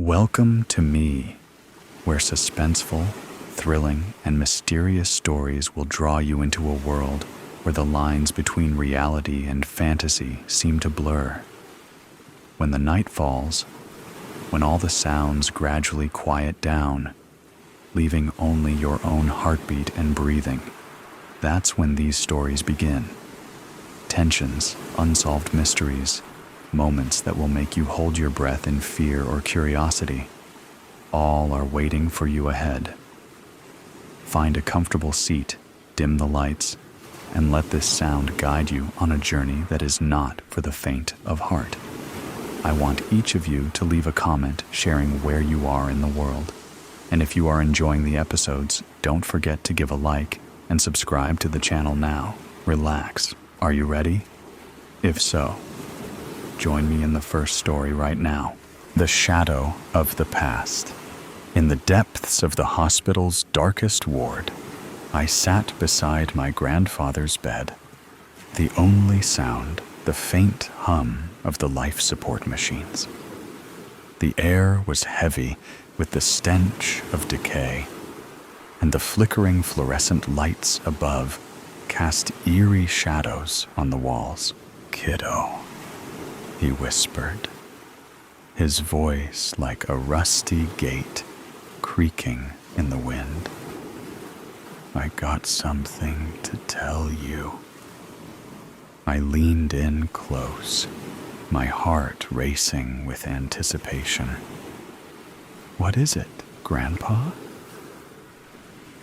Welcome to me, where suspenseful, thrilling, and mysterious stories will draw you into a world where the lines between reality and fantasy seem to blur. When the night falls, when all the sounds gradually quiet down, leaving only your own heartbeat and breathing, that's when these stories begin. Tensions, unsolved mysteries, moments that will make you hold your breath in fear or curiosity, all are waiting for you ahead. Find a comfortable seat, dim the lights, and let this sound guide you on a journey that is not for the faint of heart. I want each of you to leave a comment sharing where you are in the world. And if you are enjoying the episodes, don't forget to give a like and subscribe to the channel now. Relax. Are you ready? If so, join me in the first story right now. The Shadow of the Past. In the depths of the hospital's darkest ward, I sat beside my grandfather's bed. The only sound, the faint hum of the life support machines. The air was heavy with the stench of decay, and the flickering fluorescent lights above cast eerie shadows on the walls. "Kiddo," he whispered, his voice like a rusty gate creaking in the wind. "I got something to tell you." I leaned in close, my heart racing with anticipation. "What is it, Grandpa?"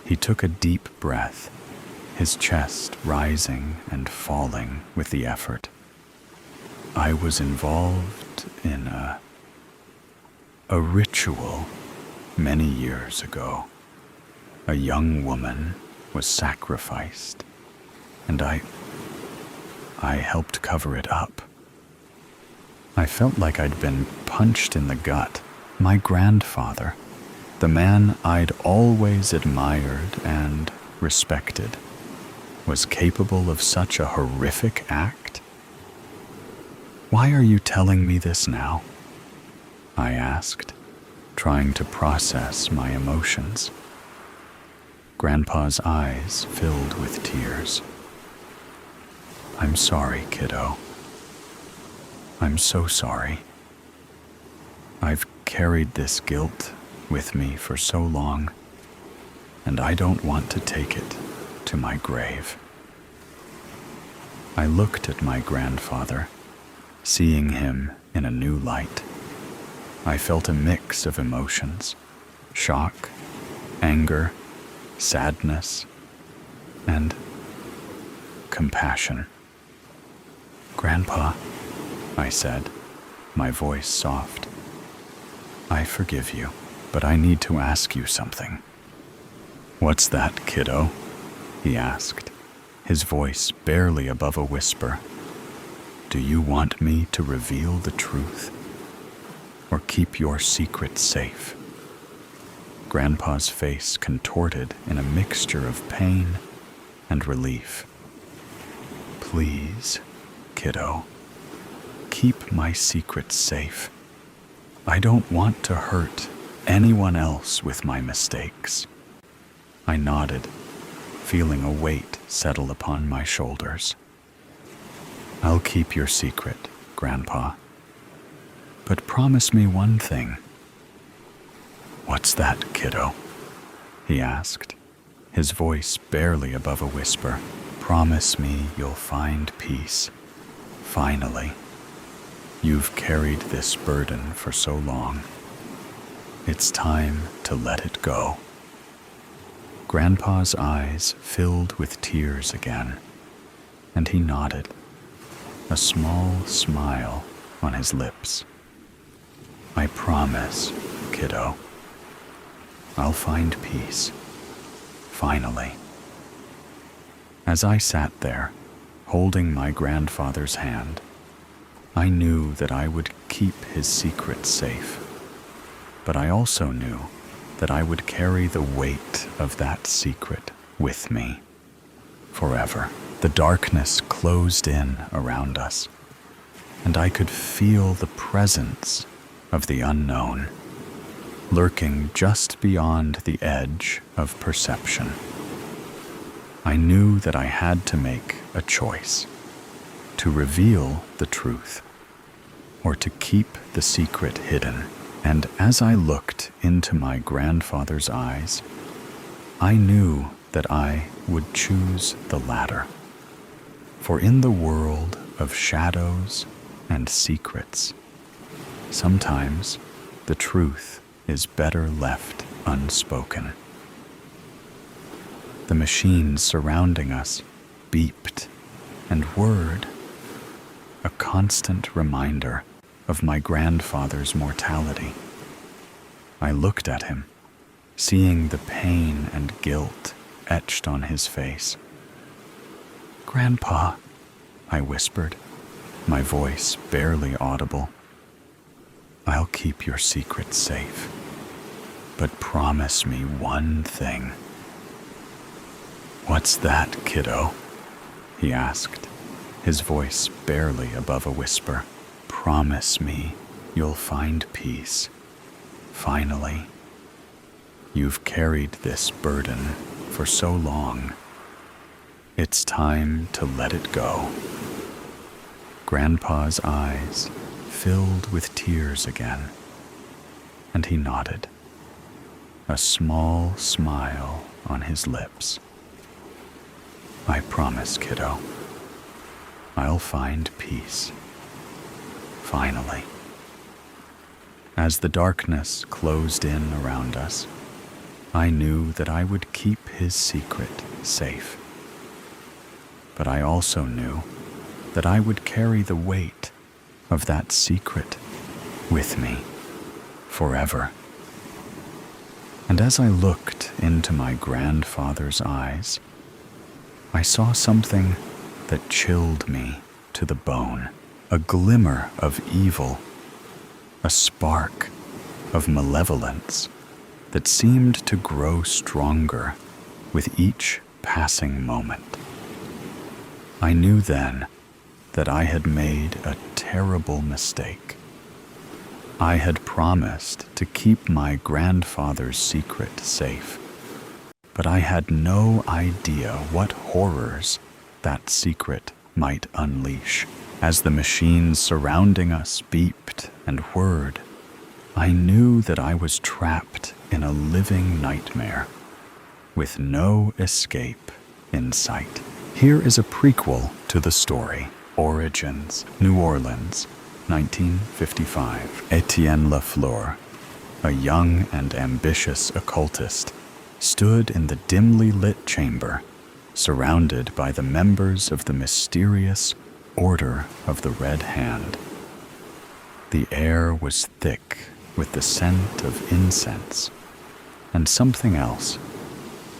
He took a deep breath, his chest rising and falling with the effort. "I was involved in a ritual many years ago. A young woman was sacrificed, and I helped cover it up." I felt like I'd been punched in the gut. My grandfather, the man I'd always admired and respected, was capable of such a horrific act? "Why are you telling me this now?" I asked, trying to process my emotions. Grandpa's eyes filled with tears. "I'm sorry, kiddo. I'm so sorry. I've carried this guilt with me for so long, and I don't want to take it to my grave." I looked at my grandfather, seeing him in a new light. I felt a mix of emotions: shock, anger, sadness, and compassion. "Grandpa," I said, my voice soft, "I forgive you, but I need to ask you something." "What's that, kiddo?" he asked, his voice barely above a whisper. "Do you want me to reveal the truth, or keep your secret safe?" Grandpa's face contorted in a mixture of pain and relief. "Please, kiddo, keep my secret safe. I don't want to hurt anyone else with my mistakes." I nodded, feeling a weight settle upon my shoulders. "I'll keep your secret, Grandpa. But promise me one thing." "What's that, kiddo?" he asked, his voice barely above a whisper. "Promise me you'll find peace. Finally. You've carried this burden for so long. It's time to let it go." Grandpa's eyes filled with tears again, and he nodded, a small smile on his lips. "I promise, kiddo. I'll find peace. Finally." As I sat there, holding my grandfather's hand, I knew that I would keep his secret safe, but I also knew that I would carry the weight of that secret with me forever. The darkness closed in around us, and I could feel the presence of the unknown. lurking just beyond the edge of perception. I knew that I had to make a choice, to reveal the truth, or to keep the secret hidden. And as I looked into my grandfather's eyes, I knew that I would choose the latter. For in the world of shadows and secrets, sometimes the truth is better left unspoken. The machines surrounding us beeped and whirred, a constant reminder of my grandfather's mortality. I looked at him, seeing the pain and guilt etched on his face. "Grandpa," I whispered, my voice barely audible. "I'll keep your secret safe, but promise me one thing." "What's that, kiddo?" he asked, his voice barely above a whisper. "Promise me you'll find peace. Finally. You've carried this burden for so long. It's time to let it go." Grandpa's eyes filled with tears again, and he nodded, a small smile on his lips. "I promise, kiddo. I'll find peace. Finally." As the darkness closed in around us, I knew that I would keep his secret safe. But I also knew that I would carry the weight of that secret with me forever. And as I looked into my grandfather's eyes, I saw something that chilled me to the bone, a glimmer of evil, a spark of malevolence that seemed to grow stronger with each passing moment. I knew then that I had made a terrible mistake. I had promised to keep my grandfather's secret safe, but I had no idea what horrors that secret might unleash. As the machines surrounding us beeped and whirred, I knew that I was trapped in a living nightmare, with no escape in sight. Here is a prequel to the story. Origins, New Orleans, 1955. Etienne Lafleur, a young and ambitious occultist, stood in the dimly lit chamber, surrounded by the members of the mysterious Order of the Red Hand. The air was thick with the scent of incense and something else,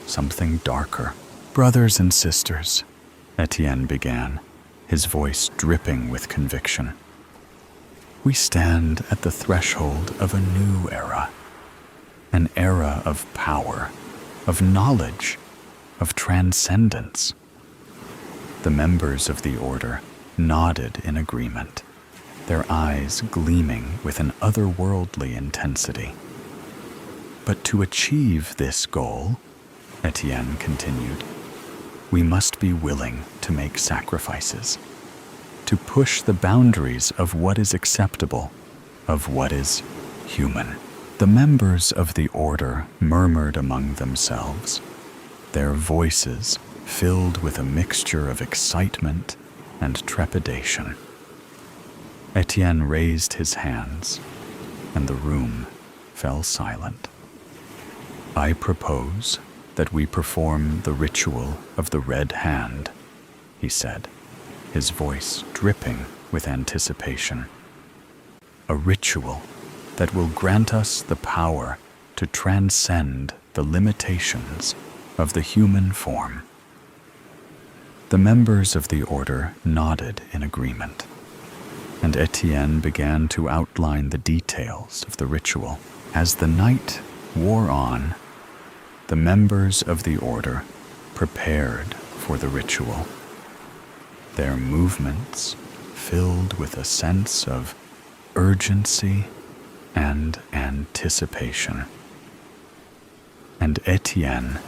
something darker. "Brothers and sisters," Etienne began, his voice dripping with conviction, "we stand at the threshold of a new era, an era of power, of knowledge, of transcendence." The members of the order nodded in agreement, their eyes gleaming with an otherworldly intensity. "But to achieve this goal," Etienne continued, "we must be willing to make sacrifices, to push the boundaries of what is acceptable, of what is human." The members of the order murmured among themselves, their voices filled with a mixture of excitement and trepidation. Etienne raised his hands, and the room fell silent. "I propose that we perform the ritual of the Red Hand," he said, his voice dripping with anticipation. "A ritual that will grant us the power to transcend the limitations of the human form." The members of the order nodded in agreement, and Etienne began to outline the details of the ritual. As the night wore on, the members of the order prepared for the ritual, their movements filled with a sense of urgency and anticipation. And Etienne,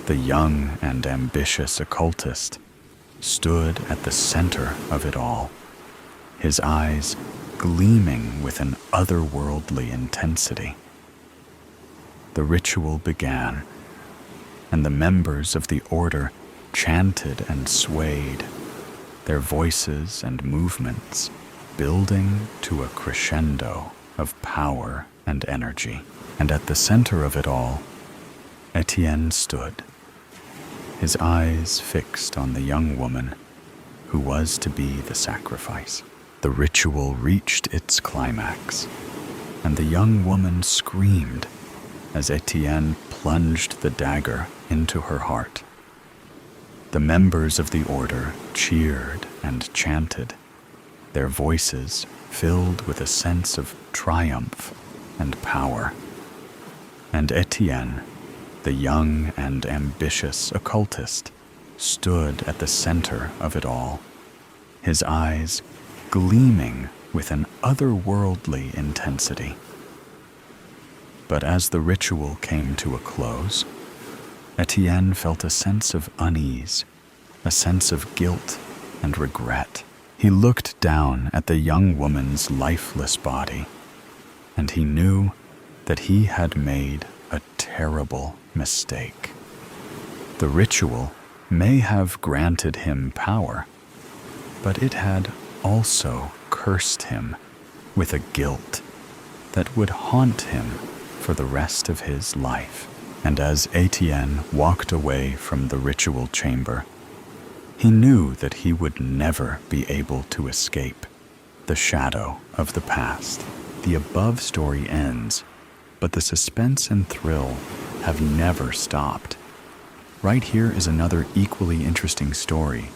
the young and ambitious occultist, stood at the center of it all, his eyes gleaming with an otherworldly intensity. The ritual began, and the members of the order chanted and swayed, their voices and movements building to a crescendo of power and energy. And at the center of it all, Etienne stood, his eyes fixed on the young woman who was to be the sacrifice. The ritual reached its climax, and the young woman screamed as Etienne plunged the dagger into her heart. The members of the order cheered and chanted, their voices filled with a sense of triumph and power. And Etienne, the young and ambitious occultist, stood at the center of it all, his eyes gleaming with an otherworldly intensity. But as the ritual came to a close, Etienne felt a sense of unease, a sense of guilt and regret. He looked down at the young woman's lifeless body, and he knew that he had made a terrible mistake. The ritual may have granted him power, but it had also cursed him with a guilt that would haunt him for the rest of his life. And as Etienne walked away from the ritual chamber, he knew that he would never be able to escape the shadow of the past. The above story ends, but the suspense and thrill have never stopped. Right here is another equally interesting story.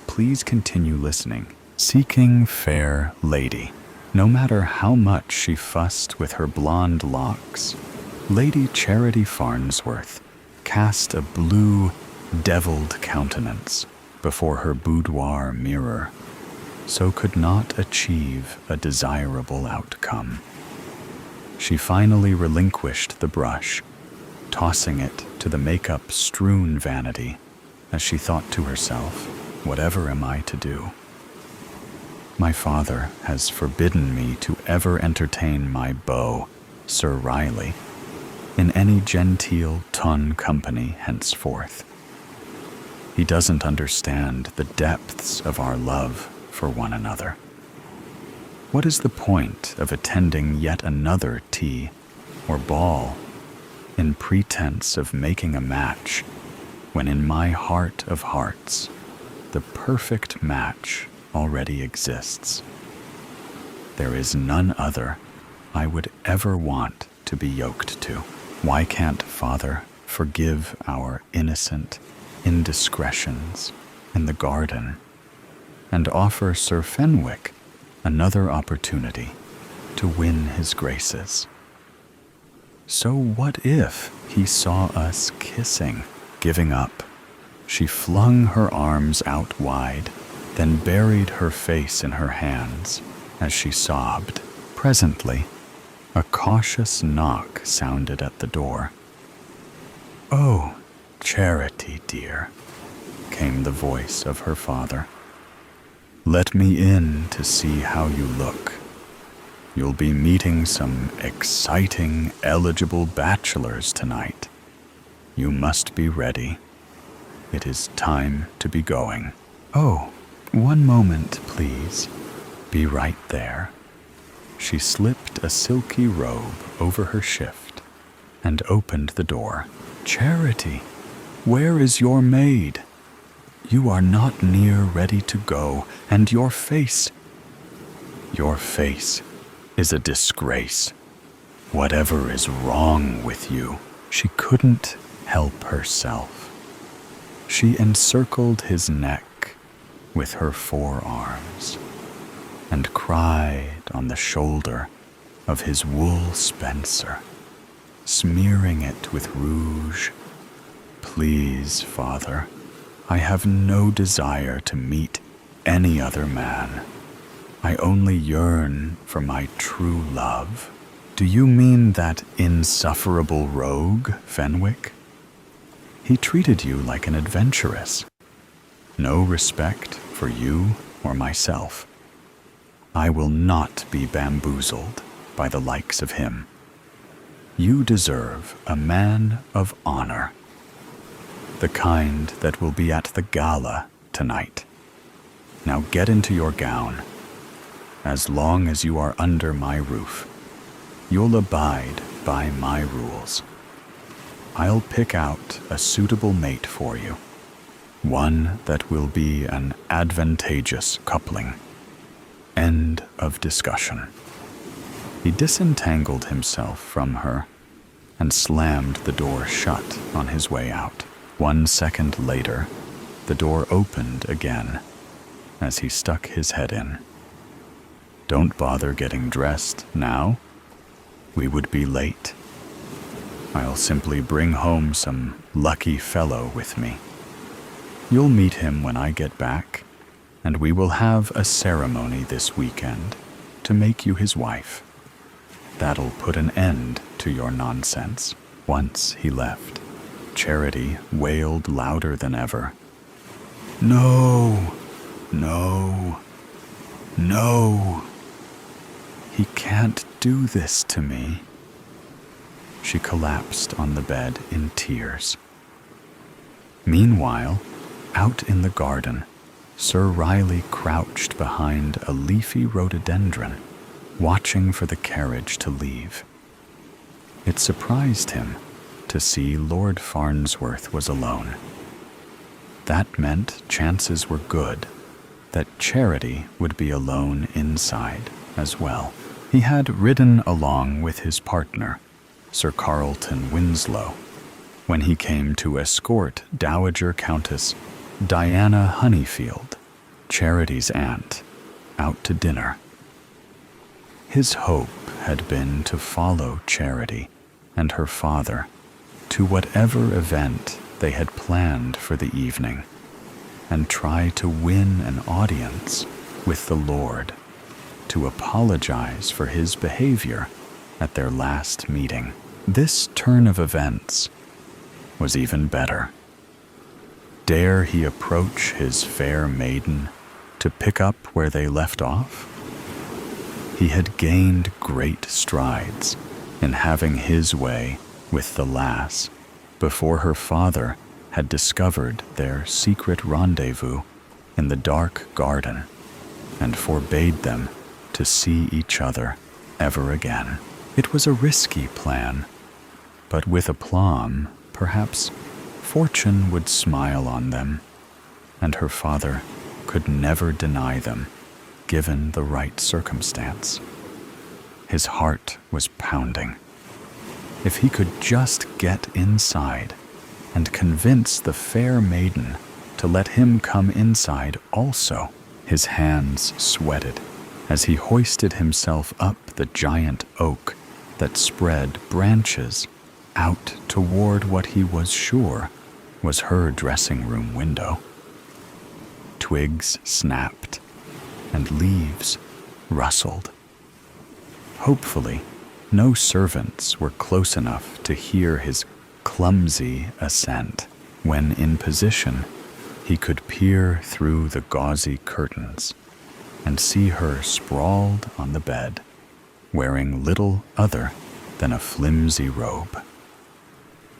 Please continue listening. Seeking Fair Lady. No matter how much she fussed with her blonde locks, Lady Charity Farnsworth cast a blue, deviled countenance before her boudoir mirror, so could not achieve a desirable outcome. She finally relinquished the brush, tossing it to the makeup-strewn vanity as she thought to herself, "Whatever am I to do? My father has forbidden me to ever entertain my beau, Sir Riley, in any genteel ton company henceforth. He doesn't understand the depths of our love for one another. What is the point of attending yet another tea or ball in pretense of making a match, when in my heart of hearts the perfect match already exists? There is none other I would ever want to be yoked to. Why can't Father forgive our innocent indiscretions in the garden and offer Sir Fenwick another opportunity to win his graces? So what if he saw us kissing? Giving up, she flung her arms out wide, then buried her face in her hands as she sobbed. Presently, a cautious knock sounded at the door. "Oh, Charity, dear," came the voice of her father. "Let me in to see how you look. You'll be meeting some exciting, eligible bachelors tonight. You must be ready. It is time to be going." "Oh, one moment, please. Be right there." She slipped a silky robe over her shift and opened the door. "Charity, where is your maid? You are not near ready to go, and your face is a disgrace. Whatever is wrong with you?" She couldn't help herself. She encircled his neck with her forearms and cried on the shoulder of his wool spencer, smearing it with rouge. "Please, Father, I have no desire to meet any other man. I only yearn for my true love." Do you mean that insufferable rogue, Fenwick? He treated you like an adventuress. No respect for you or myself. I will not be bamboozled by the likes of him. You deserve a man of honor. The kind that will be at the gala tonight. Now get into your gown. As long as you are under my roof, you'll abide by my rules. I'll pick out a suitable mate for you, one that will be an advantageous coupling. End of discussion. He disentangled himself from her and slammed the door shut on his way out. 1 second later, the door opened again as he stuck his head in. Don't bother getting dressed now. We would be late. I'll simply bring home some lucky fellow with me. You'll meet him when I get back, and we will have a ceremony this weekend to make you his wife. That'll put an end to your nonsense. Once he left, Charity wailed louder than ever. No, no, no. He can't do this to me. She collapsed on the bed in tears. Meanwhile, out in the garden, Sir Riley crouched behind a leafy rhododendron, watching for the carriage to leave. It surprised him to see Lord Farnsworth was alone. That meant chances were good that Charity would be alone inside as well. He had ridden along with his partner, Sir Carlton Winslow, when he came to escort Dowager Countess Diana Honeyfield, Charity's aunt, out to dinner. His hope had been to follow Charity and her father to whatever event they had planned for the evening and try to win an audience with the Lord, to apologize for his behavior at their last meeting. This turn of events was even better. Dare he approach his fair maiden to pick up where they left off? He had gained great strides in having his way with the lass before her father had discovered their secret rendezvous in the dark garden and forbade them to see each other ever again. It was a risky plan, but with aplomb, perhaps fortune would smile on them, and her father could never deny them, given the right circumstance. His heart was pounding. If he could just get inside and convince the fair maiden to let him come inside also. His hands sweated as he hoisted himself up the giant oak that spread branches out toward what he was sure was her dressing room window. Twigs snapped and leaves rustled. Hopefully, no servants were close enough to hear his clumsy ascent. When in position, he could peer through the gauzy curtains and see her sprawled on the bed, wearing little other than a flimsy robe.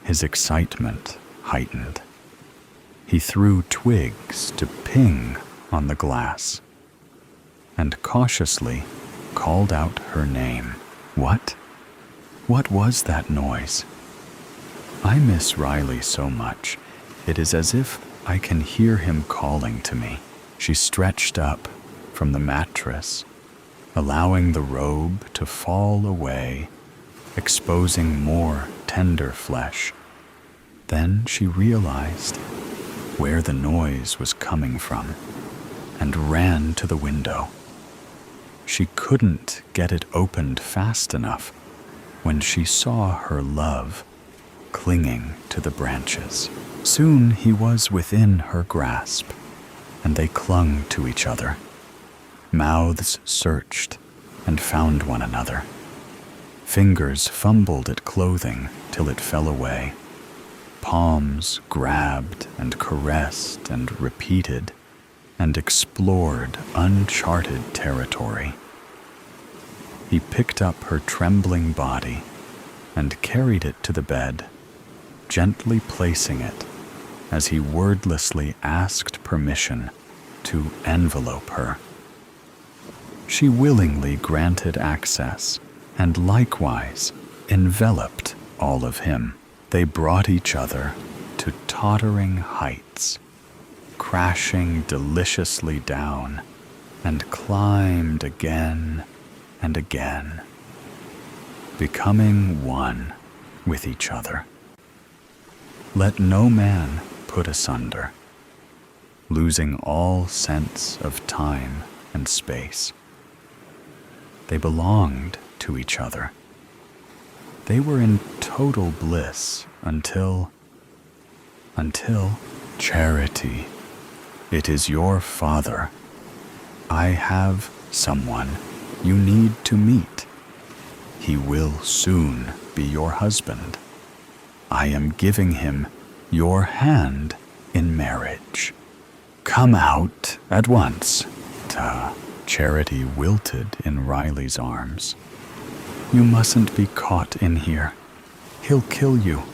His excitement heightened. He threw twigs to ping on the glass and cautiously called out her name. What? What was that noise? I miss Riley so much. It is as if I can hear him calling to me. She stretched up from the mattress, allowing the robe to fall away, exposing more tender flesh. Then she realized where the noise was coming from and ran to the window. She couldn't get it opened fast enough when she saw her love clinging to the branches. Soon he was within her grasp, and they clung to each other. Mouths searched and found one another. Fingers fumbled at clothing till it fell away. Palms grabbed and caressed and repeated and explored uncharted territory. He picked up her trembling body and carried it to the bed, gently placing it as he wordlessly asked permission to envelope her. She willingly granted access and likewise enveloped all of him. They brought each other to tottering heights, crashing deliciously down, and climbed again and again, becoming one with each other. Let no man put asunder, losing all sense of time and space. They belonged to each other. They were in total bliss until Charity. It is your father. I have someone you need to meet. He will soon be your husband. I am giving him your hand in marriage. Come out at once. Charity wilted in Riley's arms. You mustn't be caught in here. He'll kill you.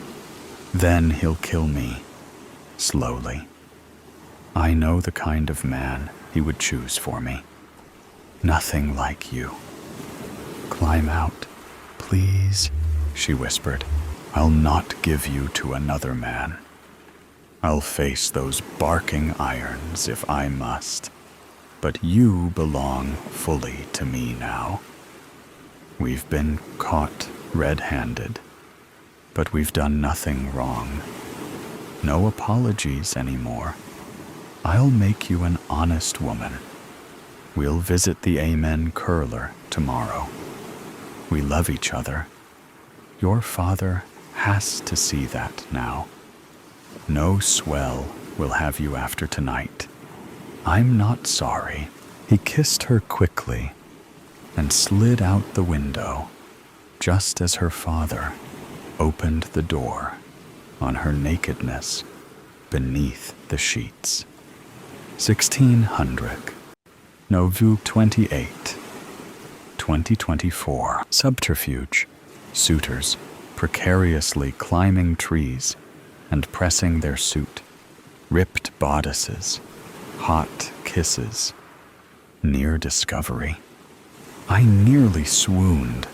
Then he'll kill me. Slowly. I know the kind of man he would choose for me. Nothing like you. Climb out, please, she whispered. I'll not give you to another man. I'll face those barking irons if I must. But you belong fully to me now. We've been caught red-handed, but we've done nothing wrong. No apologies anymore. I'll make you an honest woman. We'll visit the Amen curler tomorrow. We love each other. Your father has to see that now. No swell will have you after tonight. I'm not sorry. He kissed her quickly and slid out the window just as her father opened the door on her nakedness beneath the sheets. 1600, November 28, 2024. Subterfuge. Suitors precariously climbing trees and pressing their suit. Ripped bodices. Hot kisses. Near discovery. I nearly swooned.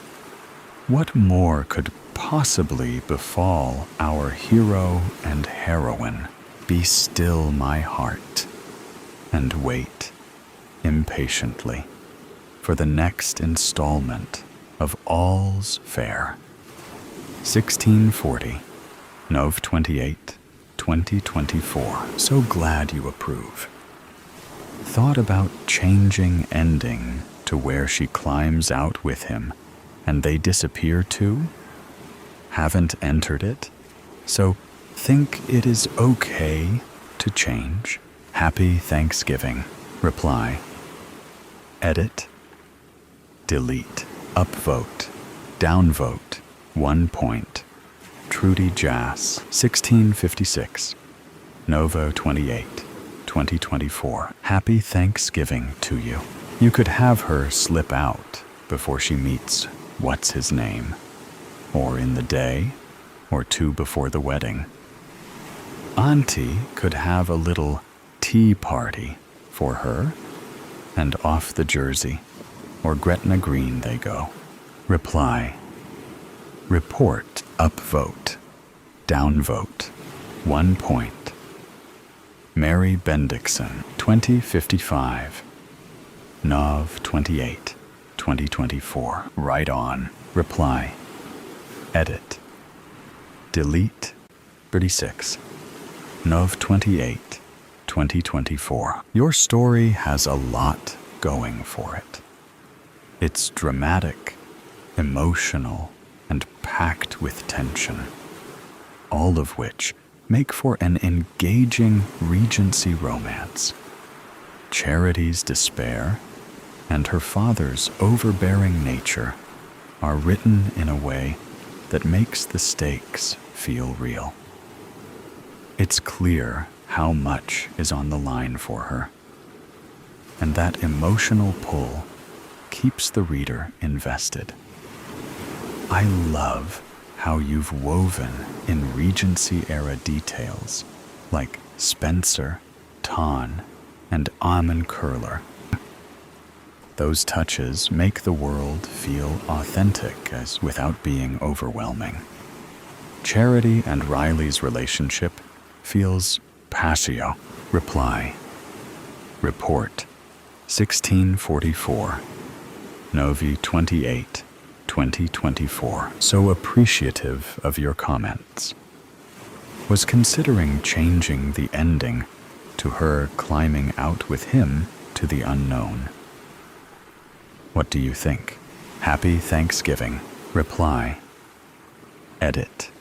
What more could possibly befall our hero and heroine? Be still, my heart, and wait impatiently for the next installment of All's Fair. 1640, Nov 28, 2024. So glad you approve. Thought about changing ending to where she climbs out with him and they disappear too? Haven't entered it, so think it is okay to change. Happy Thanksgiving. Reply. Edit. Delete. Upvote. Downvote. 1 point. Trudy Jass. 1656. Novo 28. 2024. Happy Thanksgiving to you. You could have her slip out before she meets what's his name, or in the day or two before the wedding. Auntie could have a little tea party for her, and off the Jersey or Gretna Green they go. Reply. Report. Upvote. Downvote. 1 point. Mary Bendixson, 2055. Nov 28, 2024. Right on. Reply. Edit. Delete. 36. Nov 28, 2024. Your story has a lot going for it. It's dramatic, emotional, and packed with tension, all of which make for an engaging Regency romance. Charity's despair and her father's overbearing nature are written in a way that makes the stakes feel real. It's clear how much is on the line for her, and that emotional pull keeps the reader invested. I love how you've woven in Regency-era details like Spencer, Ton, and Amon Curler. Those touches make the world feel authentic as without being overwhelming. Charity and Riley's relationship feels passio. Reply. Report. 1644. Novi 28, 2024. So appreciative of your comments. Was considering changing the ending to her climbing out with him to the unknown. What do you think? Happy Thanksgiving. Reply. Edit.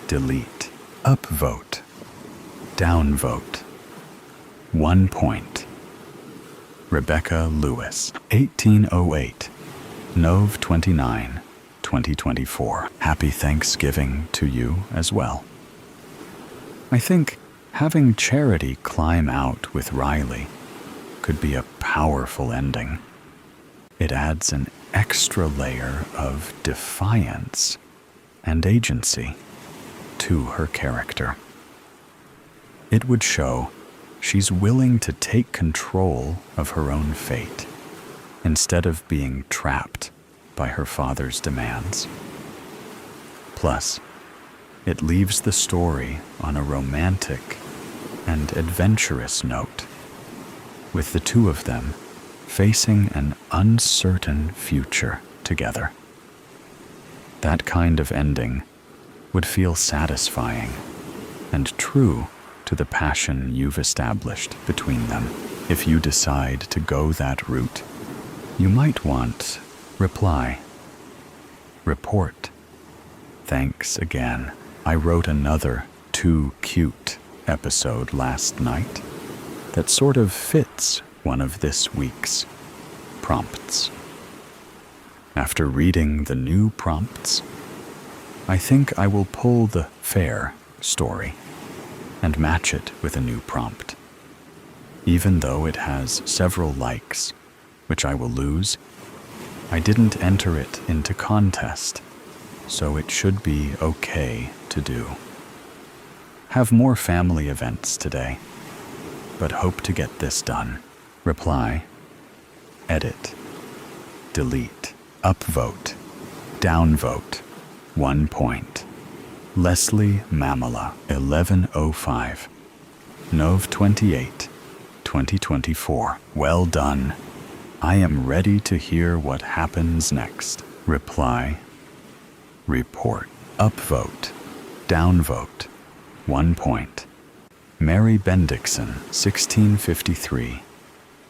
Delete. Upvote. Downvote. 1 point. Rebecca Lewis, 1808, Nov 29, 2024. Happy Thanksgiving to you as well. I think having Charity climb out with Riley could be a powerful ending. It adds an extra layer of defiance and agency to her character. It would show she's willing to take control of her own fate instead of being trapped by her father's demands. Plus, it leaves the story on a romantic and adventurous note, with the two of them facing an uncertain future together. That kind of ending would feel satisfying and true to the passion you've established between them. If you decide to go that route, you might want reply. Report. Thanks again. I wrote another too cute episode last night that sort of fits one of this week's prompts. After reading the new prompts, I think I will pull the fair story and match it with a new prompt. Even though it has several likes, which I will lose, I didn't enter it into contest, so it should be okay to do. Have more family events today, but hope to get this done. Reply. Edit. Delete. Upvote. Downvote. 1 point. Leslie Mamala, 1105. Nov 28, 2024. Well done. I am ready to hear what happens next. Reply. Report. Upvote. Downvote. 1 point. Mary Bendixson, 1653.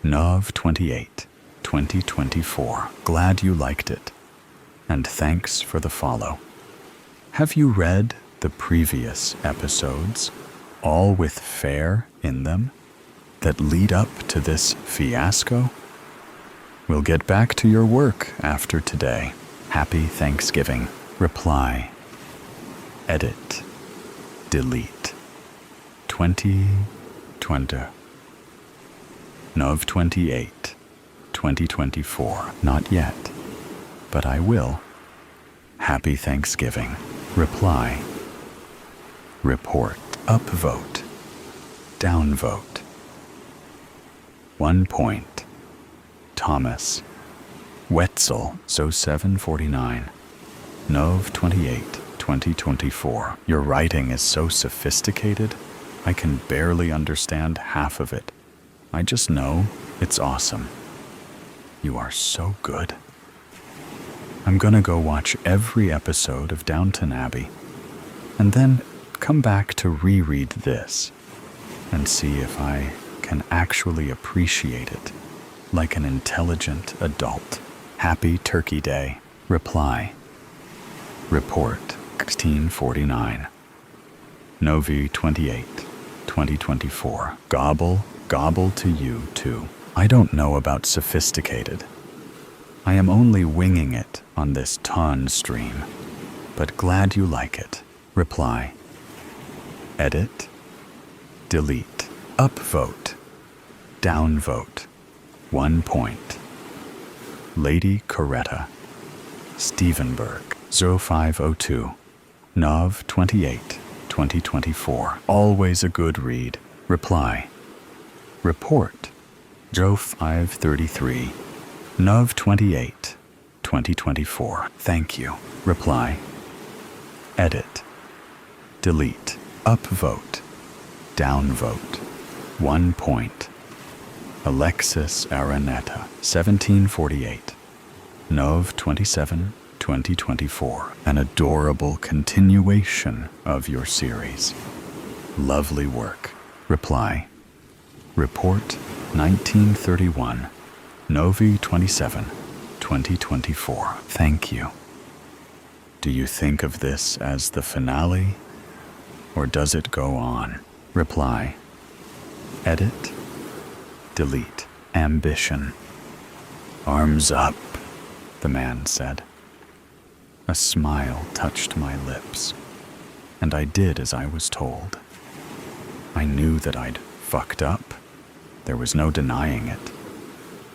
Nov 28, 2024. Glad you liked it. And thanks for the follow. Have you read the previous episodes, all with fair in them, that lead up to this fiasco? We'll get back to your work after today. Happy Thanksgiving. Reply. Edit. Delete. 2020. Nov 28, 2024. Not yet, but I will. Happy Thanksgiving. Reply. Report. Upvote. Downvote. 1 point. Thomas. Wetzel, so 749. Nov 28, 2024. Your writing is so sophisticated, I can barely understand half of it. I just know it's awesome. You are so good. I'm gonna go watch every episode of Downton Abbey, and then come back to reread this and see if I can actually appreciate it like an intelligent adult. Happy Turkey Day. Reply. Report. 1649. Novi 28, 2024. Gobble, gobble to you too. I don't know about sophisticated, I am only winging it on this ton stream, but glad you like it. Reply. Edit. Delete. Upvote. Downvote. 1 point. Lady Coretta. Stevenberg. 0502. Nov 28, 2024. Always a good read. Reply. Report. Joe 533. Nov 28, 2024. Thank you. Reply. Edit. Delete. Upvote. Downvote. 1 point. Alexis Araneta. 1748. Nov 27, 2024. An adorable continuation of your series. Lovely work. Reply. Report 1931. Novi 27, 2024. Thank you. Do you think of this as the finale, or does it go on? Reply. Edit. Delete. Ambition. Arms up, the man said. A smile touched my lips, and I did as I was told. I knew that I'd fucked up. There was no denying it.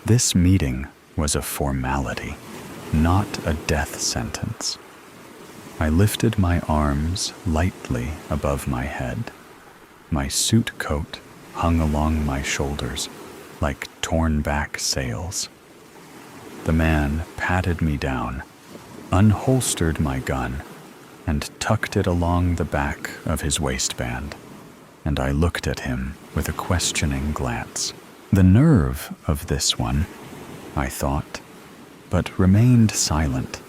This meeting was a formality, not a death sentence. I lifted my arms lightly above my head. My suit coat hung along my shoulders like torn-back sails. The man patted me down, unholstered my gun, and tucked it along the back of his waistband, and I looked at him with a questioning glance. The nerve of this one, I thought, but remained silent,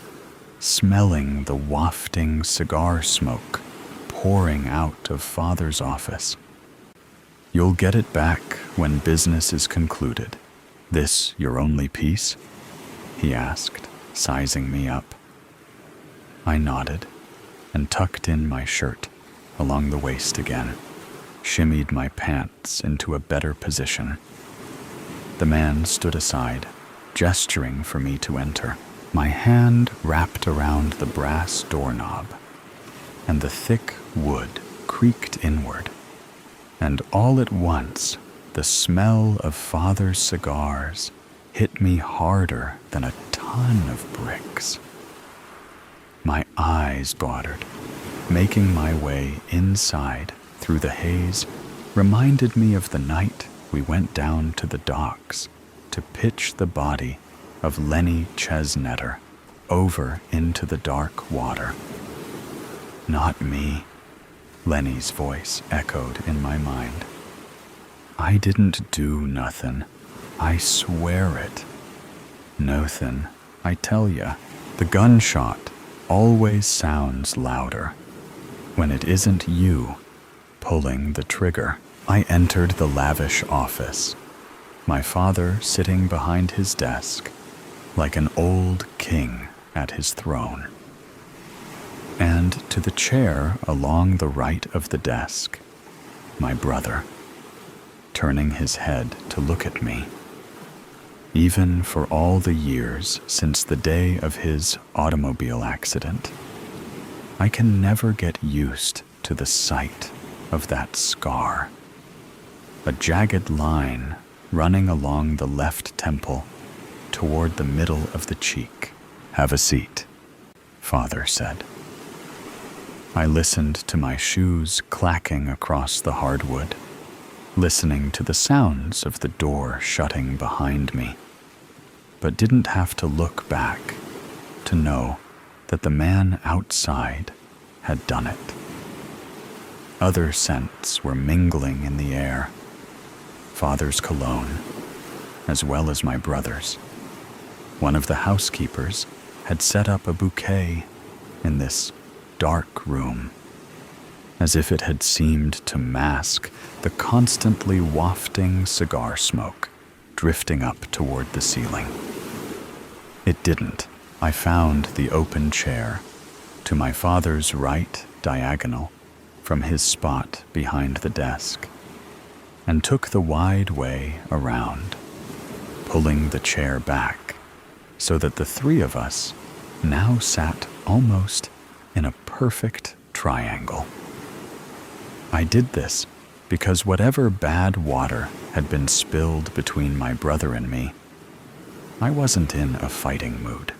smelling the wafting cigar smoke pouring out of Father's office. You'll get it back when business is concluded. This your only piece? He asked, sizing me up. I nodded and tucked in my shirt along the waist again, shimmied my pants into a better position. The man stood aside, gesturing for me to enter. My hand wrapped around the brass doorknob, and the thick wood creaked inward. And all at once, the smell of Father's cigars hit me harder than a ton of bricks. My eyes watered. Making my way inside through the haze reminded me of the night we went down to the docks to pitch the body of Lenny Chesnetter over into the dark water. Not me, Lenny's voice echoed in my mind. I didn't do nothin'. I swear it. Nothin', I tell ya. The gunshot always sounds louder when it isn't you pulling the trigger. I entered the lavish office, my father sitting behind his desk like an old king at his throne. And to the chair along the right of the desk, my brother, turning his head to look at me. Even for all the years since the day of his automobile accident, I can never get used to the sight of that scar. A jagged line running along the left temple toward the middle of the cheek. Have a seat, Father said. I listened to my shoes clacking across the hardwood, listening to the sounds of the door shutting behind me, but didn't have to look back to know that the man outside had done it. Other scents were mingling in the air, Father's cologne, as well as my brother's. One of the housekeepers had set up a bouquet in this dark room, as if it had seemed to mask the constantly wafting cigar smoke drifting up toward the ceiling. It didn't. I found the open chair to my father's right diagonal from his spot behind the desk, and took the wide way around, pulling the chair back so that the three of us now sat almost in a perfect triangle. I did this because whatever bad water had been spilled between my brother and me, I wasn't in a fighting mood.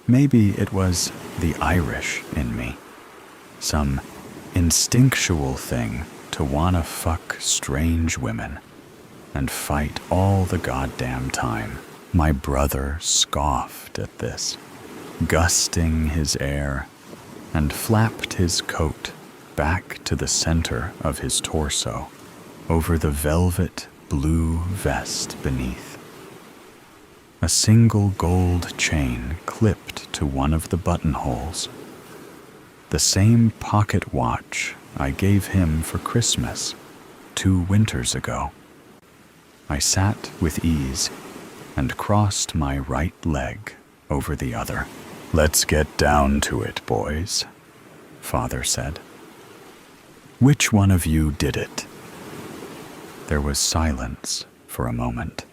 Maybe it was the Irish in me, some instinctual thing to wanna fuck strange women and fight all the goddamn time. My brother scoffed at this, gusting his air, and flapped his coat back to the center of his torso, over the velvet blue vest beneath. A single gold chain clipped to one of the buttonholes, the same pocket watch I gave him for Christmas 2 winters ago. I sat with ease and crossed my right leg over the other. "Let's get down to it, boys," Father said. "Which one of you did it?" There was silence for a moment.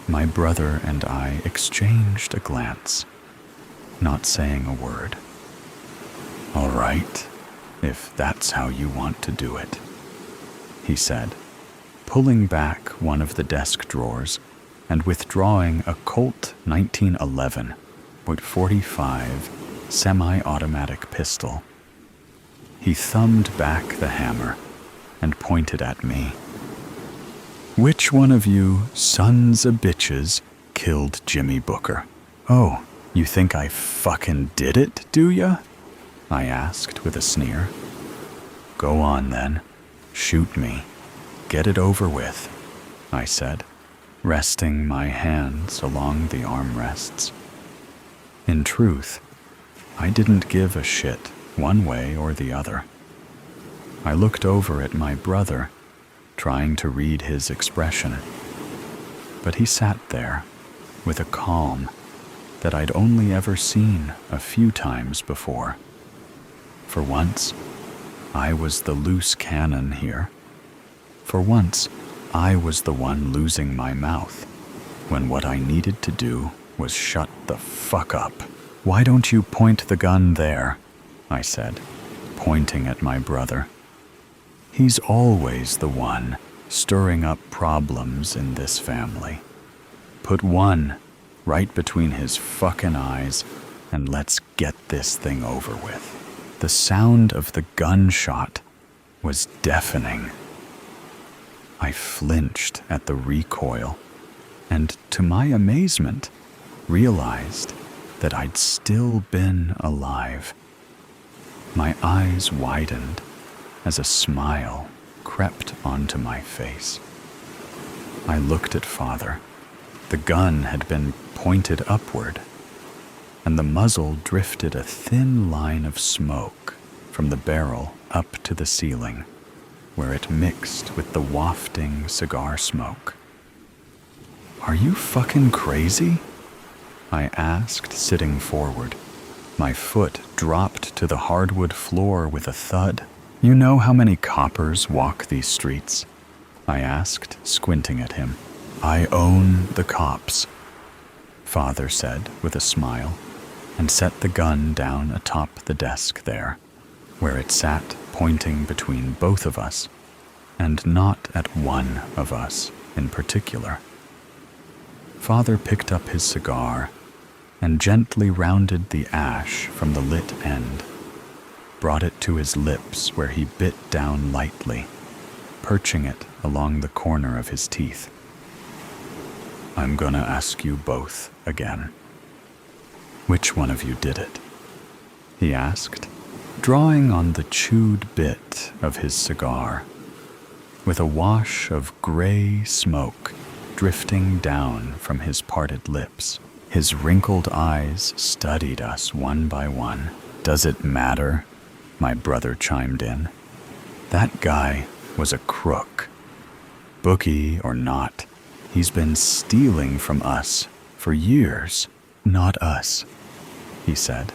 My brother and I exchanged a glance, not saying a word. "All right, if that's how you want to do it," he said, pulling back one of the desk drawers and withdrawing a Colt 1911 .45 semi-automatic pistol. He thumbed back the hammer and pointed at me. "Which one of you sons of bitches killed Jimmy Booker?" "Oh, you think I fucking did it, do ya?" I asked with a sneer. "Go on then, shoot me. Get it over with," I said, resting my hands along the armrests. In truth, I didn't give a shit one way or the other. I looked over at my brother, trying to read his expression, but he sat there with a calm that I'd only ever seen a few times before. For once, I was the loose cannon here. For once, I was the one losing my mouth, when what I needed to do was shut the fuck up. "Why don't you point the gun there?" I said, pointing at my brother. "He's always the one stirring up problems in this family. Put one right between his fucking eyes and let's get this thing over with." The sound of the gunshot was deafening. I flinched at the recoil and, to my amazement, realized that I'd still been alive. My eyes widened as a smile crept onto my face. I looked at Father. The gun had been pointed upward, and the muzzle drifted a thin line of smoke from the barrel up to the ceiling, where it mixed with the wafting cigar smoke. "Are you fucking crazy?" I asked, sitting forward. My foot dropped to the hardwood floor with a thud. "You know how many coppers walk these streets?" I asked, squinting at him. "I own the cops," Father said with a smile, and set the gun down atop the desk there, where it sat pointing between both of us, and not at one of us in particular. Father picked up his cigar and gently rounded the ash from the lit end, brought it to his lips where he bit down lightly, perching it along the corner of his teeth. "I'm gonna ask you both again. Which one of you did it?" he asked, drawing on the chewed bit of his cigar, with a wash of gray smoke drifting down from his parted lips. His wrinkled eyes studied us one by one. "Does it matter?" my brother chimed in. "That guy was a crook. Bookie or not, he's been stealing from us for years." "Not us," he said.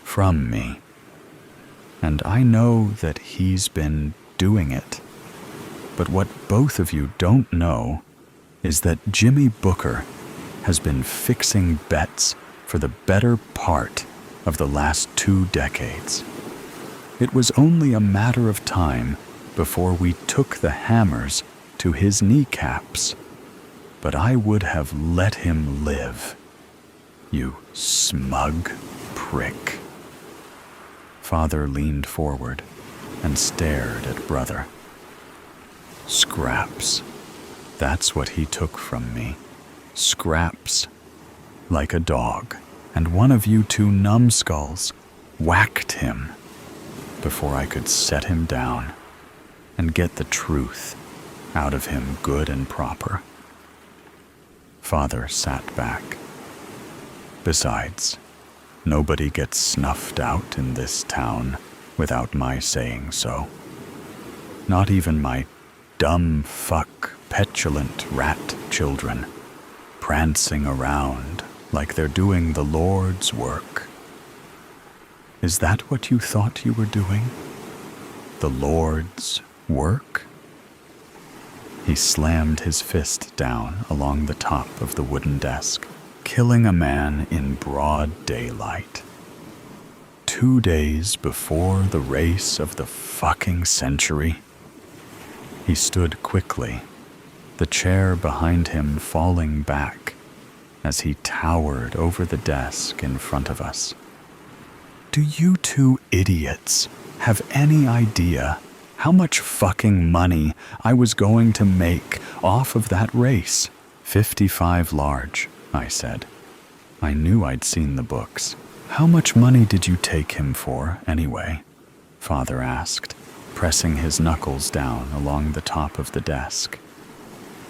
"From me. And I know that he's been doing it. But what both of you don't know is that Jimmy Booker has been fixing bets for the better part of the last 2 decades. It was only a matter of time before we took the hammers to his kneecaps, but I would have let him live. You smug prick. Father leaned forward and stared at brother. Scraps. That's what he took from me. Scraps. Like a dog. And one of you 2 numbskulls whacked him before I could set him down and get the truth out of him good and proper. Father sat back. Besides, nobody gets snuffed out in this town without my saying so. Not even my dumb fuck petulant rat children prancing around like they're doing the Lord's work. Is that what you thought you were doing? The Lord's work? He slammed his fist down along the top of the wooden desk, killing a man in broad daylight. 2 days before the race of the fucking century. He stood quickly, the chair behind him falling back as he towered over the desk in front of us. Do you 2 idiots have any idea how much fucking money I was going to make off of that race? 55 large, I said. I knew I'd seen the books. How much money did you take him for, anyway? Father asked, pressing his knuckles down along the top of the desk.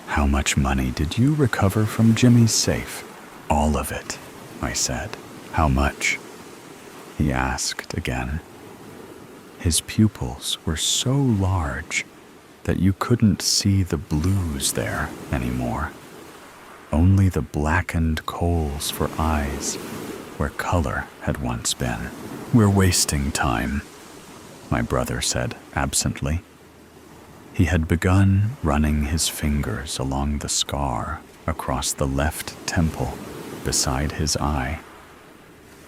How much money did you recover from Jimmy's safe? All of it, I said. How much? He asked again. His pupils were so large that you couldn't see the blues there anymore. Only the blackened coals for eyes where color had once been. We're wasting time, my brother said absently. He had begun running his fingers along the scar across the left temple beside his eye.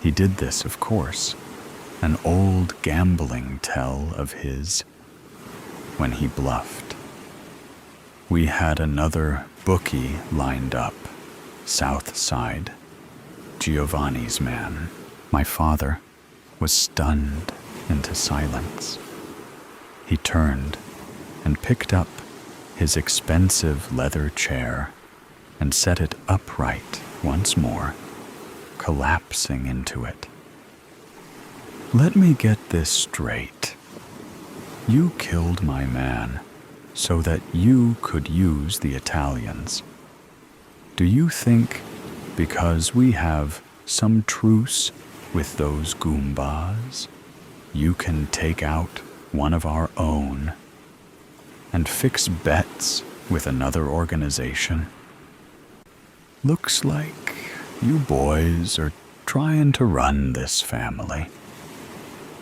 He did this, of course, an old gambling tell of his, when he bluffed. We had another bookie lined up, south side, Giovanni's man. My father was stunned into silence. He turned and picked up his expensive leather chair and set it upright once more, collapsing into it. Let me get this straight. You killed my man so that you could use the Italians. Do you think because we have some truce with those Goombas, you can take out one of our own and fix bets with another organization? Looks like you boys are trying to run this family.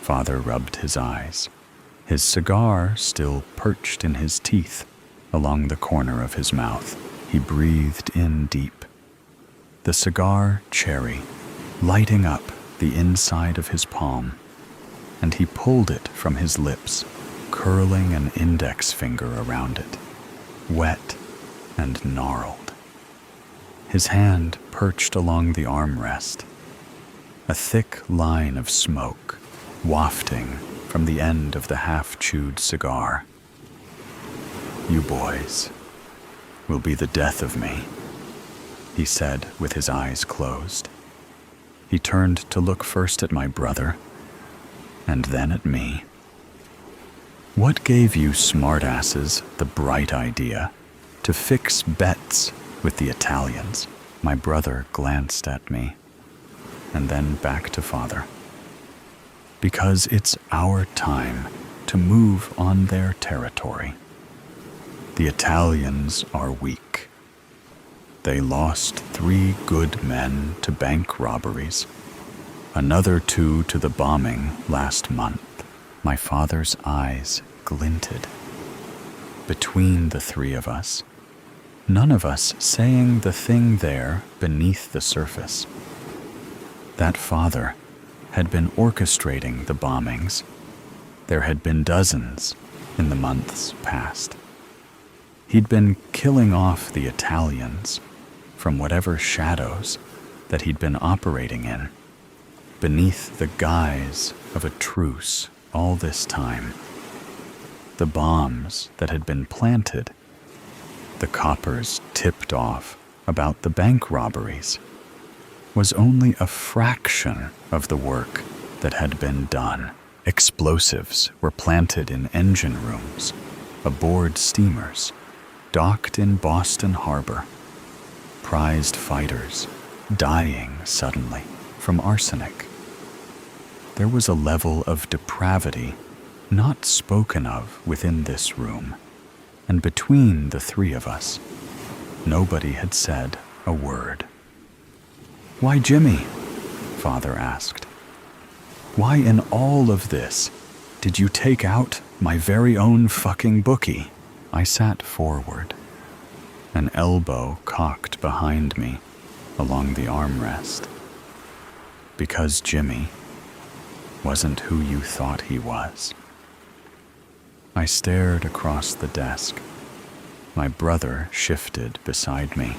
Father rubbed his eyes, his cigar still perched in his teeth along the corner of his mouth. He breathed in deep, the cigar cherry lighting up the inside of his palm, and he pulled it from his lips, curling an index finger around it, wet and gnarled. His hand perched along the armrest, a thick line of smoke wafting from the end of the half-chewed cigar. You boys will be the death of me, he said with his eyes closed. He turned to look first at my brother and then at me. What gave you smartasses the bright idea to fix bets with the Italians? My brother glanced at me and then back to Father. Because it's our time to move on their territory. The Italians are weak. They lost 3 good men to bank robberies, another 2 to the bombing last month. My father's eyes glinted. Between the 3 of us, none of us saying the thing there beneath the surface. That father had been orchestrating the bombings. There had been dozens in the months past. He'd been killing off the Italians from whatever shadows that he'd been operating in, beneath the guise of a truce all this time. The bombs that had been planted, the coppers tipped off about the bank robberies, was only a fraction of the work that had been done. Explosives were planted in engine rooms, aboard steamers, docked in Boston Harbor. Prized fighters dying suddenly from arsenic. There was a level of depravity not spoken of within this room, and between the three of us, nobody had said a word. "Why, Jimmy?" Father asked. "Why in all of this did you take out my very own fucking bookie?" I sat forward, an elbow cocked behind me along the armrest. Because Jimmy wasn't who you thought he was. I stared across the desk. My brother shifted beside me.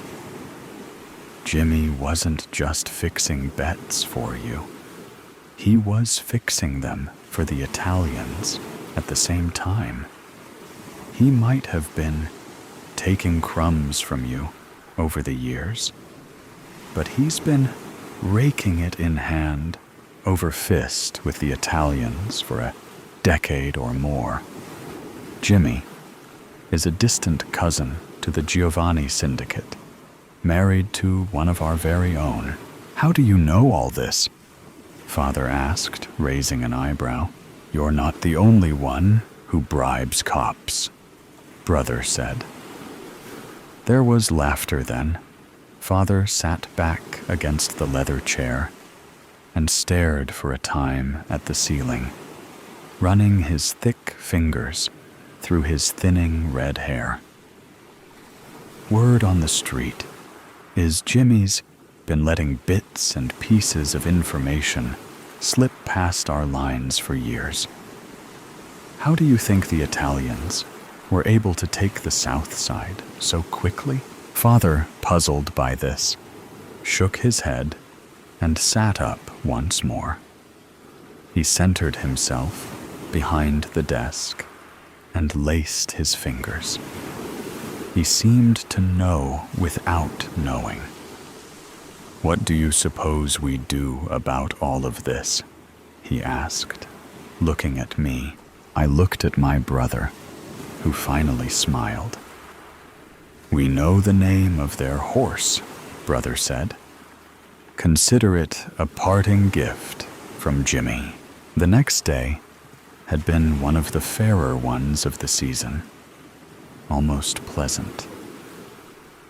Jimmy wasn't just fixing bets for you. He was fixing them for the Italians at the same time. He might have been taking crumbs from you over the years, but he's been raking it in hand over fist with the Italians for a decade or more. Jimmy is a distant cousin to the Giovanni Syndicate, married to one of our very own. "How do you know all this?" Father asked, raising an eyebrow. "You're not the only one who bribes cops," Brother said. There was laughter then. Father sat back against the leather chair and stared for a time at the ceiling, running his thick fingers through his thinning red hair. Word on the street is Jimmy's been letting bits and pieces of information slip past our lines for years. How do you think the Italians were able to take the South Side so quickly? Father, puzzled by this, shook his head and sat up once more. He centered himself behind the desk and laced his fingers. He seemed to know without knowing. "What do you suppose we do about all of this?" he asked, looking at me. I looked at my brother, who finally smiled. "We know the name of their horse," Brother said. "Consider it a parting gift from Jimmy." The next day had been one of the fairer ones of the season, almost pleasant.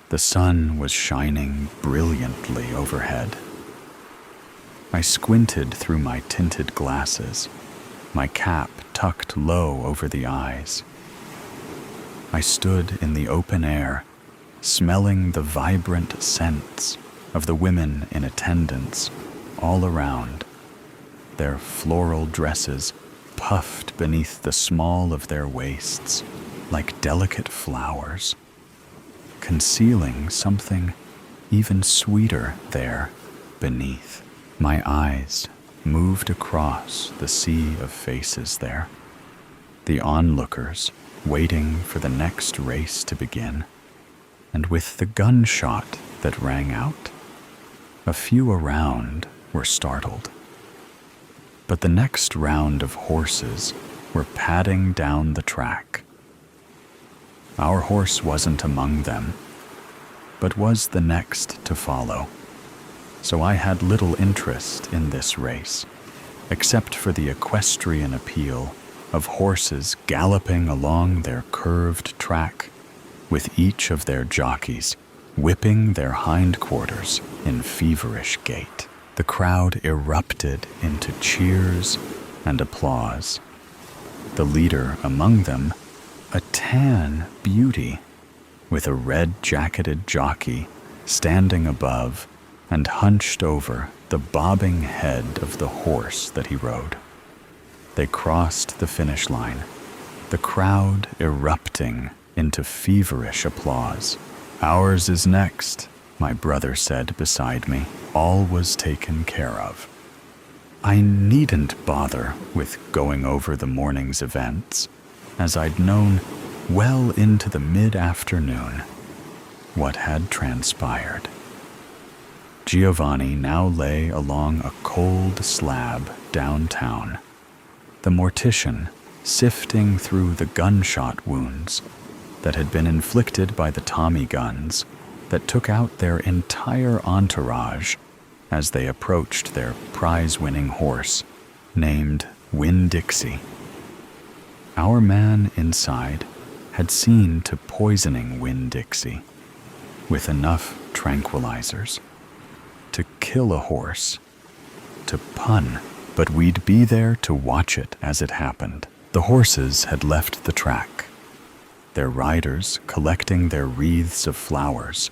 The sun was shining brilliantly overhead. I squinted through my tinted glasses, my cap tucked low over the eyes. I stood in the open air, smelling the vibrant scents of the women in attendance all around, their floral dresses puffed beneath the small of their waists like delicate flowers, concealing something even sweeter there beneath. My eyes moved across the sea of faces there, the onlookers waiting for the next race to begin, and with the gunshot that rang out, a few around were startled. But the next round of horses were padding down the track. Our horse wasn't among them, but was the next to follow. So I had little interest in this race, except for the equestrian appeal of horses galloping along their curved track, with each of their jockeys whipping their hindquarters in feverish gait. The crowd erupted into cheers and applause. The leader among them, a tan beauty with a red-jacketed jockey standing above and hunched over the bobbing head of the horse that he rode. They crossed the finish line, the crowd erupting into feverish applause. "Ours is next," my brother said beside me. All was taken care of. I needn't bother with going over the morning's events, as I'd known well into the mid-afternoon what had transpired. Giovanni now lay along a cold slab downtown, the mortician sifting through the gunshot wounds that had been inflicted by the Tommy guns that took out their entire entourage as they approached their prize-winning horse, named Winn-Dixie. Our man inside had seen to poisoning Winn-Dixie with enough tranquilizers to kill a horse, to pun, but we'd be there to watch it as it happened. The horses had left the track, their riders collecting their wreaths of flowers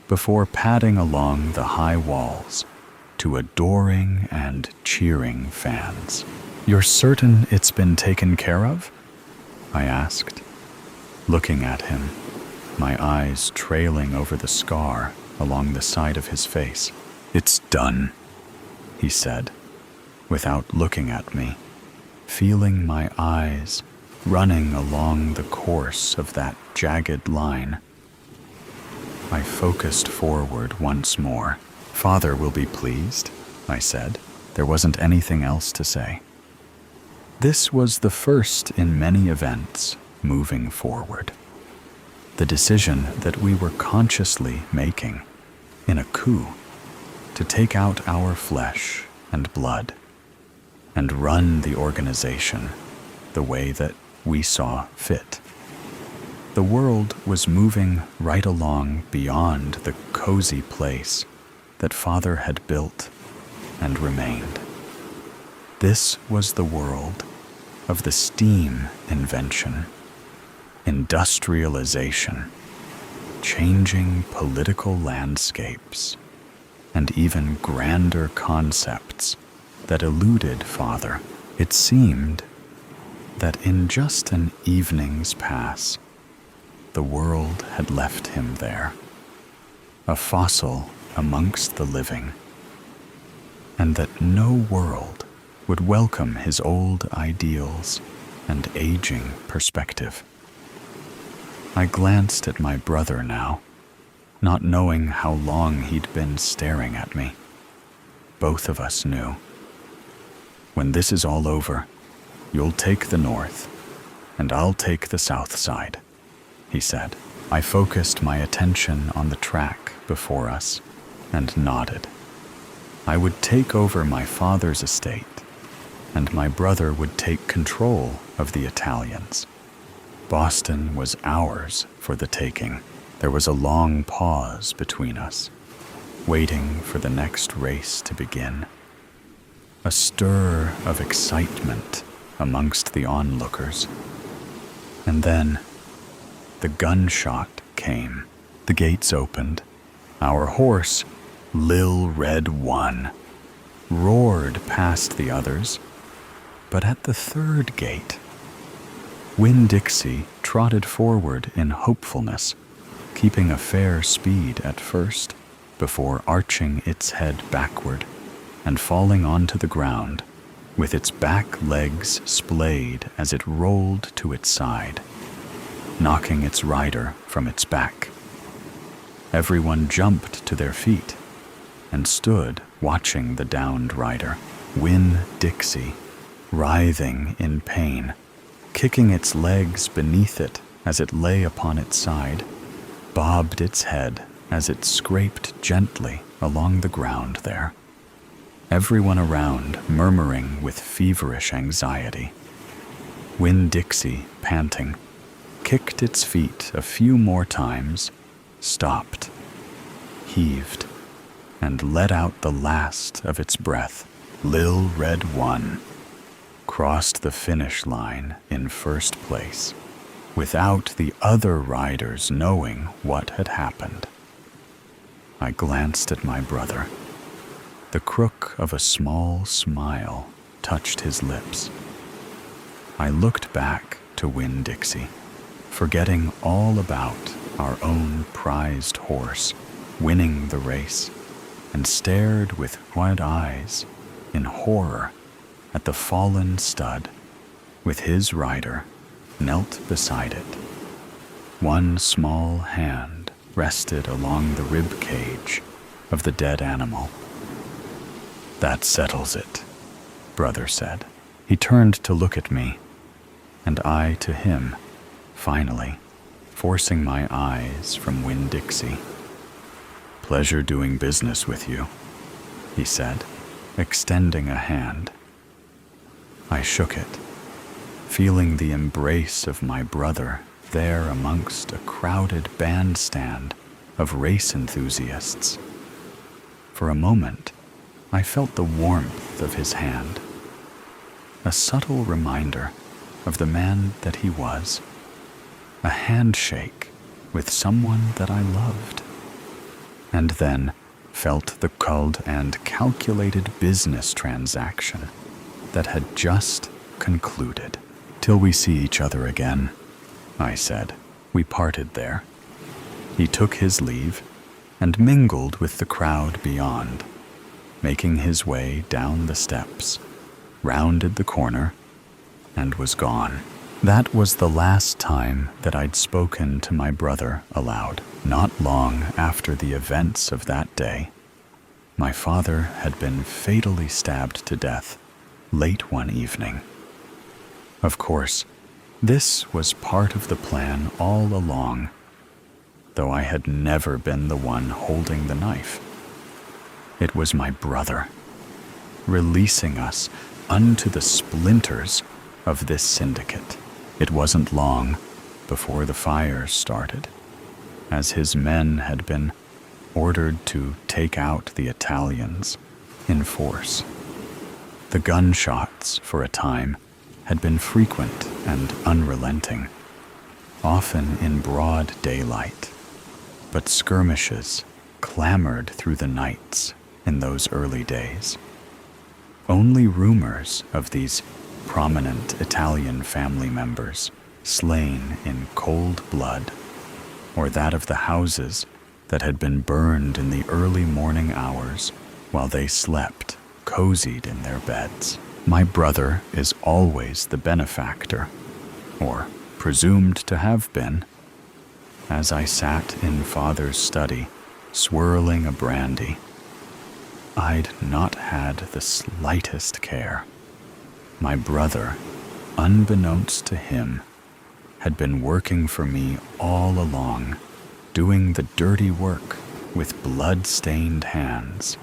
before padding along the high walls to adoring and cheering fans. "You're certain it's been taken care of?" I asked, looking at him, my eyes trailing over the scar along the side of his face. "It's done," he said, without looking at me, feeling my eyes running along the course of that jagged line. I focused forward once more. "Father will be pleased," I said. There wasn't anything else to say. This was the first in many events moving forward. The decision that we were consciously making in a coup to take out our flesh and blood and run the organization the way that we saw fit. The world was moving right along beyond the cozy place that Father had built and remained. This was the world of the steam invention, industrialization, changing political landscapes, and even grander concepts that eluded Father. It seemed that in just an evening's pass, the world had left him there, a fossil amongst the living, and that no world would welcome his old ideals and aging perspective. I glanced at my brother now, not knowing how long he'd been staring at me. Both of us knew. "When this is all over, you'll take the north, and I'll take the south side," he said. I focused my attention on the track before us and nodded. I would take over my father's estate, and my brother would take control of the Italians. Boston was ours for the taking. There was a long pause between us, waiting for the next race to begin. A stir of excitement amongst the onlookers. And then the gunshot came. The gates opened. Our horse, Lil Red One, roared past the others, but at the third gate, Winn-Dixie trotted forward in hopefulness, keeping a fair speed at first, before arching its head backward and falling onto the ground, with its back legs splayed as it rolled to its side, knocking its rider from its back. Everyone jumped to their feet and stood watching the downed rider, Winn-Dixie, writhing in pain, kicking its legs beneath it as it lay upon its side, bobbed its head as it scraped gently along the ground there. Everyone around murmuring with feverish anxiety. Winn-Dixie, panting, kicked its feet a few more times, stopped, heaved, and let out the last of its breath. Lil Red One crossed the finish line in first place, without the other riders knowing what had happened. I glanced at my brother. The crook of a small smile touched his lips. I looked back to Winn-Dixie, forgetting all about our own prized horse winning the race, and stared with wide eyes in horror at the fallen stud with his rider knelt beside it. One small hand rested along the rib cage of the dead animal. "That settles it," Brother said. He turned to look at me, and I to him, finally, forcing my eyes from Winn-Dixie. "Pleasure doing business with you," he said, extending a hand. I shook it, feeling the embrace of my brother there amongst a crowded bandstand of race enthusiasts. For a moment, I felt the warmth of his hand, a subtle reminder of the man that he was, a handshake with someone that I loved, and then felt the cold and calculated business transaction that had just concluded. "Till we see each other again," I said. We parted there. He took his leave and mingled with the crowd beyond, making his way down the steps, rounded the corner, and was gone. That was the last time that I'd spoken to my brother aloud. Not long after the events of that day, my father had been fatally stabbed to death late one evening. Of course, this was part of the plan all along, though I had never been the one holding the knife. It was my brother, releasing us unto the splinters of this syndicate. It wasn't long before the fire started, as his men had been ordered to take out the Italians in force. The gunshots, for a time, had been frequent and unrelenting, often in broad daylight, but skirmishes clamored through the nights in those early days. Only rumors of these prominent Italian family members slain in cold blood, or that of the houses that had been burned in the early morning hours while they slept, cozied in their beds. My brother is always the benefactor, or presumed to have been. As I sat in Father's study, swirling a brandy, I'd not had the slightest care. My brother, unbeknownst to him, had been working for me all along, doing the dirty work with blood-stained hands,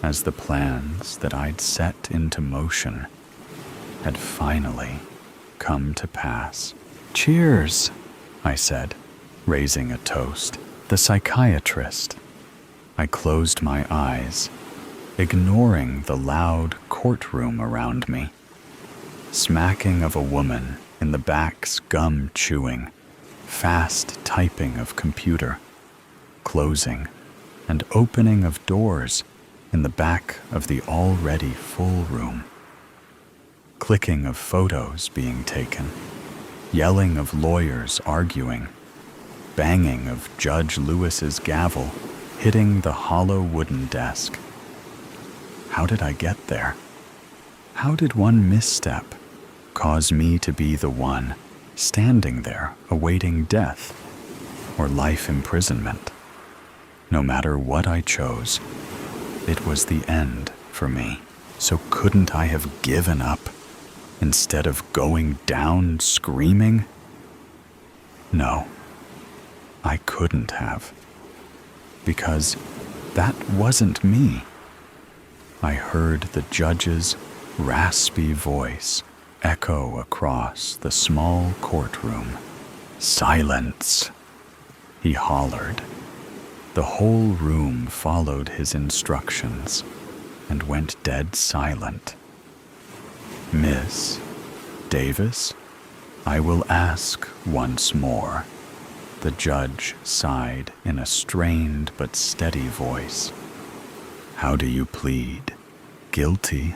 as the plans that I'd set into motion had finally come to pass. "Cheers," I said, raising a toast. "The psychiatrist." I closed my eyes, ignoring the loud courtroom around me. Smacking of a woman in the back's gum chewing, fast typing of computer, closing and opening of doors in the back of the already full room. Clicking of photos being taken, yelling of lawyers arguing, banging of Judge Lewis's gavel hitting the hollow wooden desk. How did I get there? How did one misstep cause me to be the one standing there awaiting death or life imprisonment? No matter what I chose, it was the end for me. So couldn't I have given up instead of going down screaming? No, I couldn't have, because that wasn't me. I heard the judge's raspy voice echo across the small courtroom. "Silence," he hollered. The whole room followed his instructions and went dead silent. "Miss Davis?" "I will ask once more." The judge sighed in a strained but steady voice. "How do you plead? Guilty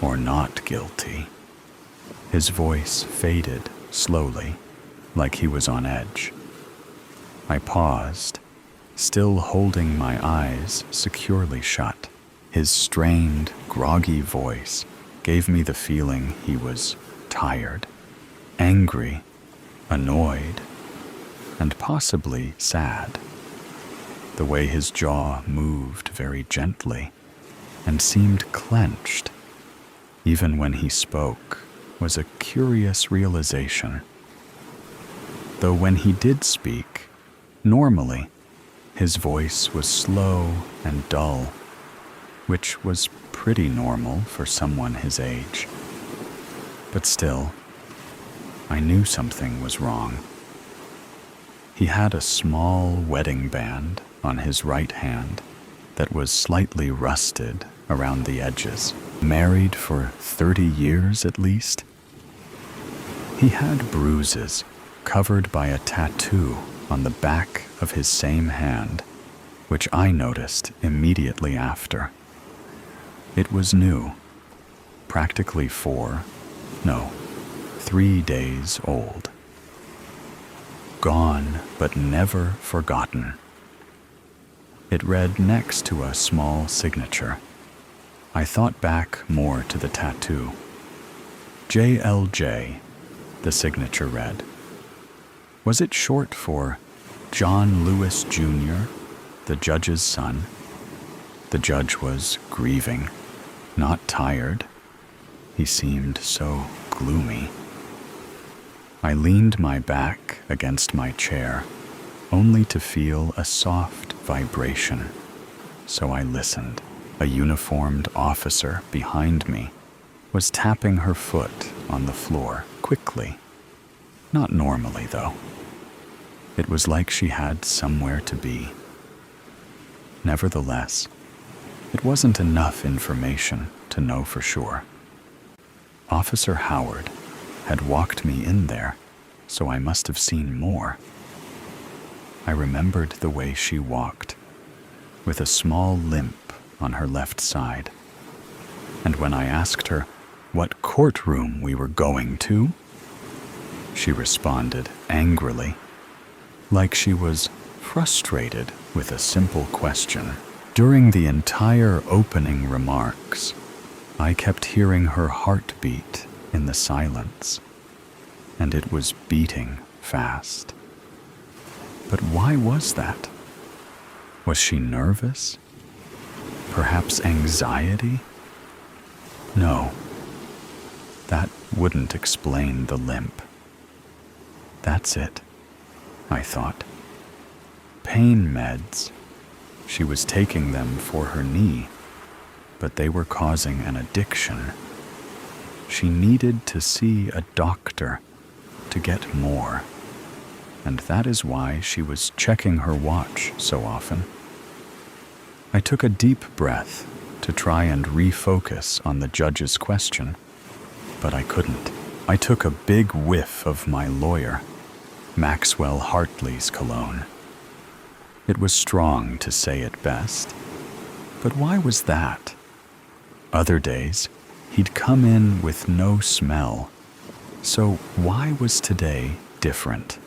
or not guilty?" His voice faded slowly, like he was on edge. I paused, still holding my eyes securely shut. His strained, groggy voice gave me the feeling he was tired, angry, annoyed, and possibly sad. The way his jaw moved very gently and seemed clenched, even when he spoke, was a curious realization. Though when he did speak, normally, his voice was slow and dull, which was pretty normal for someone his age. But still, I knew something was wrong. He had a small wedding band on his right hand that was slightly rusted around the edges. Married for 30 years at least. He had bruises covered by a tattoo on the back of his same hand, which I noticed immediately after. It was new, practically 3 days old. Gone, but never forgotten. It read next to a small signature. I thought back more to the tattoo. JLJ, the signature read. Was it short for John Lewis Jr., the judge's son? The judge was grieving, not tired. He seemed so gloomy. I leaned my back against my chair, only to feel a soft vibration. So I listened. A uniformed officer behind me was tapping her foot on the floor quickly. Not normally, though. It was like she had somewhere to be. Nevertheless, it wasn't enough information to know for sure. Officer Howard had walked me in there, so I must have seen more. I remembered the way she walked, with a small limp on her left side. And when I asked her what courtroom we were going to, she responded angrily, like she was frustrated with a simple question. During the entire opening remarks, I kept hearing her heartbeat in the silence, and it was beating fast. But why was that? Was she nervous? Perhaps anxiety? No, that wouldn't explain the limp. That's it, I thought. Pain meds. She was taking them for her knee, but they were causing an addiction. She needed to see a doctor to get more, and that is why she was checking her watch so often. I took a deep breath to try and refocus on the judge's question, but I couldn't. I took a big whiff of my lawyer, Maxwell Hartley's cologne. It was strong, to say it best, but why was that? Other days, he'd come in with no smell, so why was today different?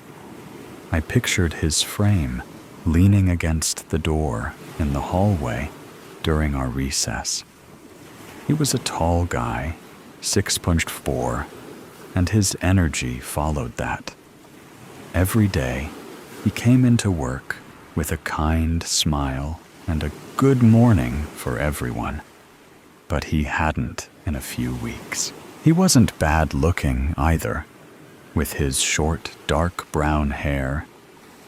I pictured his frame leaning against the door in the hallway during our recess. He was a tall guy, 6'4", and his energy followed that. Every day, he came into work with a kind smile and a good morning for everyone. But he hadn't in a few weeks. He wasn't bad looking either, with his short, dark brown hair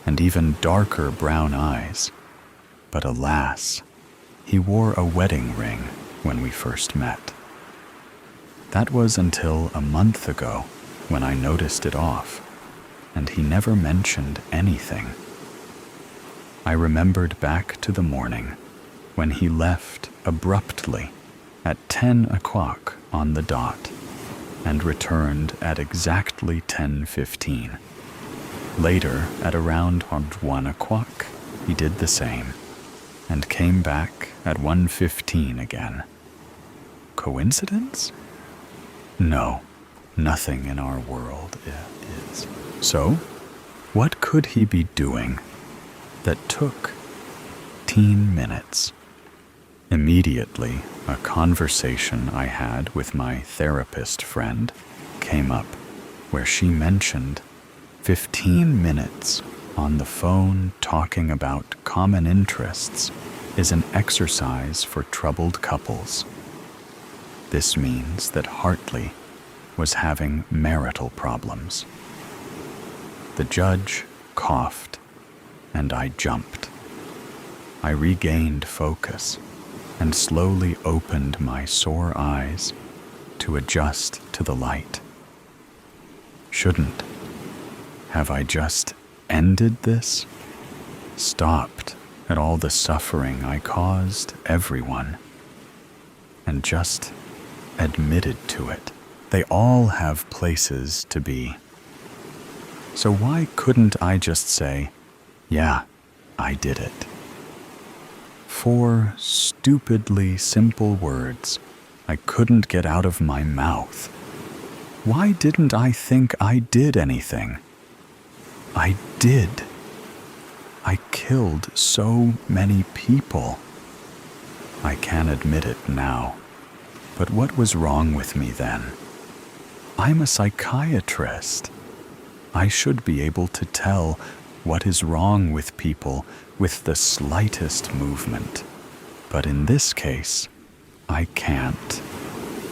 and even darker brown eyes. But alas, he wore a wedding ring when we first met. That was until a month ago when I noticed it off, and he never mentioned anything. I remembered back to the morning when he left abruptly at 10 o'clock on the dot. and returned at exactly 10:15. Later, at around 1 o'clock, he did the same, and came back at 1:15 again. Coincidence? No, nothing in our world is. So, what could he be doing that took 15 minutes? Immediately, a conversation I had with my therapist friend came up where she mentioned 15 minutes on the phone talking about common interests is an exercise for troubled couples. This means that Hartley was having marital problems. The judge coughed, and I jumped. I regained focus and slowly opened my sore eyes to adjust to the light. Shouldn't have I just ended this? Stopped at all the suffering I caused everyone, and just admitted to it. They all have places to be. So why couldn't I just say, yeah, I did it? 4 stupidly simple words I couldn't get out of my mouth. Why didn't I think I did anything? I did. I killed so many people. I can admit it now. But what was wrong with me then? I'm a psychiatrist. I should be able to tell what is wrong with people with the slightest movement. But in this case, I can't,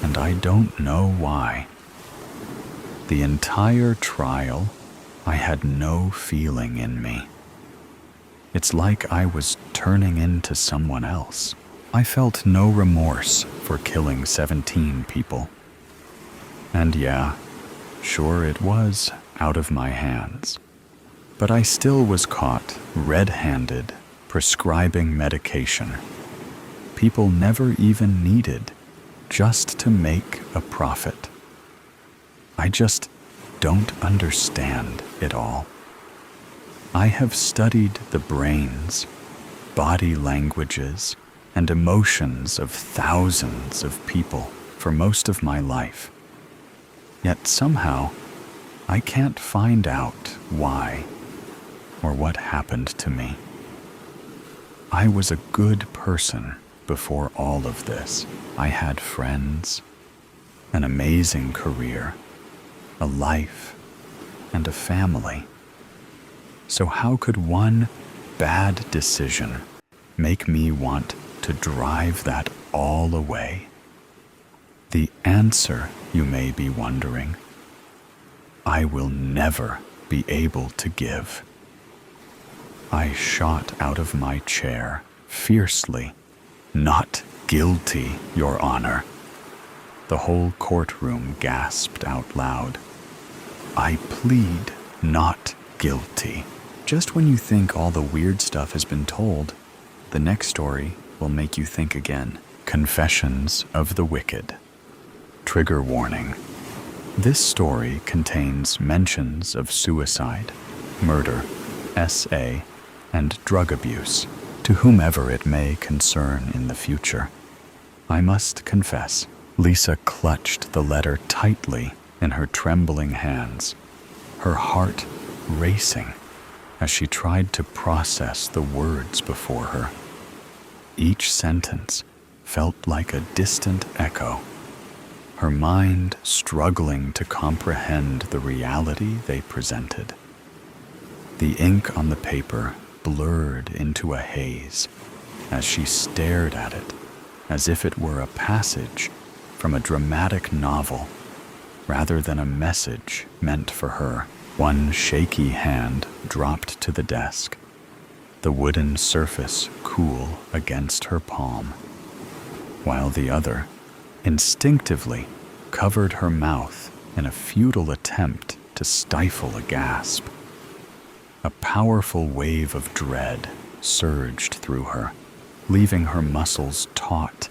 and I don't know why. The entire trial, I had no feeling in me. It's like I was turning into someone else. I felt no remorse for killing 17 people. And yeah, sure it was out of my hands. But I still was caught red-handed prescribing medication people never even needed just to make a profit. I just don't understand it all. I have studied the brains, body languages, and emotions of thousands of people for most of my life. Yet somehow, I can't find out why or what happened to me. I was a good person before all of this. I had friends, an amazing career, a life, and a family. So how could one bad decision make me want to drive that all away? The answer, you may be wondering, I will never be able to give. I shot out of my chair fiercely. Not guilty, Your Honor. The whole courtroom gasped out loud. I plead not guilty. Just when you think all the weird stuff has been told, the next story will make you think again. Confessions of the Wicked. Trigger warning. This story contains mentions of suicide, murder, SA, and drug abuse to whomever it may concern in the future. I must confess, Lisa clutched the letter tightly in her trembling hands, her heart racing as she tried to process the words before her. Each sentence felt like a distant echo, her mind struggling to comprehend the reality they presented. The ink on the paper blurred into a haze as she stared at it as if it were a passage from a dramatic novel rather than a message meant for her. One shaky hand dropped to the desk, the wooden surface cool against her palm, while the other instinctively covered her mouth in a futile attempt to stifle a gasp. A powerful wave of dread surged through her, leaving her muscles taut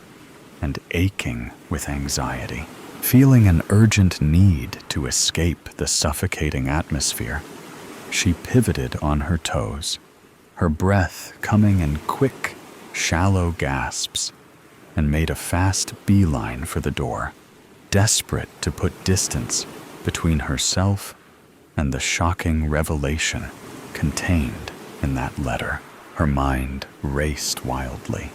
and aching with anxiety. Feeling an urgent need to escape the suffocating atmosphere, she pivoted on her toes, her breath coming in quick, shallow gasps, and made a fast beeline for the door, desperate to put distance between herself and the shocking revelation contained in that letter. Her mind raced wildly,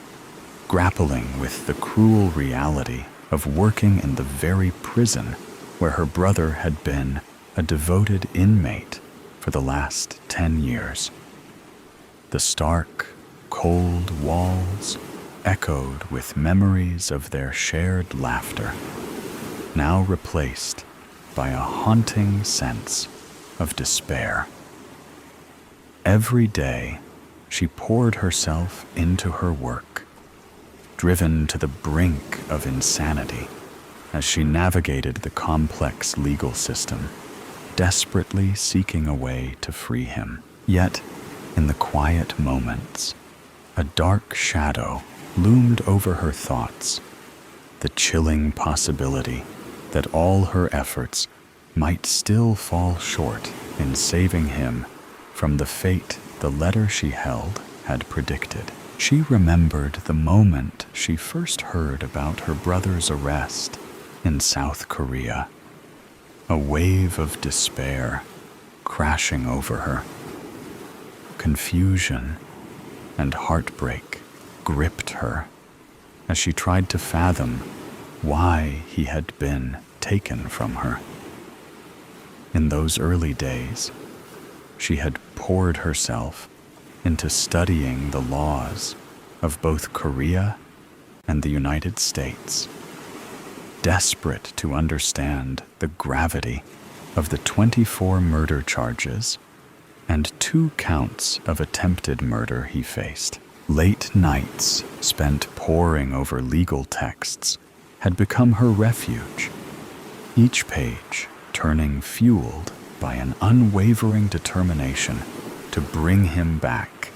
grappling with the cruel reality of working in the very prison where her brother had been a devoted inmate for the last 10 years. The stark, cold walls echoed with memories of their shared laughter, now replaced by a haunting sense of despair. Every day, she poured herself into her work, driven to the brink of insanity as she navigated the complex legal system, desperately seeking a way to free him. Yet, in the quiet moments, a dark shadow loomed over her thoughts, the chilling possibility that all her efforts might still fall short in saving him from the fate the letter she held had predicted. She remembered the moment she first heard about her brother's arrest in South Korea, a wave of despair crashing over her. Confusion and heartbreak gripped her as she tried to fathom why he had been taken from her. In those early days, she had poured herself into studying the laws of both Korea and the United States, desperate to understand the gravity of the 24 murder charges and 2 counts of attempted murder he faced. Late nights spent poring over legal texts had become her refuge, each page turning fueled by an unwavering determination to bring him back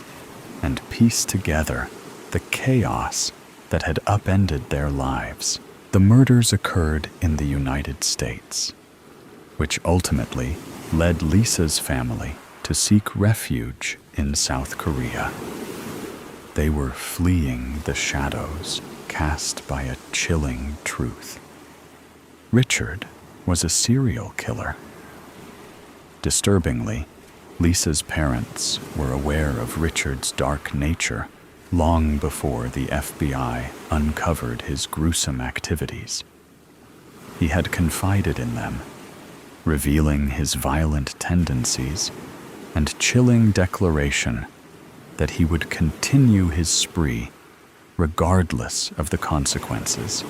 and piece together the chaos that had upended their lives. The murders occurred in the United States, which ultimately led Lisa's family to seek refuge in South Korea. They were fleeing the shadows cast by a chilling truth. Richard was a serial killer. Disturbingly, Lisa's parents were aware of Richard's dark nature long before the FBI uncovered his gruesome activities. He had confided in them, revealing his violent tendencies and chilling declaration that he would continue his spree regardless of the consequences,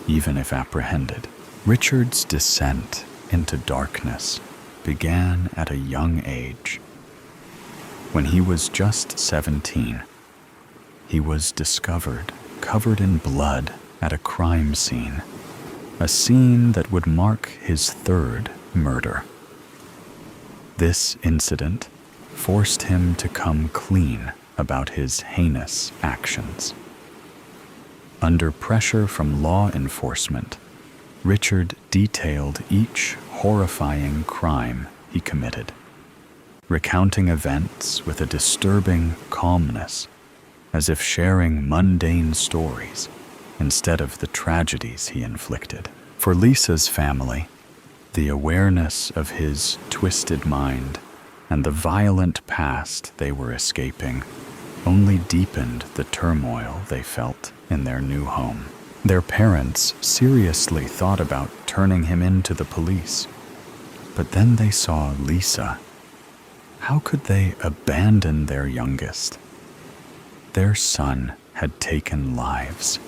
even if apprehended. Richard's descent into darkness began at a young age. When he was just 17, he was discovered covered in blood at a crime scene, a scene that would mark his 3rd murder. This incident forced him to come clean about his heinous actions. Under pressure from law enforcement, Richard detailed each horrifying crime he committed, recounting events with a disturbing calmness, as if sharing mundane stories instead of the tragedies he inflicted. For Lisa's family, the awareness of his twisted mind and the violent past they were escaping only deepened the turmoil they felt in their new home. Their parents seriously thought about turning him in to the police, but then they saw Lisa. How could they abandon their youngest? Their son had taken lives.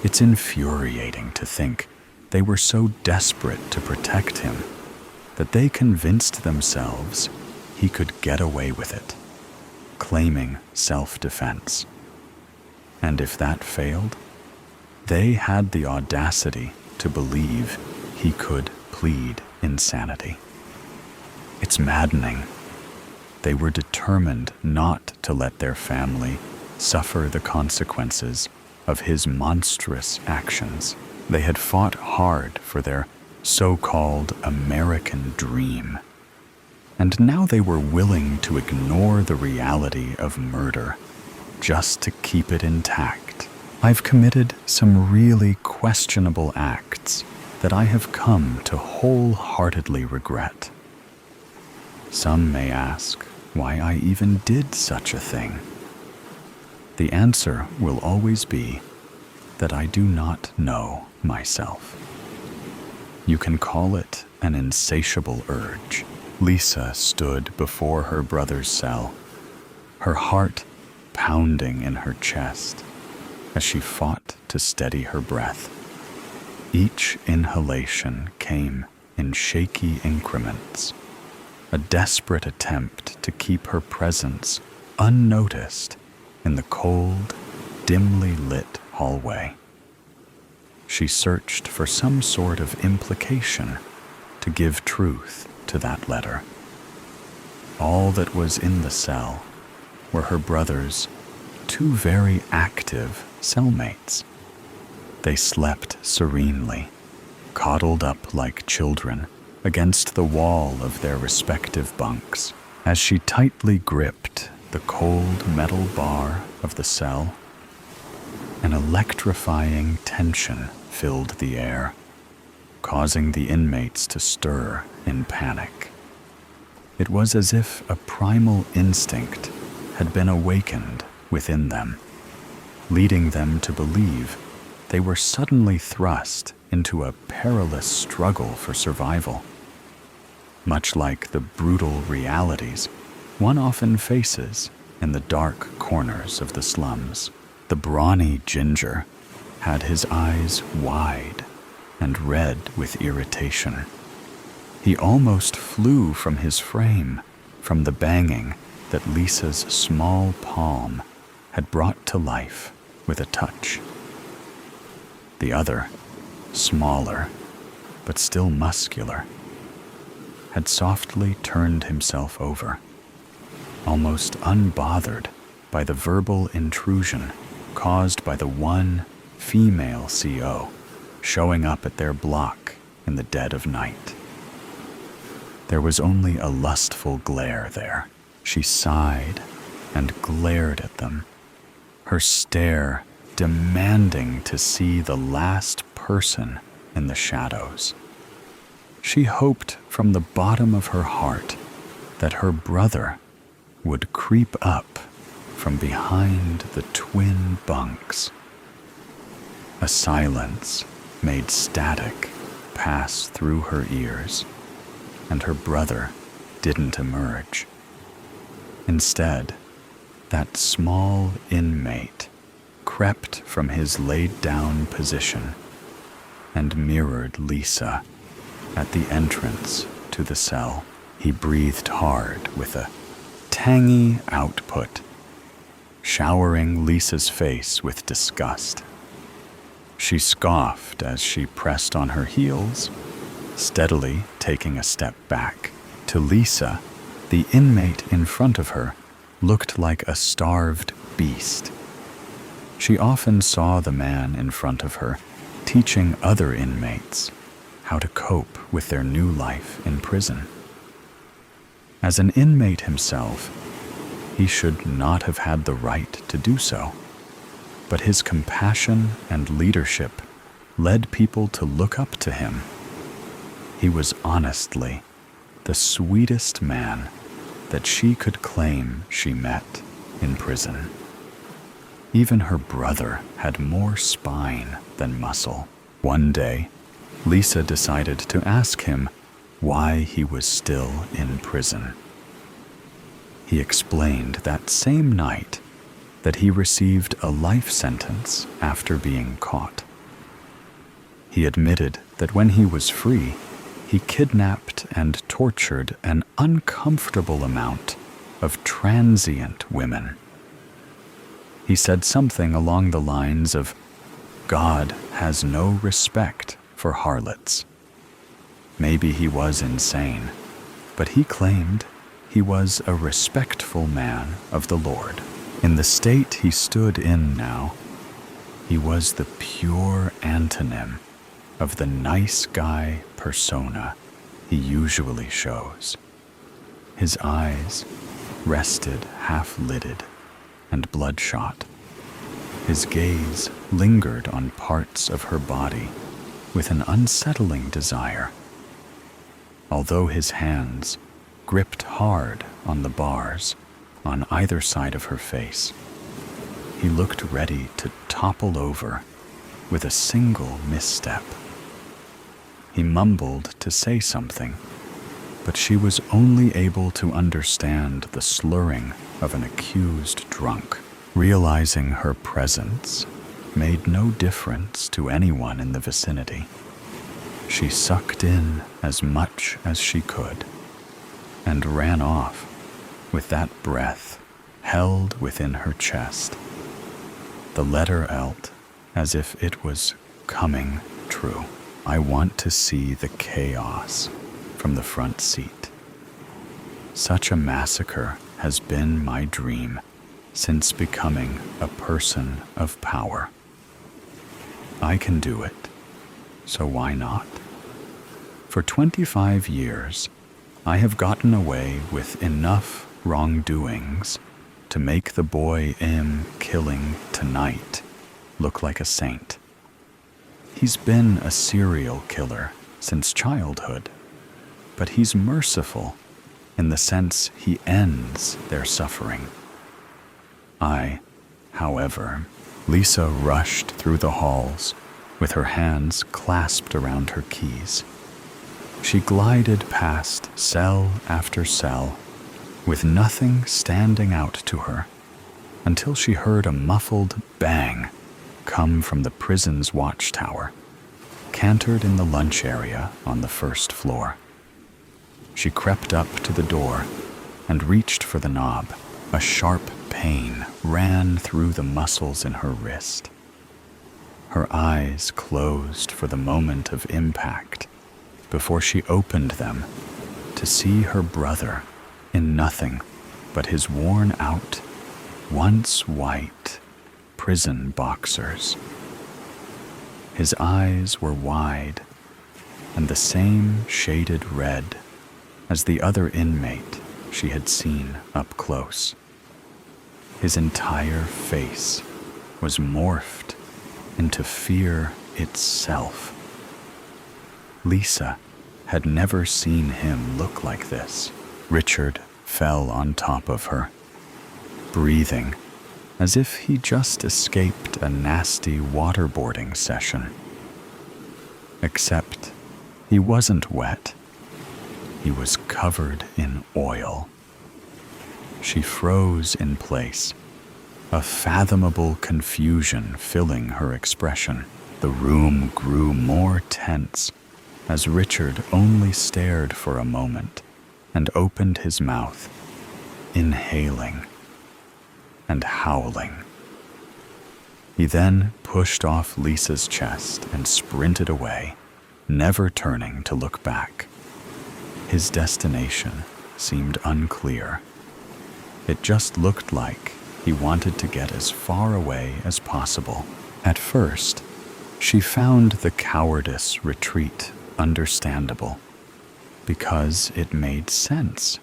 It's infuriating to think they were so desperate to protect him that they convinced themselves he could get away with it, claiming self-defense. And if that failed, they had the audacity to believe he could plead insanity. It's maddening. They were determined not to let their family suffer the consequences of his monstrous actions. They had fought hard for their so-called American dream, and now they were willing to ignore the reality of murder just to keep it intact. I've committed some really questionable acts that I have come to wholeheartedly regret. Some may ask why I even did such a thing. The answer will always be that I do not know myself. You can call it an insatiable urge. Lisa stood before her brother's cell, her heart pounding in her chest as she fought to steady her breath. Each inhalation came in shaky increments, a desperate attempt to keep her presence unnoticed in the cold, dimly lit hallway. She searched for some sort of implication to give truth to that letter. All that was in the cell were her brother's two very active cellmates. They slept serenely, coddled up like children against the wall of their respective bunks. As she tightly gripped the cold metal bar of the cell, an electrifying tension filled the air, causing the inmates to stir in panic. It was as if a primal instinct had been awakened within them, leading them to believe they were suddenly thrust into a perilous struggle for survival. Much like the brutal realities one often faces in the dark corners of the slums, the brawny ginger had his eyes wide and red with irritation. He almost flew from his frame from the banging that Lisa's small palm had brought to life with a touch. The other, smaller, but still muscular, had softly turned himself over, almost unbothered by the verbal intrusion caused by the one female CO showing up at their block in the dead of night. There was only a lustful glare there. She sighed and glared at them, her stare demanding to see the last person in the shadows. She hoped from the bottom of her heart that her brother would creep up from behind the twin bunks. A silence made static pass through her ears, and her brother didn't emerge. Instead, that small inmate crept from his laid-down position and mirrored Lisa at the entrance to the cell. He breathed hard with a tangy output, showering Lisa's face with disgust. She scoffed as she pressed on her heels, steadily taking a step back. To Lisa, the inmate in front of her looked like a starved beast. She often saw the man in front of her teaching other inmates how to cope with their new life in prison. As an inmate himself, he should not have had the right to do so, but his compassion and leadership led people to look up to him. He was honestly the sweetest man that she could claim she met in prison. Even her brother had more spine than muscle. One day, Lisa decided to ask him why he was still in prison. He explained that same night that he received a life sentence after being caught. He admitted that when he was free, he kidnapped and tortured an uncomfortable amount of transient women. He said something along the lines of, "God has no respect for harlots." Maybe he was insane, but he claimed he was a respectful man of the Lord. In the state he stood in now, he was the pure antonym of the nice guy persona he usually shows. His eyes rested half-lidded and bloodshot. His gaze lingered on parts of her body with an unsettling desire. Although his hands gripped hard on the bars on either side of her face, he looked ready to topple over with a single misstep. He mumbled to say something, but she was only able to understand the slurring of an accused drunk. Realizing her presence made no difference to anyone in the vicinity. She sucked in as much as she could and ran off with that breath held within her chest. The letter elt as if it was coming true. I want to see the chaos from the front seat. Such a massacre has been my dream since becoming a person of power. I can do it, so why not? For 25 years, I have gotten away with enough wrongdoings to make the boy I'm killing tonight look like a saint. He's been a serial killer since childhood, but he's merciful in the sense he ends their suffering. However, Lisa rushed through the halls with her hands clasped around her keys. She glided past cell after cell with nothing standing out to her until she heard a muffled bang come from the prison's watchtower, cantered in the lunch area on the first floor. She crept up to the door and reached for the knob. A sharp pain ran through the muscles in her wrist. Her eyes closed for the moment of impact before she opened them to see her brother in nothing but his worn-out, once white, prison boxers. His eyes were wide and the same shaded red as the other inmate she had seen up close. His entire face was morphed into fear itself. Lisa had never seen him look like this. Richard fell on top of her, breathing as if he just escaped a nasty waterboarding session. Except he wasn't wet. He was covered in oil. She froze in place, a fathomable confusion filling her expression. The room grew more tense as Richard only stared for a moment and opened his mouth, inhaling and howling. He then pushed off Lisa's chest and sprinted away, never turning to look back. His destination seemed unclear. It just looked like he wanted to get as far away as possible. At first, she found the cowardice retreat understandable, because it made sense.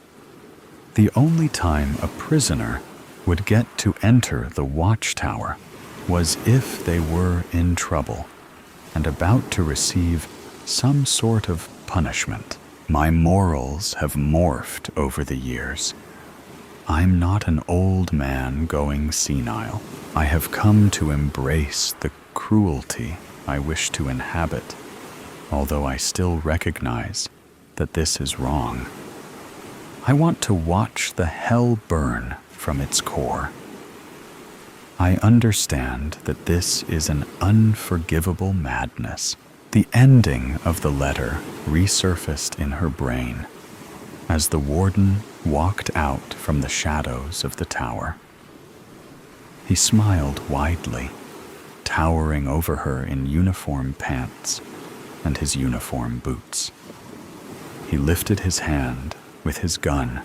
The only time a prisoner would get to enter the watchtower was if they were in trouble and about to receive some sort of punishment. My morals have morphed over the years. I'm not an old man going senile. I have come to embrace the cruelty I wish to inhabit, although I still recognize that this is wrong. I want to watch the hell burn from its core. I understand that this is an unforgivable madness. The ending of the letter resurfaced in her brain as the warden walked out from the shadows of the tower. He smiled widely, towering over her in uniform pants and his uniform boots. He lifted his hand with his gun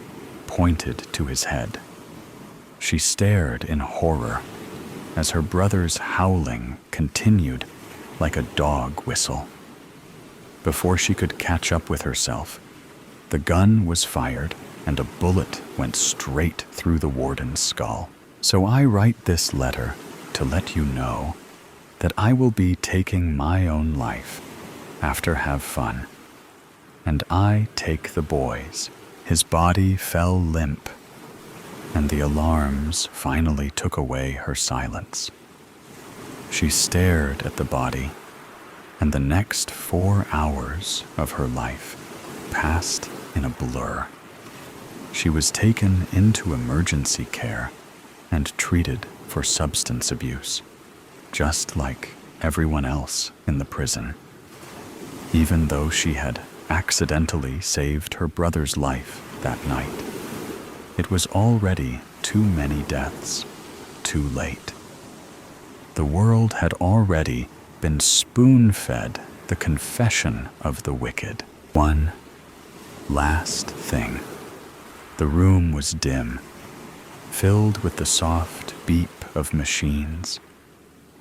pointed to his head. She stared in horror as her brother's howling continued like a dog whistle. Before she could catch up with herself, the gun was fired and a bullet went straight through the warden's skull. So I write this letter to let you know that I will be taking my own life after have fun. And I take the boy's. His body fell limp, and the alarms finally took away her silence. She stared at the body, and the next 4 hours of her life passed in a blur. She was taken into emergency care and treated for substance abuse, just like everyone else in the prison. Even though she had accidentally saved her brother's life that night, it was already too many deaths, too late. The world had already been spoon-fed the confession of the wicked. One last thing. The room was dim, filled with the soft beep of machines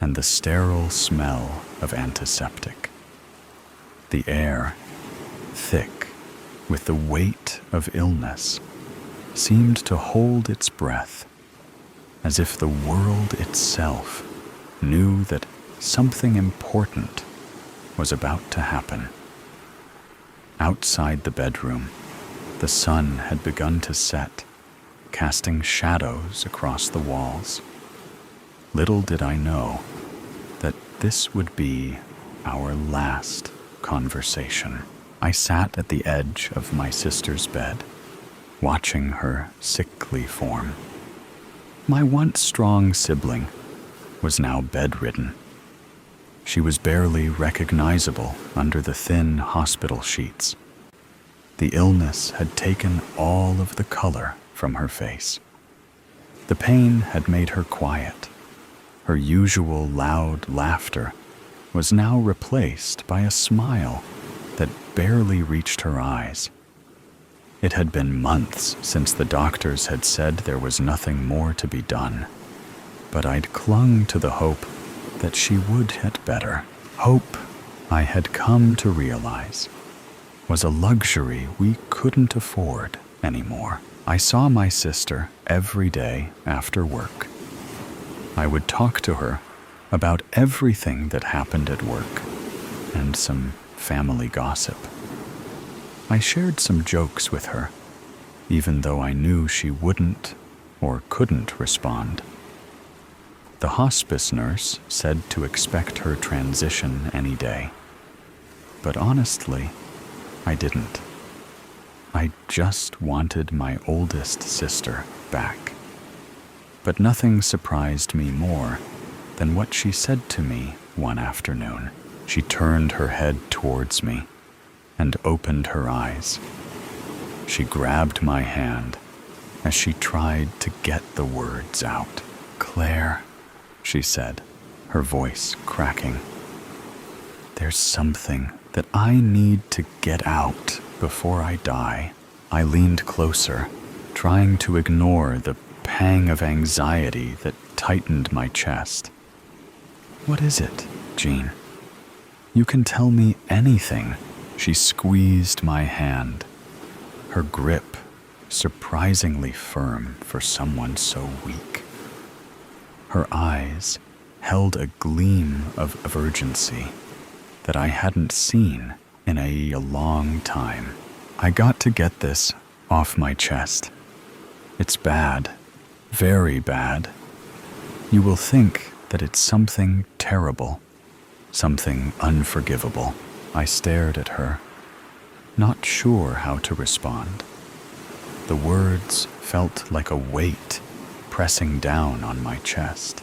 and the sterile smell of antiseptic. The air, thick with the weight of illness, seemed to hold its breath, as if the world itself knew that something important was about to happen. Outside the bedroom, the sun had begun to set, casting shadows across the walls. Little did I know that this would be our last conversation. I sat at the edge of my sister's bed, watching her sickly form. My once strong sibling was now bedridden. She was barely recognizable under the thin hospital sheets. The illness had taken all of the color from her face. The pain had made her quiet. Her usual loud laughter was now replaced by a smile that barely reached her eyes. It had been months since the doctors had said there was nothing more to be done, but I'd clung to the hope that she would get better. Hope, I had come to realize, was a luxury we couldn't afford anymore. I saw my sister every day after work. I would talk to her about everything that happened at work and some family gossip. I shared some jokes with her, even though I knew she wouldn't or couldn't respond. The hospice nurse said to expect her transition any day, but honestly, I didn't. I just wanted my oldest sister back. But nothing surprised me more than what she said to me one afternoon. She turned her head towards me and opened her eyes. She grabbed my hand as she tried to get the words out. "Claire," she said, her voice cracking. "There's something that I need to get out before I die." I leaned closer, trying to ignore the pang of anxiety that tightened my chest. "What is it, Jean? You can tell me anything." She squeezed my hand, her grip surprisingly firm for someone so weak. Her eyes held a gleam of urgency that I hadn't seen in a long time. "I got to get this off my chest. It's bad, very bad. You will think that it's something terrible, something unforgivable." I stared at her, not sure how to respond. The words felt like a weight pressing down on my chest.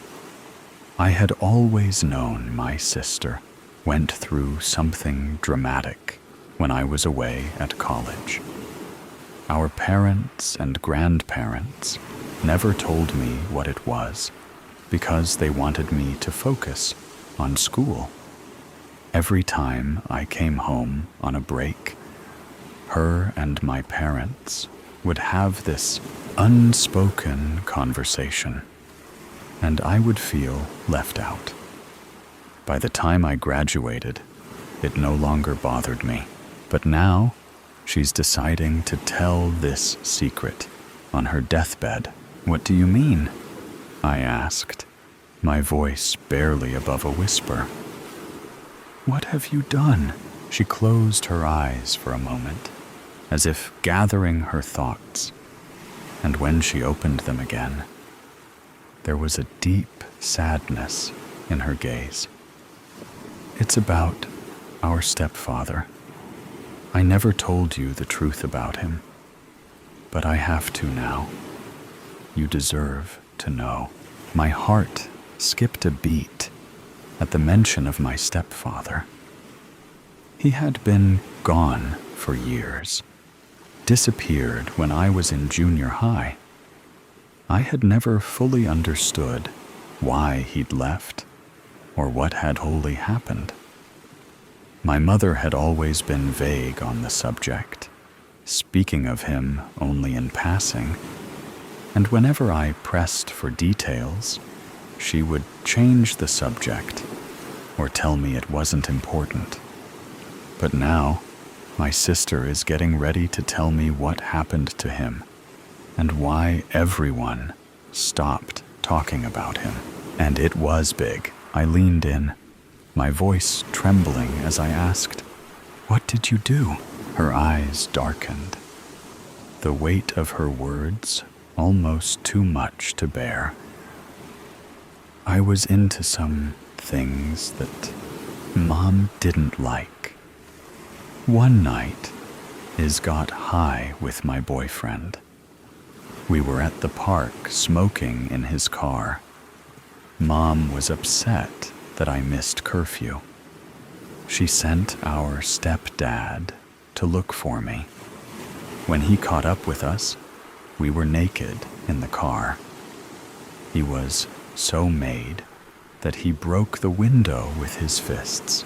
I had always known my sister went through something dramatic when I was away at college. Our parents and grandparents never told me what it was because they wanted me to focus on school. Every time I came home on a break, her and my parents would have this unspoken conversation, and I would feel left out. By the time I graduated, It no longer bothered me. But now, she's deciding to tell this secret on her deathbed. What do you mean? I asked, my voice barely above a whisper. What have you done? She closed her eyes for a moment, as if gathering her thoughts, and when she opened them again, there was a deep sadness in her gaze. It's about our stepfather. I never told you the truth about him, but I have to now. You deserve to know. My heart skipped a beat at the mention of my stepfather. He had been gone for years, disappeared when I was in junior high. I had never fully understood why he'd left or what had wholly happened. My mother had always been vague on the subject, speaking of him only in passing, and whenever I pressed for details, she would change the subject or tell me it wasn't important. But now, my sister is getting ready to tell me what happened to him and why everyone stopped talking about him. And it was big. I leaned in, my voice trembling as I asked, "What did you do?" Her eyes darkened, the weight of her words almost too much to bear. I was into some things that Mom didn't like. One night, Iz got high with my boyfriend. We were at the park smoking in his car. Mom was upset that I missed curfew. She sent our stepdad to look for me. When he caught up with us, we were naked in the car. He was so made that he broke the window with his fists.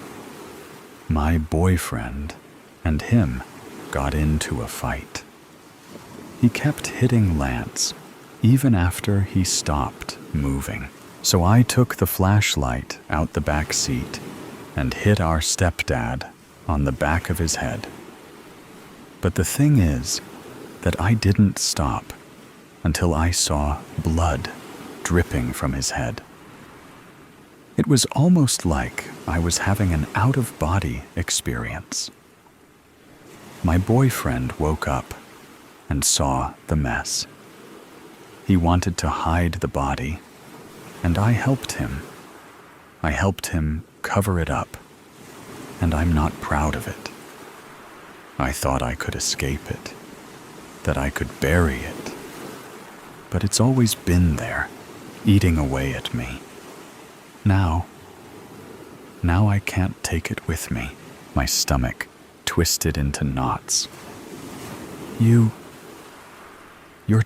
My boyfriend and him got into a fight. He kept hitting Lance even after he stopped moving. So I took the flashlight out the back seat and hit our stepdad on the back of his head. But the thing is that I didn't stop until I saw blood dripping from his head. It was almost like I was having an out-of-body experience. My boyfriend woke up and saw the mess. He wanted to hide the body, and I helped him. I helped him cover it up, and I'm not proud of it. I thought I could escape it, that I could bury it, but it's always been there, eating away at me. Now I can't take it with me. My stomach twisted into knots. You're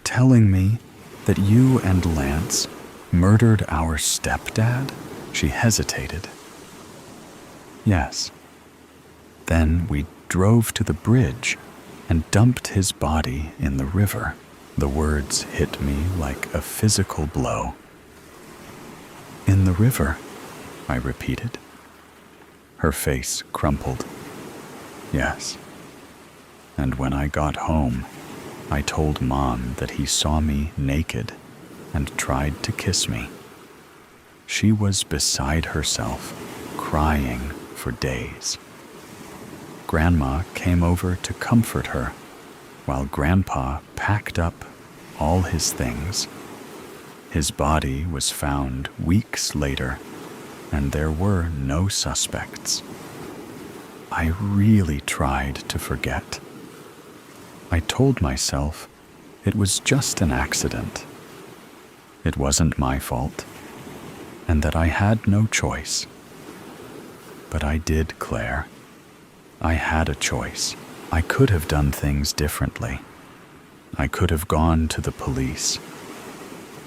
telling me that you and Lance murdered our stepdad? She hesitated. Yes. Then we drove to the bridge and dumped his body in the river. The words hit me like a physical blow. In the river, I repeated. Her face crumpled. Yes. And when I got home, I told Mom that he saw me naked and tried to kiss me. She was beside herself, crying for days. Grandma came over to comfort her, while Grandpa packed up all his things. His body was found weeks later, and there were no suspects. I really tried to forget. I told myself it was just an accident. It wasn't my fault, and that I had no choice. But I did, Claire. I had a choice. I could have done things differently. I could have gone to the police.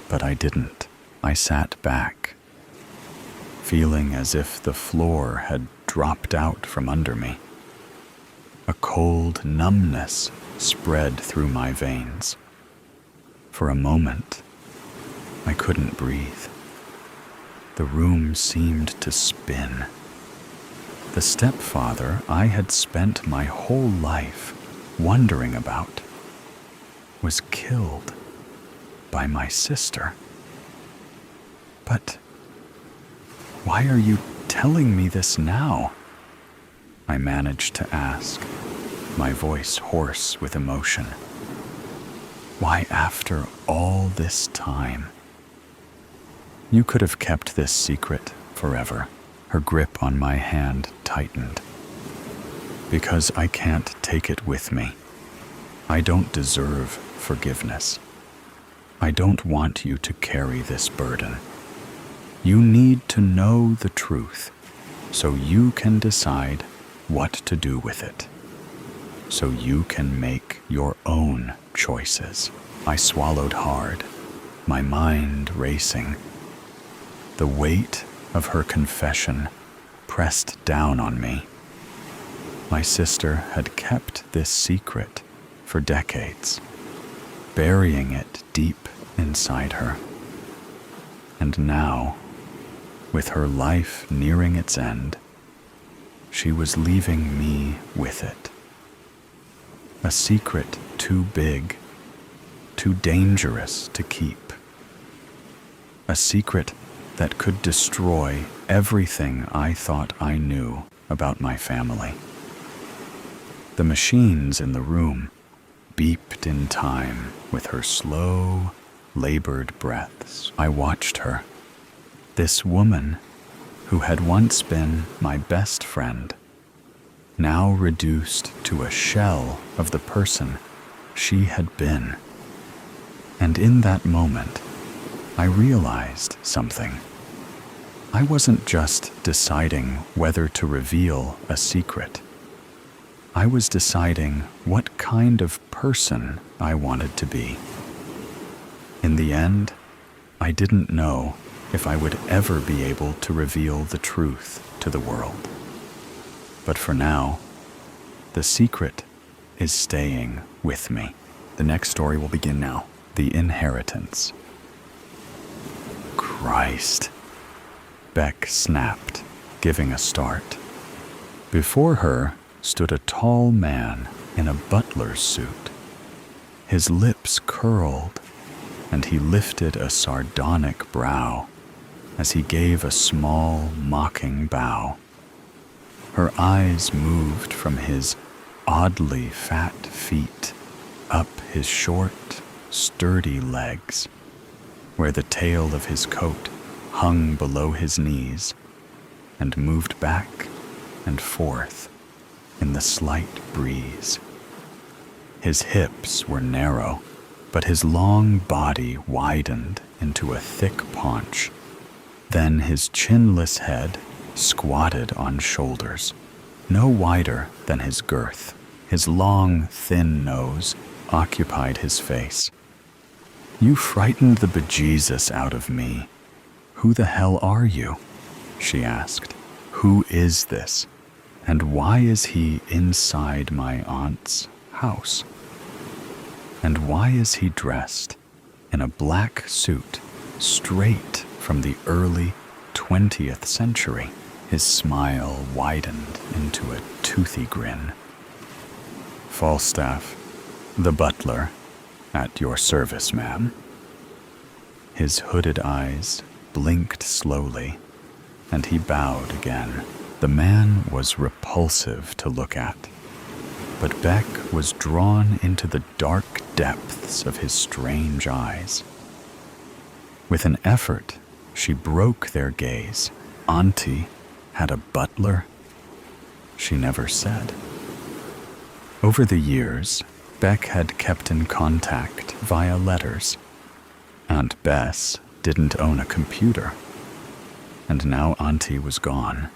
But I didn't. I sat back, feeling as if the floor had dropped out from under me. A cold numbness spread through my veins. For a moment, I couldn't breathe. The room seemed to spin. The stepfather I had spent my whole life wondering about was killed by my sister. But why are you telling me this now? I managed to ask, my voice hoarse with emotion. Why after all this time? You could have kept this secret forever. Her grip on my hand tightened. Because I can't take it with me. I don't deserve forgiveness. I don't want you to carry this burden. You need to know the truth so you can decide what to do with it. So you can make your own choices. I swallowed hard, my mind racing. The weight of her confession pressed down on me. My sister had kept this secret for decades, burying it deep inside her. And now, with her life nearing its end, she was leaving me with it. A secret too big, too dangerous to keep. A secret that could destroy everything I thought I knew about my family. The machines in the room beeped in time with her slow, labored breaths. I watched her, this woman who had once been my best friend, now reduced to a shell of the person she had been. And in that moment, I realized something. I wasn't just deciding whether to reveal a secret. I was deciding what kind of person I wanted to be. In the end, I didn't know if I would ever be able to reveal the truth to the world. But for now, the secret is staying with me. The next story will begin now. The Inheritance. Christ, Beck snapped, giving a start. Before her stood a tall man in a butler's suit. His lips curled, and he lifted a sardonic brow as he gave a small, mocking bow. Her eyes moved from his oddly fat feet up his short, sturdy legs, where the tail of his coat hung below his knees, and moved back and forth in the slight breeze. His hips were narrow, but his long body widened into a thick paunch. Then his chinless head squatted on shoulders, no wider than his girth. His long, thin nose occupied his face. "You frightened the bejesus out of me. Who the hell are you?" she asked. "Who is this? And why is he inside my aunt's house? And why is he dressed in a black suit straight from the early 20th century?" His smile widened into a toothy grin. "Falstaff, the butler, at your service, ma'am." His hooded eyes blinked slowly, and he bowed again. The man was repulsive to look at, but Beck was drawn into the dark depths of his strange eyes. With an effort, she broke their gaze. Auntie had a butler? She never said. Over the years, Beck had kept in contact via letters. Aunt Bess didn't own a computer, and now Auntie was gone,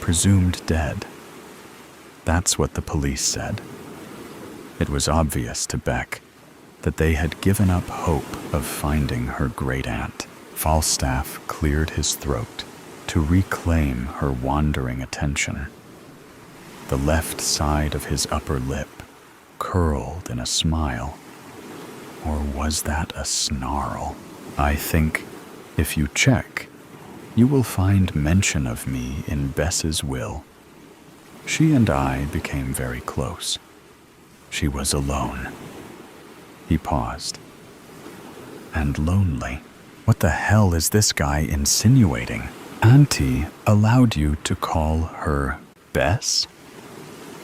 presumed dead. That's what the police said. It was obvious to Beck that they had given up hope of finding her great-aunt. Falstaff cleared his throat to reclaim her wandering attention. The left side of his upper lip curled in a smile. Or was that a snarl? "I think, if you check, you will find mention of me in Bess's will. She and I became very close. She was alone. He paused. And lonely. What the hell is this guy insinuating? Auntie allowed you to call her Bess?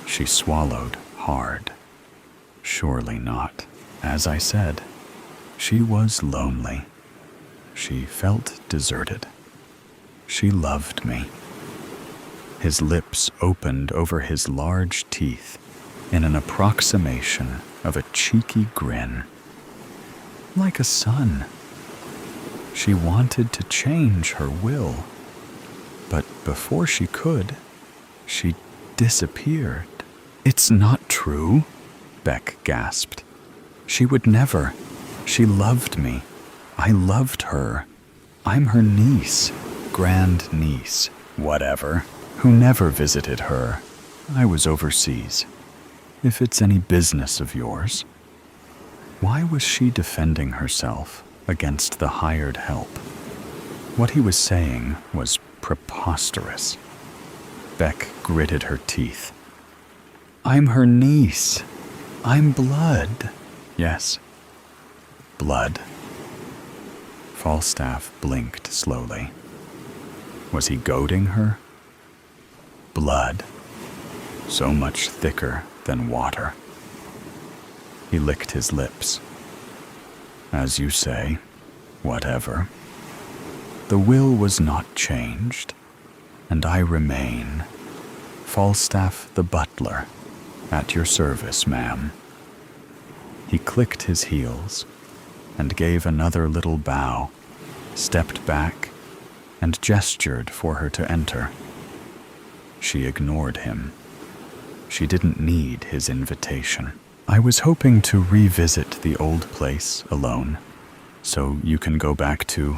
She swallowed hard. Surely not. As I said, she was lonely. She felt deserted. She loved me. His lips opened over his large teeth in an approximation of a cheeky grin. Like a son. She wanted to change her will. But before she could, she disappeared. It's not true, Beck gasped. She would never. She loved me. I loved her. I'm her niece, grand niece, whatever, who never visited her. I was overseas. If it's any business of yours. Why was she defending herself against the hired help? What he was saying was preposterous. Beck gritted her teeth. I'm her niece. I'm blood. Yes, blood. Falstaff blinked slowly. Was he goading her? Blood. So much thicker than water. He licked his lips. As you say, whatever. The will was not changed, and I remain. Falstaff the butler, at your service, ma'am. He clicked his heels and gave another little bow, stepped back, and gestured for her to enter. She ignored him. She didn't need his invitation. I was hoping to revisit the old place alone, so you can go back to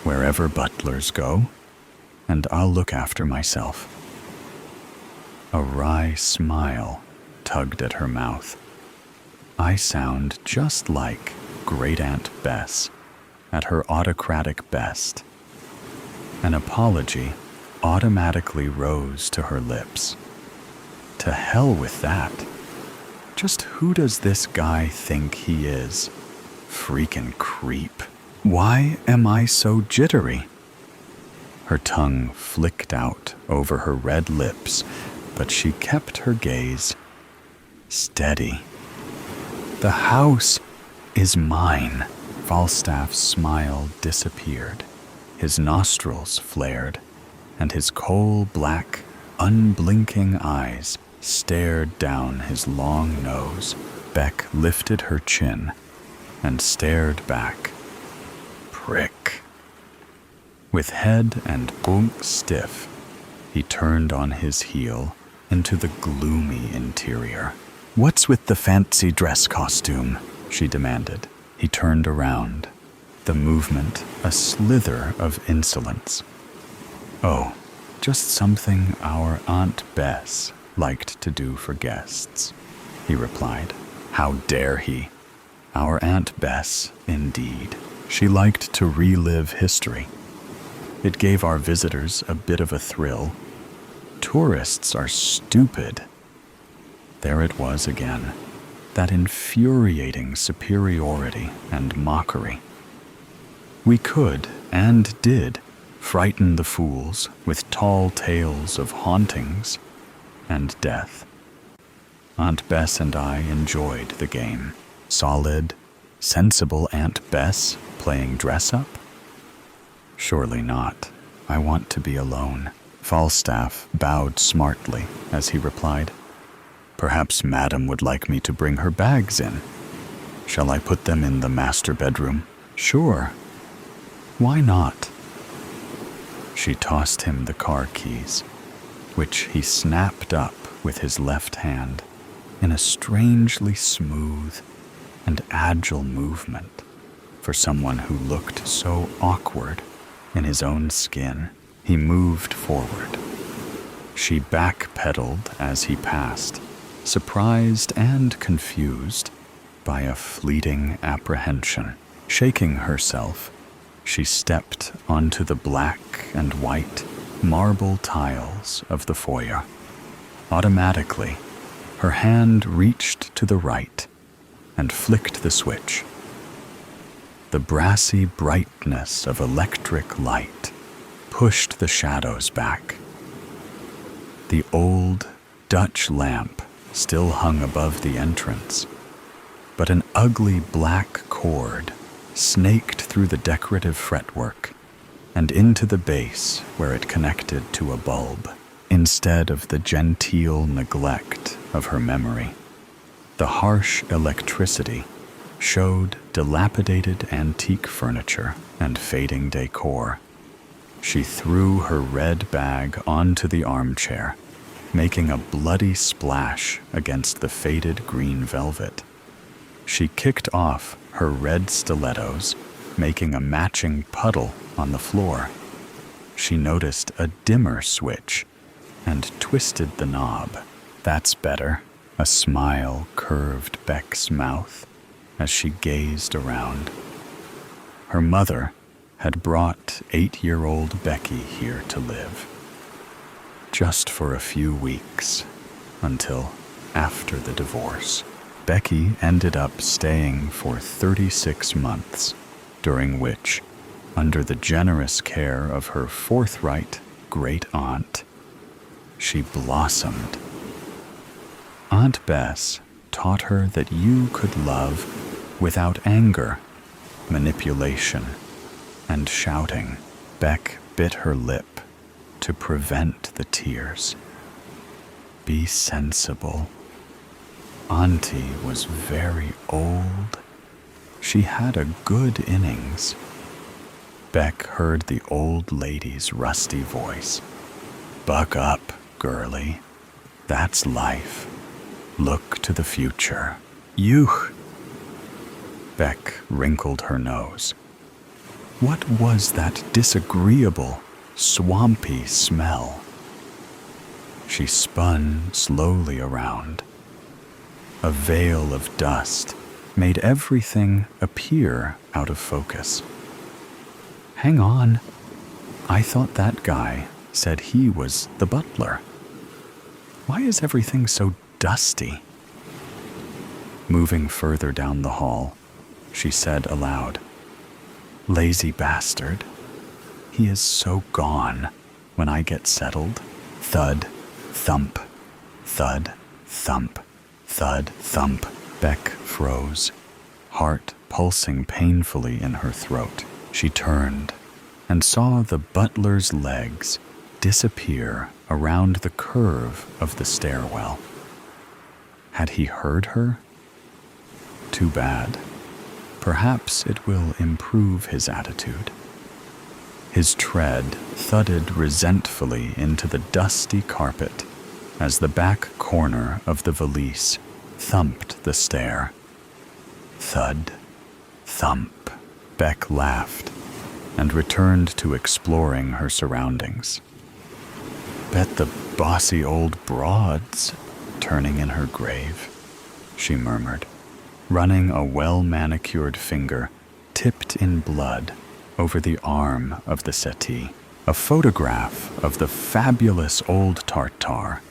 wherever butlers go, and I'll look after myself. A wry smile tugged at her mouth. I sound just like Great Aunt Bess at her autocratic best. An apology automatically rose to her lips. To hell with that. Just who does this guy think he is? Freaking creep. Why am I so jittery? Her tongue flicked out over her red lips, but she kept her gaze steady. The house is mine. Falstaff's smile disappeared. His nostrils flared, and his coal-black, unblinking eyes stared down his long nose. Beck lifted her chin and stared back. Prick. With head and bunk stiff, he turned on his heel into the gloomy interior. What's with the fancy dress costume? She demanded. He turned around, the movement a slither of insolence. Oh, just something our Aunt Bess liked to do for guests, he replied. How dare he? Our Aunt Bess, indeed. She liked to relive history. It gave our visitors a bit of a thrill. Tourists are stupid. There it was again, that infuriating superiority and mockery. We could, and did, frighten the fools with tall tales of hauntings and death. Aunt Bess and I enjoyed the game. Solid, sensible Aunt Bess playing dress-up? Surely not. I want to be alone. Falstaff bowed smartly as he replied, Perhaps Madam would like me to bring her bags in. Shall I put them in the master bedroom? Sure. Why not? She tossed him the car keys, which he snapped up with his left hand in a strangely smooth and agile movement for someone who looked so awkward in his own skin. He moved forward. She backpedaled as he passed, surprised and confused by a fleeting apprehension. Shaking herself, she stepped onto the black and white marble tiles of the foyer. Automatically, her hand reached to the right and flicked the switch. The brassy brightness of electric light pushed the shadows back. The old Dutch lamp still hung above the entrance, but an ugly black cord snaked through the decorative fretwork and into the base where it connected to a bulb, instead of the genteel neglect of her memory. The harsh electricity showed dilapidated antique furniture and fading decor. She threw her red bag onto the armchair, making a bloody splash against the faded green velvet. She kicked off her red stilettos, making a matching puddle on the floor. She noticed a dimmer switch and twisted the knob. "That's better." A smile curved Beck's mouth as she gazed around. Her mother had brought 8-year-old Becky here to live, just for a few weeks, until after the divorce. Becky ended up staying for 36 months, during which, under the generous care of her forthright great-aunt, she blossomed. Aunt Bess taught her that you could love without anger, manipulation, and shouting. Beck bit her lip to prevent the tears. Be sensible. Auntie was very old. She had a good innings. Beck heard the old lady's rusty voice. Buck up, girlie. That's life. Look to the future. Yuch! Beck wrinkled her nose. What was that disagreeable, swampy smell? She spun slowly around. A veil of dust made everything appear out of focus. Hang on. I thought that guy said he was the butler. Why is everything so dusty? Moving further down the hall, she said aloud, Lazy bastard. He is so gone when I get settled. Thud, thump, thud, thump, thud, thump. Beck froze, heart pulsing painfully in her throat. She turned and saw the butler's legs disappear around the curve of the stairwell. Had he heard her? Too bad. Perhaps it will improve his attitude. His tread thudded resentfully into the dusty carpet as the back corner of the valise thumped the stair. Thud, thump. Beck laughed and returned to exploring her surroundings. Bet the bossy old broad's turning in her grave, she murmured, running a well-manicured finger tipped in blood over the arm of the settee. A photograph of the fabulous old Tartar,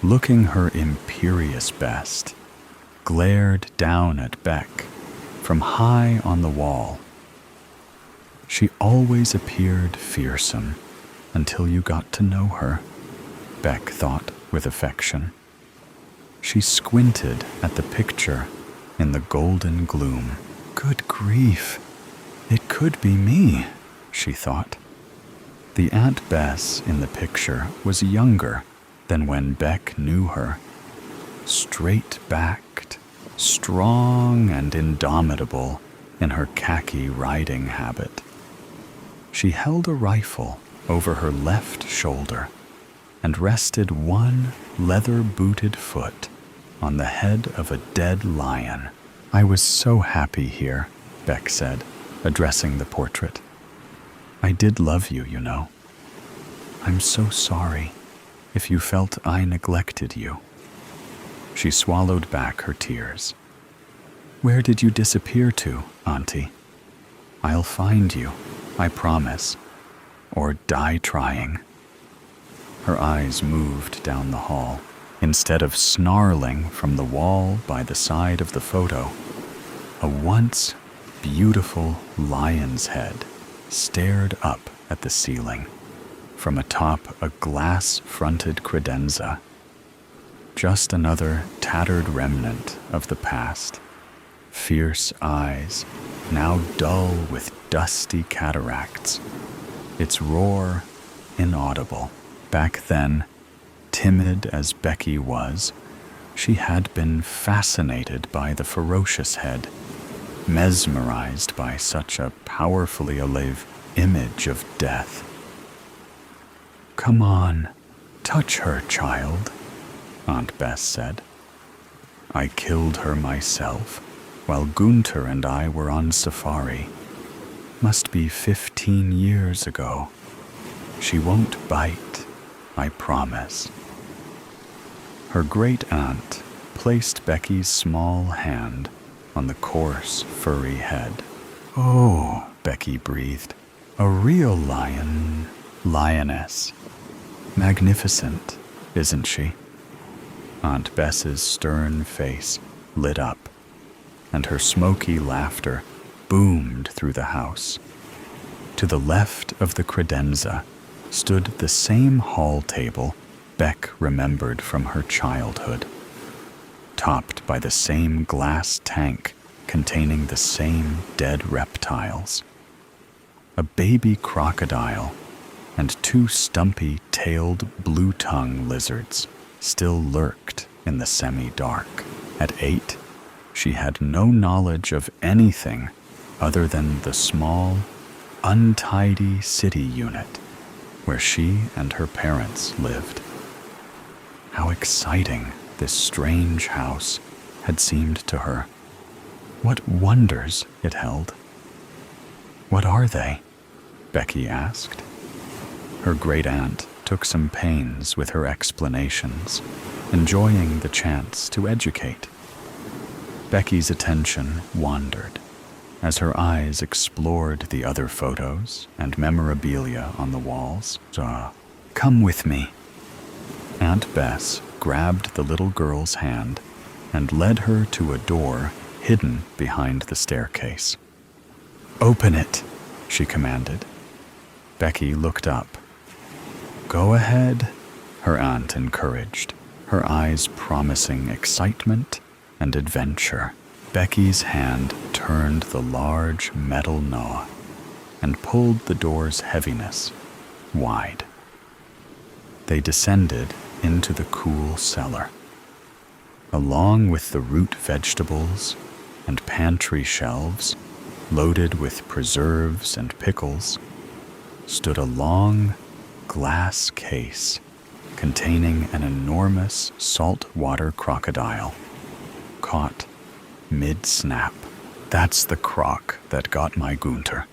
looking her imperious best, glared down at Beck from high on the wall. She always appeared fearsome until you got to know her, Beck thought with affection. She squinted at the picture in the golden gloom. Good grief, it could be me, she thought. The Aunt Bess in the picture was younger than when Beck knew her. Straight-backed, strong and indomitable in her khaki riding habit. She held a rifle over her left shoulder and rested one leather-booted foot on the head of a dead lion. I was so happy here, Beck said, addressing the portrait. I did love you, you know. I'm so sorry if you felt I neglected you. She swallowed back her tears. Where did you disappear to, Auntie? I'll find you, I promise, or die trying. Her eyes moved down the hall. Instead of snarling from the wall by the side of the photo, a once beautiful lion's head stared up at the ceiling from atop a glass-fronted credenza. Just another tattered remnant of the past. Fierce eyes, now dull with dusty cataracts. Its roar inaudible. Back then, timid as Becky was, she had been fascinated by the ferocious head, mesmerized by such a powerfully alive image of death. "Come on, touch her, child," Aunt Bess said. "I killed her myself while Gunter and I were on safari. Must be 15 years ago. She won't bite, I promise." Her great-aunt placed Becky's small hand on the coarse, furry head. "Oh," Becky breathed, "a real lioness. Magnificent, isn't she?" Aunt Bess's stern face lit up, and her smoky laughter boomed through the house. To the left of the credenza stood the same hall table Beck remembered from her childhood, topped by the same glass tank containing the same dead reptiles. A baby crocodile and 2 stumpy-tailed blue-tongue lizards still lurked in the semi-dark. At 8, she had no knowledge of anything other than the small, untidy city unit where she and her parents lived. How exciting this strange house had seemed to her. What wonders it held. "What are they?" Becky asked. Her great-aunt took some pains with her explanations, enjoying the chance to educate. Becky's attention wandered as her eyes explored the other photos and memorabilia on the walls. "Come with me." Aunt Bess grabbed the little girl's hand and led her to a door hidden behind the staircase. "Open it," she commanded. Becky looked up. "Go ahead," her aunt encouraged, her eyes promising excitement and adventure. Becky's hand turned the large metal knob and pulled the door's heaviness wide. They descended into the cool cellar. Along with the root vegetables and pantry shelves loaded with preserves and pickles, stood a long glass case containing an enormous saltwater crocodile, caught mid-snap. "That's the croc that got my Gunter.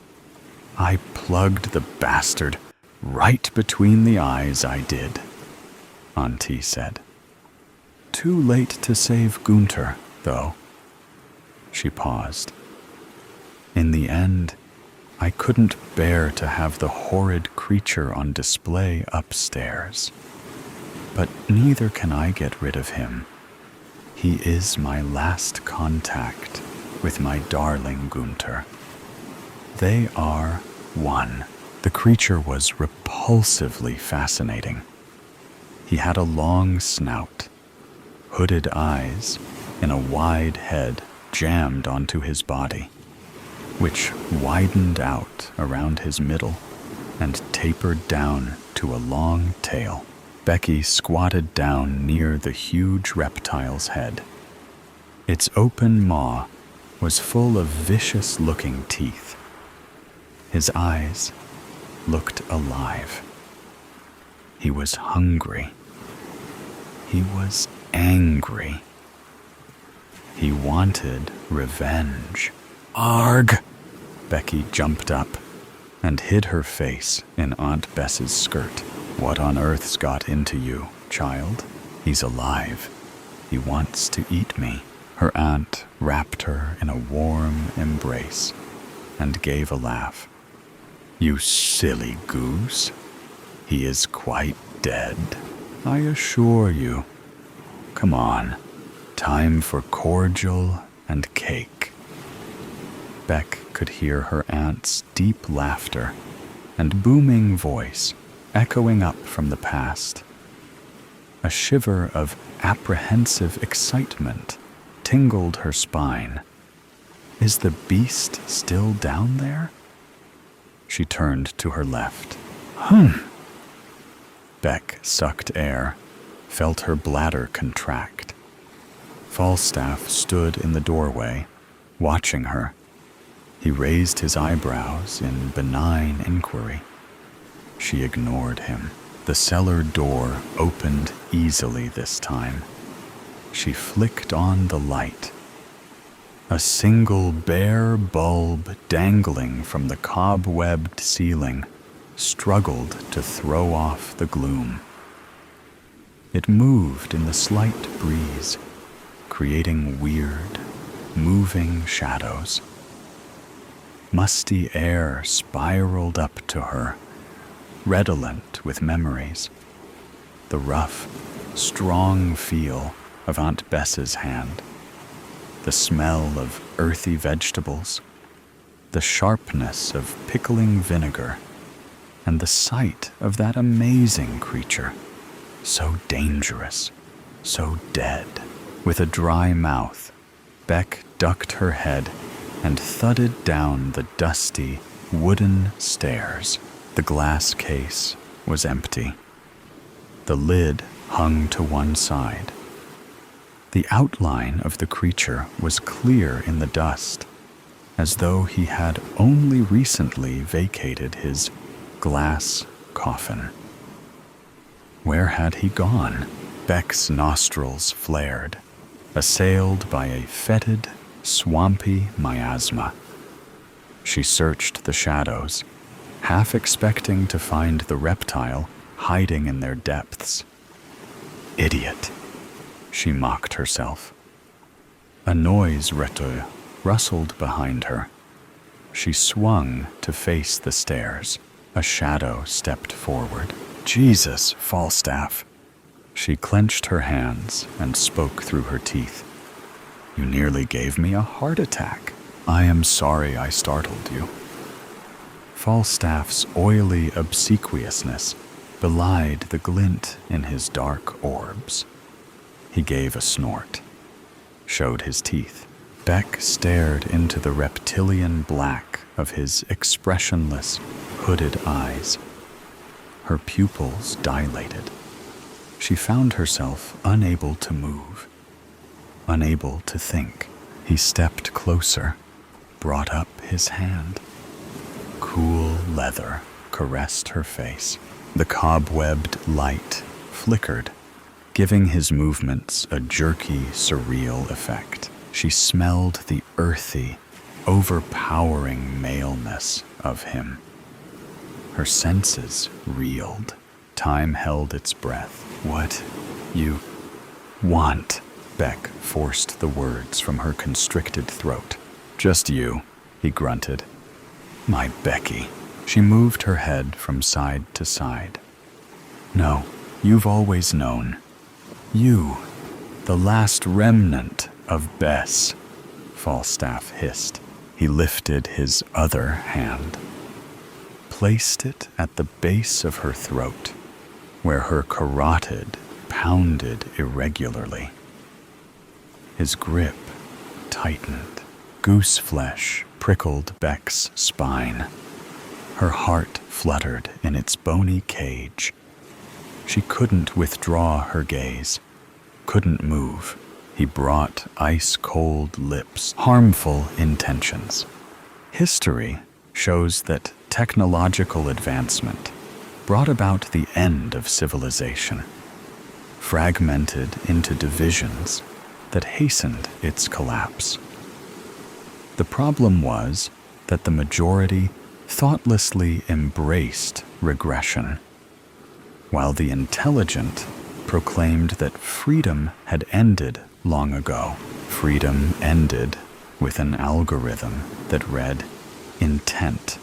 I plugged the bastard right between the eyes, I did," Auntie said. "Too late to save Gunter, though." She paused. "In the end, I couldn't bear to have the horrid creature on display upstairs. But neither can I get rid of him. He is my last contact with my darling Gunter. They are one." The creature was repulsively fascinating. He had a long snout, hooded eyes, and a wide head jammed onto his body, which widened out around his middle and tapered down to a long tail. Becky squatted down near the huge reptile's head. Its open maw was full of vicious-looking teeth. His eyes looked alive. He was hungry. He was angry. He wanted revenge. "Arg!" Becky jumped up and hid her face in Aunt Bess's skirt. "What on earth's got into you, child? He's alive. He wants to eat me." Her aunt wrapped her in a warm embrace and gave a laugh. "You silly goose. He is quite dead, I assure you. Come on, time for cordial and cake." Beck could hear her aunt's deep laughter and booming voice echoing up from the past. A shiver of apprehensive excitement tingled her spine. Is the beast still down there? She turned to her left. Beck sucked air, felt her bladder contract. Falstaff stood in the doorway, watching her. He raised his eyebrows in benign inquiry. She ignored him. The cellar door opened easily this time. She flicked on the light. A single bare bulb dangling from the cobwebbed ceiling struggled to throw off the gloom. It moved in the slight breeze, creating weird, moving shadows. Musty air spiraled up to her, redolent with memories. The rough, strong feel of Aunt Bess's hand, the smell of earthy vegetables, the sharpness of pickling vinegar, and the sight of that amazing creature, so dangerous, so dead. With a dry mouth, Beck ducked her head and thudded down the dusty, wooden stairs. The glass case was empty. The lid hung to one side. The outline of the creature was clear in the dust, as though he had only recently vacated his glass coffin. Where had he gone? Beck's nostrils flared, assailed by a fetid, swampy miasma. She searched the shadows, half expecting to find the reptile hiding in their depths. Idiot, she mocked herself. A noise rustled behind her. She swung to face the stairs. A shadow stepped forward. Jesus, Falstaff. She clenched her hands and spoke through her teeth. You nearly gave me a heart attack. I am sorry I startled you. Falstaff's oily obsequiousness belied the glint in his dark orbs. He gave a snort, showed his teeth. Beck stared into the reptilian black of his expressionless, hooded eyes. Her pupils dilated. She found herself unable to move, unable to think. He stepped closer, brought up his hand. Cool leather caressed her face. The cobwebbed light flickered, giving his movements a jerky, surreal effect. She smelled the earthy, overpowering maleness of him. Her senses reeled. Time held its breath. What you want? Beck forced the words from her constricted throat. Just you, he grunted. My Becky. She moved her head from side to side. No, you've always known. You, the last remnant of Bess, Falstaff hissed. He lifted his other hand, placed it at the base of her throat, where her carotid pounded irregularly. His grip tightened. Goose flesh prickled Beck's spine. Her heart fluttered in its bony cage. She couldn't withdraw her gaze, couldn't move. He brought ice-cold lips, harmful intentions. History shows that technological advancement brought about the end of civilization, fragmented into divisions that hastened its collapse. The problem was that the majority thoughtlessly embraced regression, while the intelligent proclaimed that freedom had ended long ago. Freedom ended with an algorithm that read intent,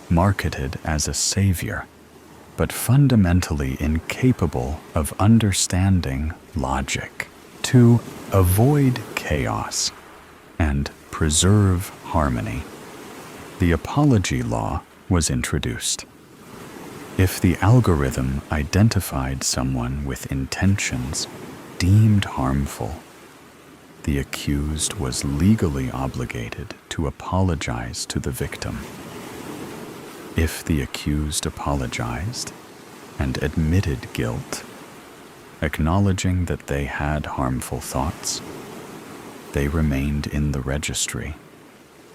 marketed as a savior, but fundamentally incapable of understanding logic. to avoid chaos and preserve harmony, the apology law was introduced. If the algorithm identified someone with intentions deemed harmful, the accused was legally obligated to apologize to the victim. If the accused apologized and admitted guilt, acknowledging that they had harmful thoughts, they remained in the registry,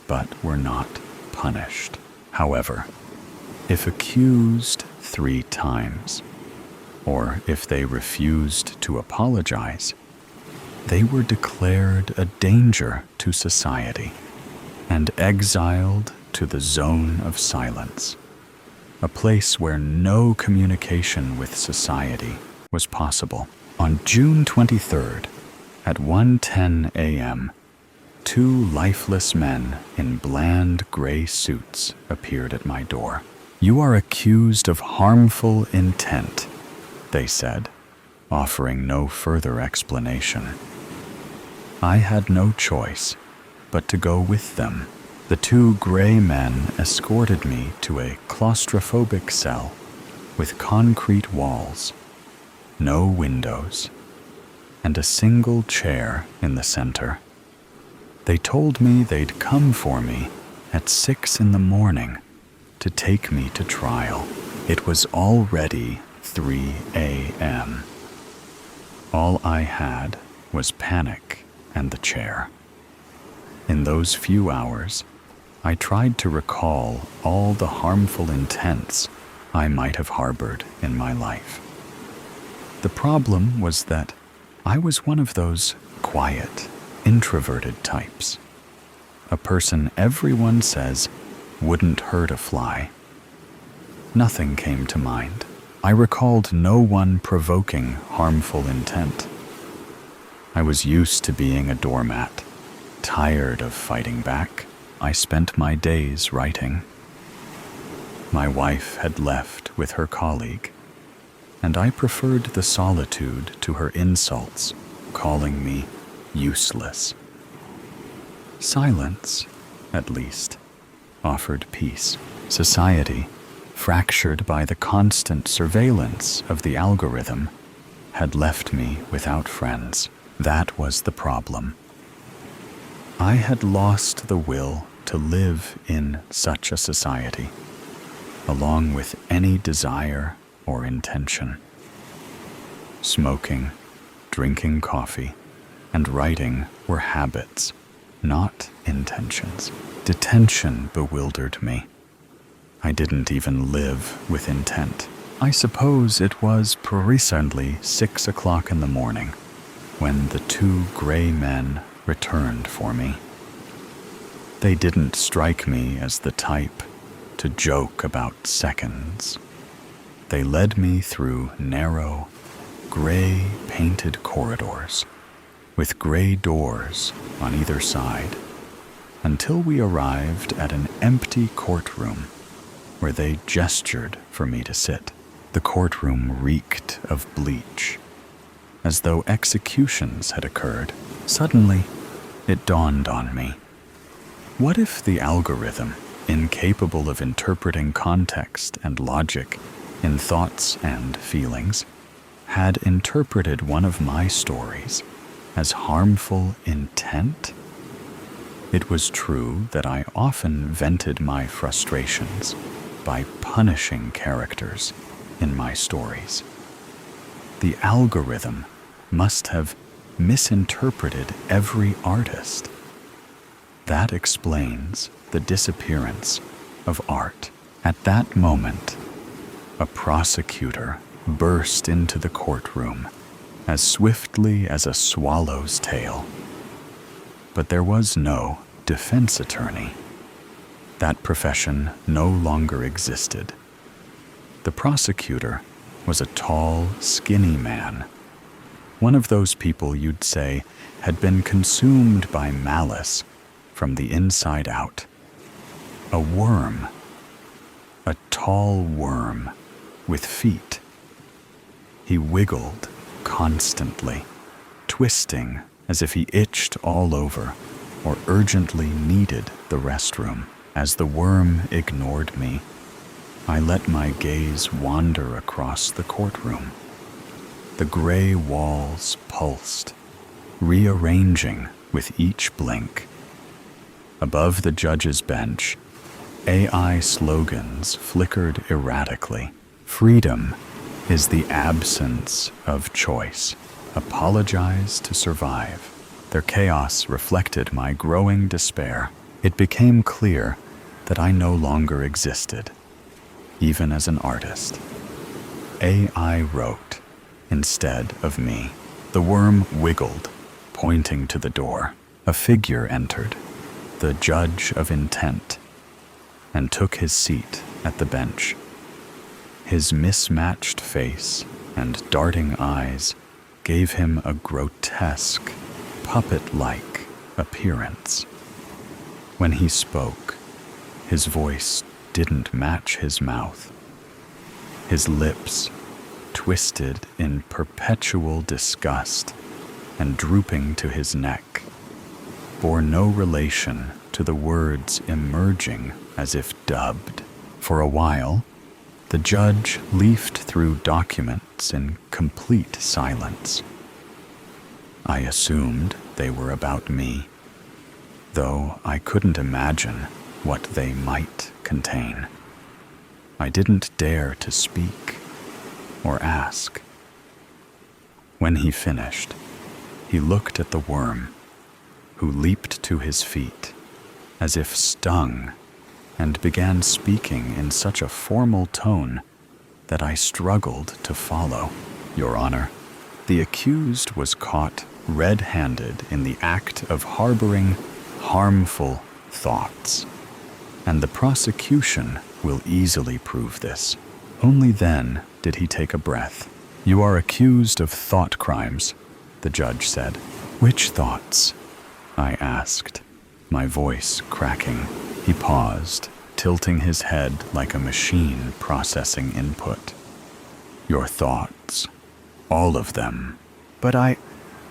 but were not punished. However, if accused 3 times, or if they refused to apologize, they were declared a danger to society and exiled to the zone of silence, a place where no communication with society was possible. On June 23rd, at 1:10 a.m., 2 lifeless men in bland gray suits appeared at my door. "You are accused of harmful intent," they said, offering no further explanation. I had no choice but to go with them. The 2 gray men escorted me to a claustrophobic cell with concrete walls, no windows, and a single chair in the center. They told me they'd come for me at 6 in the morning to take me to trial. It was already 3 a.m. All I had was panic and the chair. In those few hours, I tried to recall all the harmful intents I might have harbored in my life. The problem was that I was one of those quiet, introverted types. A person everyone says wouldn't hurt a fly. Nothing came to mind. I recalled no one provoking harmful intent. I was used to being a doormat, tired of fighting back. I spent my days writing. My wife had left with her colleague, and I preferred the solitude to her insults, calling me useless. Silence, at least, offered peace. Society, fractured by the constant surveillance of the algorithm, had left me without friends. That was the problem. I had lost the will to live in such a society, along with any desire or intention. Smoking, drinking coffee, and writing were habits, not intentions. Detention bewildered me. I didn't even live with intent. I suppose it was precisely 6 o'clock in the morning when the 2 gray men returned for me. They didn't strike me as the type to joke about seconds. They led me through narrow, gray painted corridors with gray doors on either side until we arrived at an empty courtroom where they gestured for me to sit. The courtroom reeked of bleach, as though executions had occurred. Suddenly, it dawned on me. What if the algorithm, incapable of interpreting context and logic in thoughts and feelings, had interpreted one of my stories as harmful intent? It was true that I often vented my frustrations by punishing characters in my stories. The algorithm must have misinterpreted every artist. That explains the disappearance of art. At that moment, a prosecutor burst into the courtroom as swiftly as a swallow's tail. But there was no defense attorney. That profession no longer existed. The prosecutor was a tall, skinny man, one of those people you'd say had been consumed by malice from the inside out. A worm, a tall worm with feet. He wiggled constantly, twisting as if he itched all over or urgently needed the restroom. As the worm ignored me, I let my gaze wander across the courtroom. The gray walls pulsed, rearranging with each blink. Above the judge's bench, AI slogans flickered erratically. Freedom is the absence of choice. Apologize to survive. Their chaos reflected my growing despair. It became clear that I no longer existed, even as an artist. AI wrote instead of me. The worm wiggled, pointing to the door. A figure entered, the judge of intent, and took his seat at the bench. His mismatched face and darting eyes gave him a grotesque, puppet-like appearance. When he spoke, his voice didn't match his mouth. His lips, twisted in perpetual disgust and drooping to his neck, bore no relation to the words emerging as if dubbed. For a while, the judge leafed through documents in complete silence. I assumed they were about me, though I couldn't imagine what they might contain. I didn't dare to speak or ask. When he finished, he looked at the worm, who leaped to his feet, as if stung, and began speaking in such a formal tone that I struggled to follow. Your Honor, the accused was caught red-handed in the act of harboring harmful thoughts, and the prosecution will easily prove this. Only then did he take a breath. You are accused of thought crimes, the judge said. Which thoughts? I asked, my voice cracking. He paused, tilting his head like a machine processing input. Your thoughts. All of them. But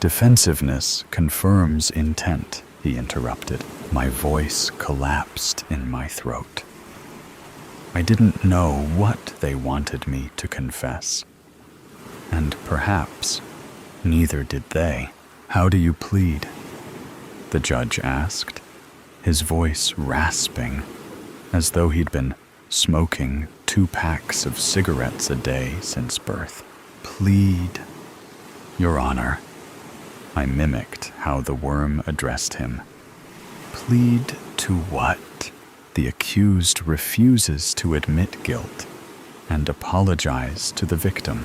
Defensiveness confirms intent, he interrupted. My voice collapsed in my throat. I didn't know what they wanted me to confess. And perhaps neither did they. How do you plead? The judge asked, his voice rasping, as though he'd been smoking 2 packs of cigarettes a day since birth. Plead, Your Honor. I mimicked how the worm addressed him. Plead to what? The accused refuses to admit guilt and apologize to the victim,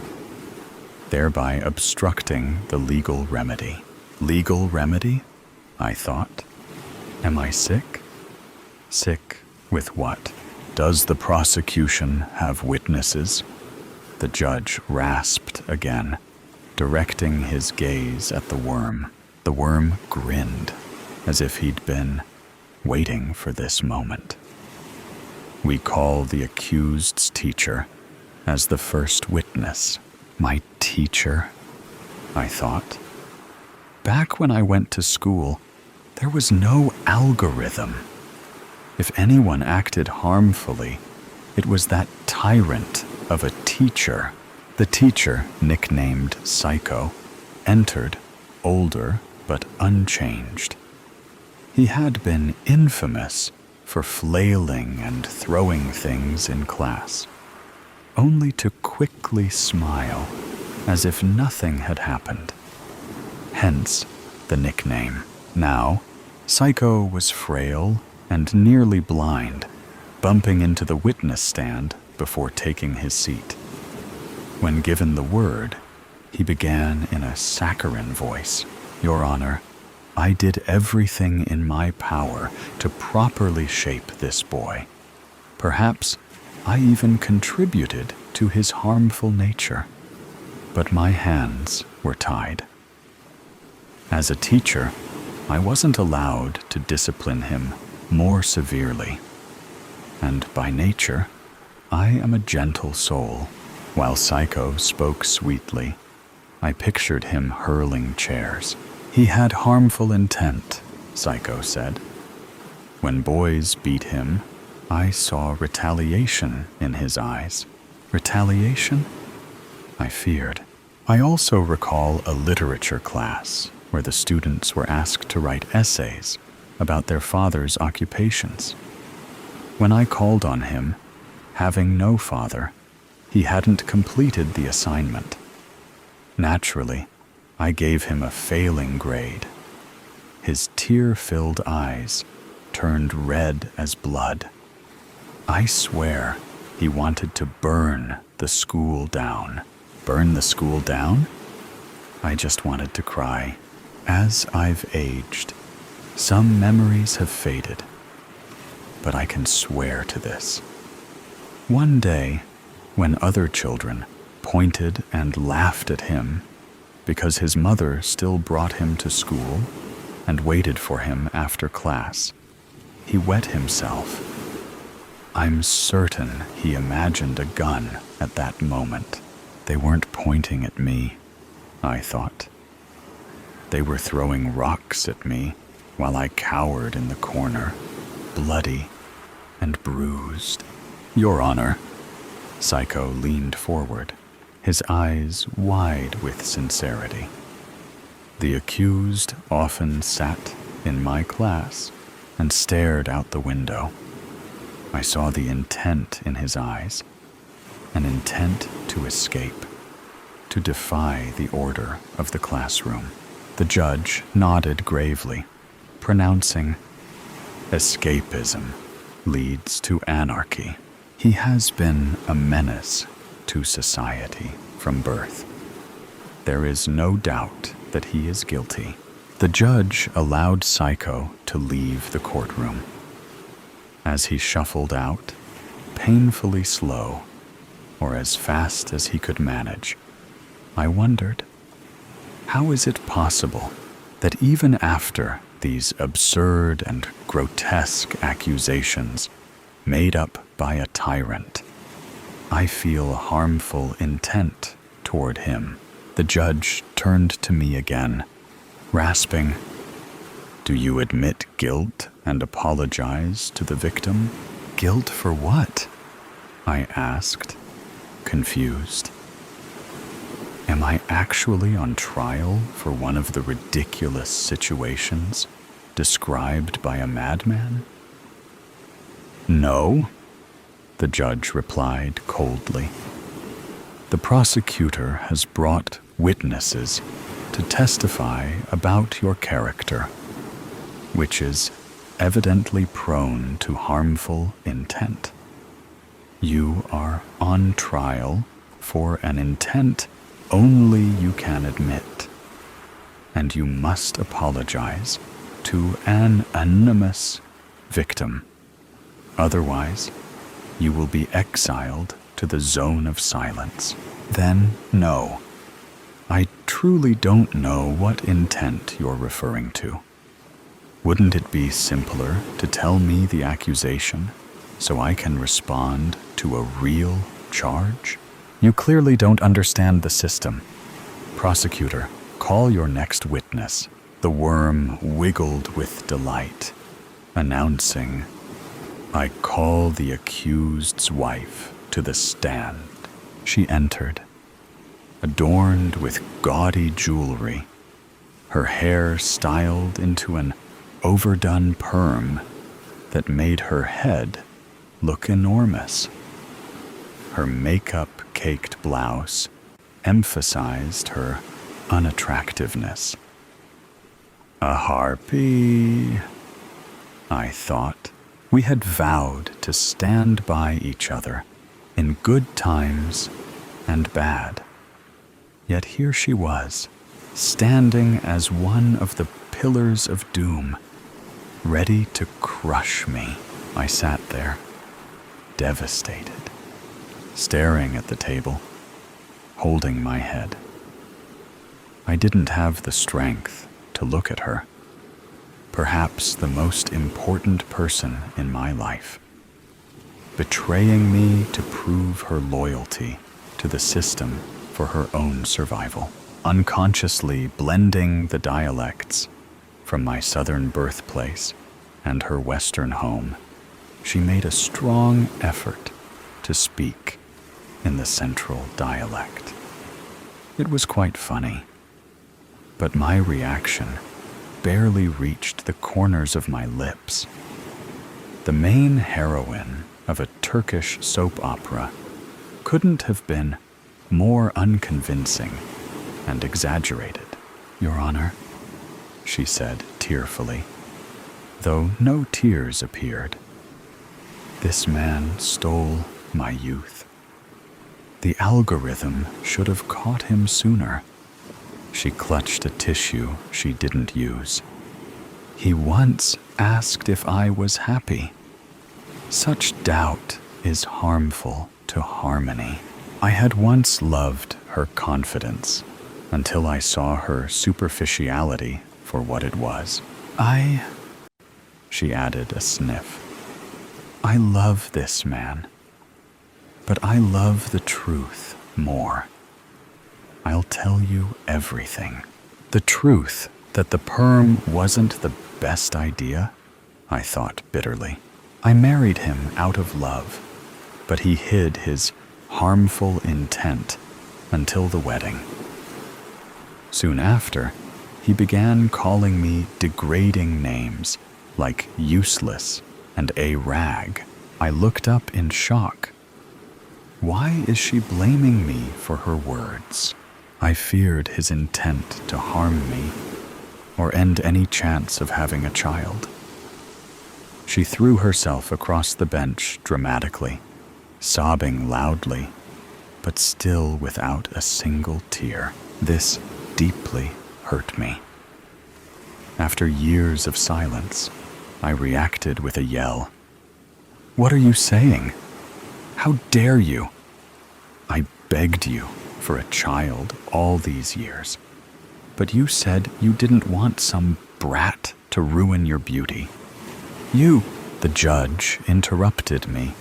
thereby obstructing the legal remedy. Legal remedy? I thought. Am I sick? Sick with what? Does the prosecution have witnesses? The judge rasped again, directing his gaze at the worm. The worm grinned, as if he'd been waiting for this moment. We call the accused's teacher as the first witness. My teacher, I thought. Back when I went to school, there was no algorithm. If anyone acted harmfully, it was that tyrant of a teacher. The teacher, nicknamed Psycho, entered, older but unchanged. He had been infamous for flailing and throwing things in class, only to quickly smile as if nothing had happened. Hence the nickname. Now, Psycho was frail and nearly blind, bumping into the witness stand before taking his seat. When given the word, he began in a saccharine voice. Your Honor, I did everything in my power to properly shape this boy. Perhaps I even contributed to his harmful nature, but my hands were tied. As a teacher, I wasn't allowed to discipline him more severely, and by nature, I am a gentle soul. While Psycho spoke sweetly, I pictured him hurling chairs. He had harmful intent, Psycho said. When boys beat him, I saw retaliation in his eyes. Retaliation? I feared. I also recall a literature class where the students were asked to write essays about their father's occupations. When I called on him, having no father, he hadn't completed the assignment. Naturally, I gave him a failing grade. His tear-filled eyes turned red as blood. I swear he wanted to burn the school down. Burn the school down? I just wanted to cry. As I've aged, some memories have faded, but I can swear to this. One day, when other children pointed and laughed at him because his mother still brought him to school and waited for him after class, he wet himself. I'm certain he imagined a gun at that moment. They weren't pointing at me, I thought. They were throwing rocks at me while I cowered in the corner, bloody and bruised. Your Honor. Psycho leaned forward, his eyes wide with sincerity. The accused often sat in my class and stared out the window. I saw the intent in his eyes, an intent to escape, to defy the order of the classroom. The judge nodded gravely, pronouncing, "Escapism leads to anarchy. He has been a menace to society from birth. There is no doubt that he is guilty." The judge allowed Psycho to leave the courtroom. As he shuffled out, painfully slow, or as fast as he could manage, I wondered, how is it possible that even after these absurd and grotesque accusations made up by a tyrant, I feel harmful intent toward him? The judge turned to me again, rasping, "Do you admit guilt and apologize to the victim?" "Guilt for what?" I asked, confused. Am I actually on trial for one of the ridiculous situations described by a madman? "No," the judge replied coldly. "The prosecutor has brought witnesses to testify about your character, which is evidently prone to harmful intent. You are on trial for an intent only you can admit, and you must apologize to an anonymous victim. Otherwise, you will be exiled to the zone of silence." "Then, no. I truly don't know what intent you're referring to. Wouldn't it be simpler to tell me the accusation so I can respond to a real charge?" "You clearly don't understand the system. Prosecutor, call your next witness." The worm wiggled with delight, announcing, "I call the accused's wife to the stand." She entered, adorned with gaudy jewelry, her hair styled into an overdone perm that made her head look enormous. Her makeup-caked blouse emphasized her unattractiveness. A harpy, I thought. We had vowed to stand by each other in good times and bad. Yet here she was, standing as one of the pillars of doom, ready to crush me. I sat there, devastated, staring at the table, holding my head. I didn't have the strength to look at her, perhaps the most important person in my life, betraying me to prove her loyalty to the system for her own survival. unconsciously blending the dialects from my southern birthplace and her western home. She made a strong effort to speak in the central dialect. It was quite funny, but my reaction barely reached the corners of my lips. The main heroine of a Turkish soap opera couldn't have been more unconvincing and exaggerated, Your Honor, she said tearfully, though no tears appeared. This man stole my youth. The algorithm should have caught him sooner. She clutched a tissue she didn't use. He once asked if I was happy. Such doubt is harmful to harmony. I had once loved her confidence until I saw her superficiality for what it was. She added a sniff. I love this man, but I love the truth more. I'll tell you everything. The truth that the perm wasn't the best idea, I thought bitterly. I married him out of love, but he hid his harmful intent until the wedding. Soon after, he began calling me degrading names like useless and a rag. I looked up in shock. Why is she blaming me for her words? I feared his intent to harm me or end any chance of having a child. She threw herself across the bench dramatically, sobbing loudly, but still without a single tear. This deeply hurt me. After years of silence, I reacted with a yell. What are you saying? How dare you? I begged you for a child all these years, but you said you didn't want some brat to ruin your beauty. The judge interrupted me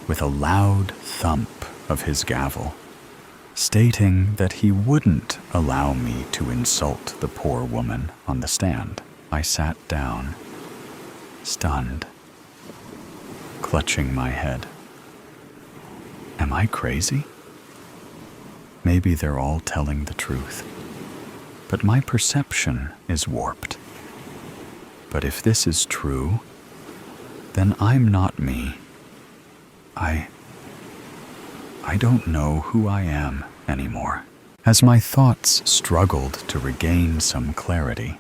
with a loud thump of his gavel, stating that he wouldn't allow me to insult the poor woman on the stand. I sat down, stunned, clutching my head. Am I crazy? Maybe they're all telling the truth, but my perception is warped. But if this is true, then I'm not me. I don't know who I am anymore. As my thoughts struggled to regain some clarity,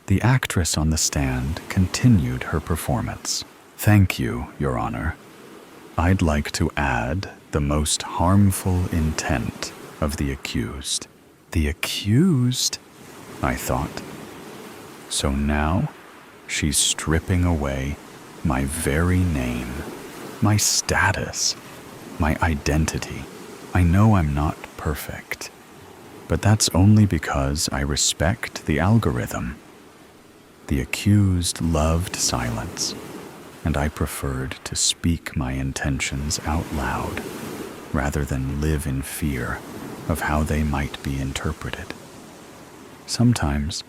the actress on the stand continued her performance. Thank you, Your Honor. I'd like to add the most harmful intent of the accused. The accused? I thought. So now she's stripping away my very name, my status, my identity. I know I'm not perfect, but that's only because I respect the algorithm. The accused loved silence, and I preferred to speak my intentions out loud rather than live in fear of how they might be interpreted. Sometimes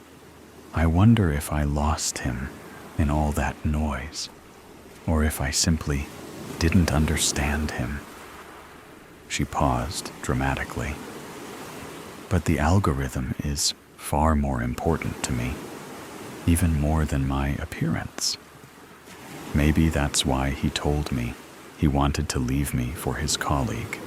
I wonder if I lost him in all that noise, or if I simply didn't understand him. She paused dramatically. But the algorithm is far more important to me, even more than my appearance. Maybe that's why he told me he wanted to leave me for his colleague.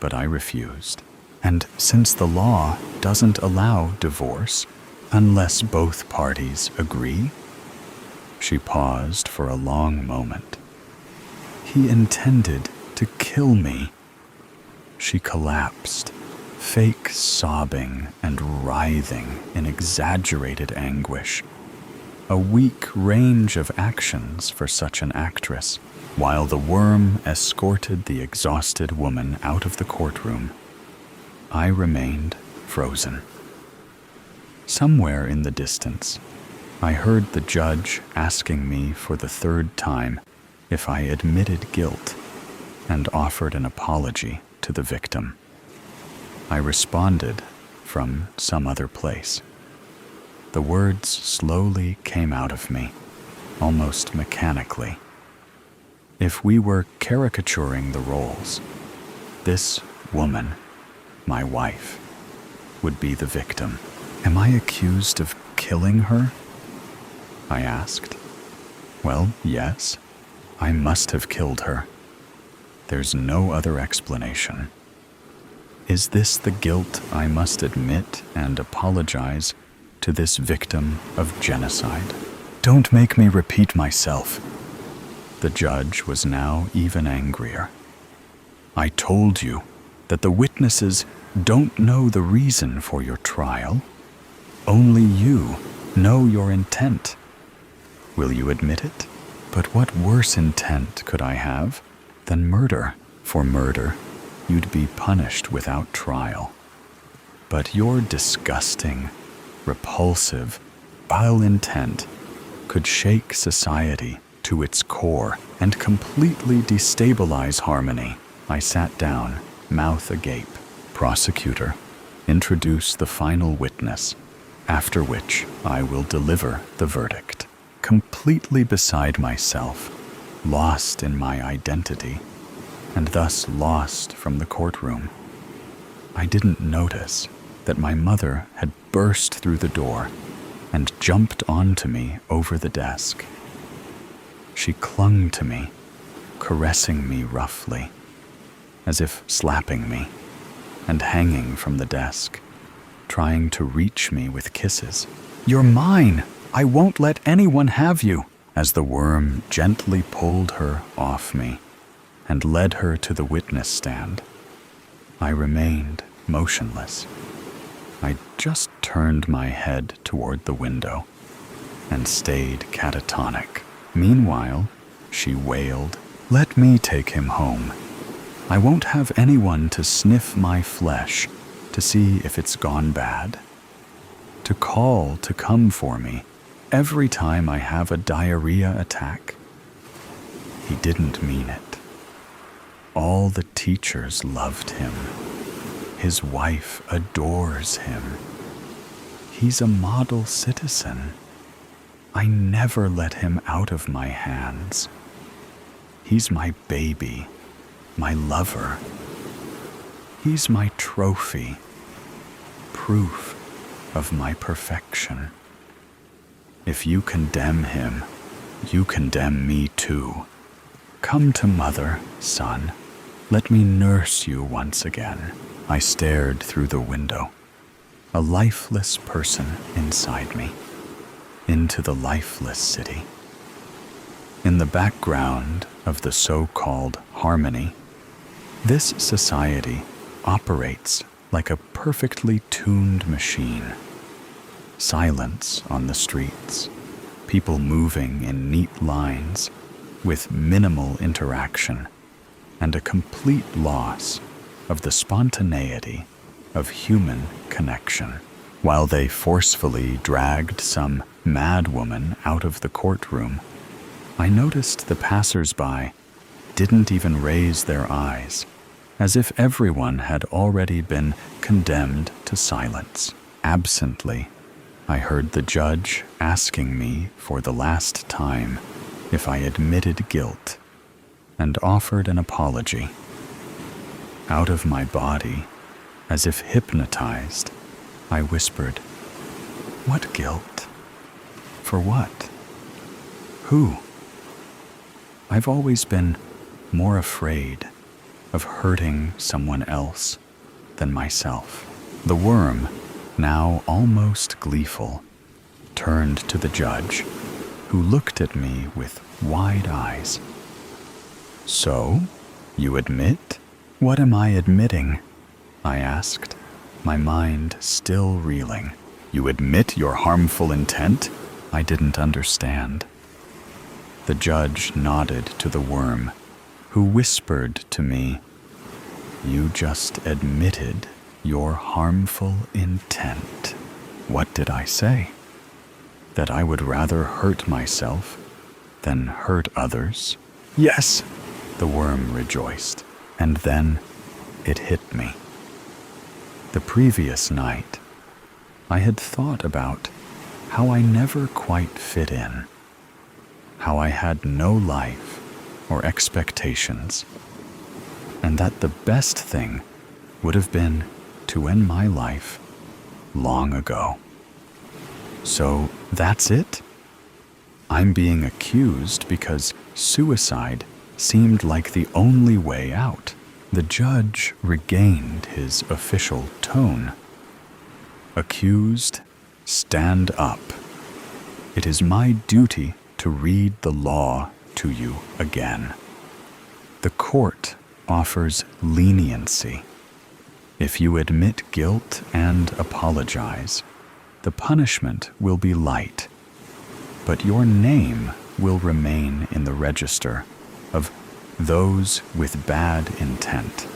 But I refused. And since the law doesn't allow divorce unless both parties agree, she paused for a long moment. He intended to kill me. She collapsed, fake sobbing and writhing in exaggerated anguish. A weak range of actions for such an actress. While the worm escorted the exhausted woman out of the courtroom, I remained frozen. Somewhere in the distance, I heard the judge asking me for the third time if I admitted guilt and offered an apology to the victim. I responded from some other place. The words slowly came out of me, almost mechanically. If we were caricaturing the roles, this woman, my wife, would be the victim. Am I accused of killing her? I asked. Well, yes, I must have killed her. There's no other explanation. Is this the guilt I must admit and apologize to this victim of genocide? Don't make me repeat myself. The judge was now even angrier. I told you that the witnesses don't know the reason for your trial. Only you know your intent. Will you admit it? But what worse intent could I have than murder? For murder, you'd be punished without trial. But your disgusting, repulsive, vile intent could shake society to its core and completely destabilize harmony. I sat down, mouth agape. Prosecutor, introduce the final witness, after which I will deliver the verdict. Completely beside myself, lost in my identity, and thus lost from the courtroom, I didn't notice that my mother had burst through the door and jumped onto me over the desk. She clung to me, caressing me roughly, as if slapping me, and hanging from the desk, trying to reach me with kisses. You're mine! I won't let anyone have you! As the worm gently pulled her off me and led her to the witness stand, I remained motionless. I just turned my head toward the window and stayed catatonic. Meanwhile, she wailed, "Let me take him home. I won't have anyone to sniff my flesh to see if it's gone bad. To call to come for me every time I have a diarrhea attack." He didn't mean it. All the teachers loved him. His wife adores him. He's a model citizen. I never let him out of my hands. He's my baby, my lover. He's my trophy, proof of my perfection. If you condemn him, you condemn me too. Come to mother, son. Let me nurse you once again. I stared through the window, a lifeless person inside me, into the lifeless city. In the background of the so-called harmony, this society operates like a perfectly tuned machine. Silence on the streets, people moving in neat lines with minimal interaction, and a complete loss of the spontaneity of human connection. While they forcefully dragged some mad woman out of the courtroom, I noticed the passers-by didn't even raise their eyes, as if everyone had already been condemned to silence. Absently, I heard the judge asking me for the last time if I admitted guilt and offered an apology. Out of my body, as if hypnotized, I whispered, "What guilt? For what? Who?" I've always been more afraid of hurting someone else than myself. The worm, now almost gleeful, turned to the judge, who looked at me with wide eyes. "So, you admit?" "What am I admitting?" I asked, my mind still reeling. "You admit your harmful intent?" I didn't understand. The judge nodded to the worm, who whispered to me, "You just admitted your harmful intent." What did I say? That I would rather hurt myself than hurt others? "Yes," the worm rejoiced, and then it hit me. The previous night, I had thought about how I never quite fit in, how I had no life or expectations, and that the best thing would have been to end my life long ago. So that's it? I'm being accused because suicide seemed like the only way out. The judge regained his official tone. Accused, stand up. It is my duty to read the law to you again. The court offers leniency. If you admit guilt and apologize, the punishment will be light, but your name will remain in the register of those with bad intent.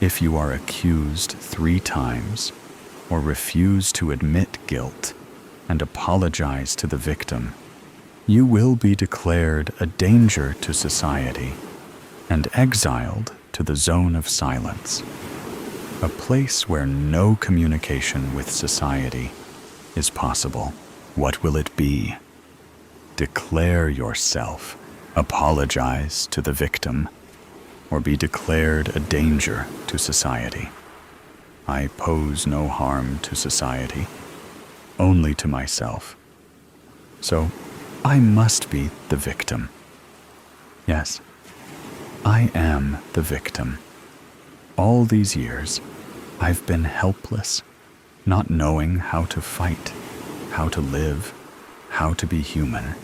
If you are accused 3 times or refuse to admit guilt and apologize to the victim, you will be declared a danger to society and exiled to the zone of silence, a place where no communication with society is possible. What will it be? Declare yourself, apologize to the victim, or be declared a danger to society. I pose no harm to society, only to myself. So I must be the victim. Yes, I am the victim. All these years, I've been helpless, not knowing how to fight, how to live, how to be human.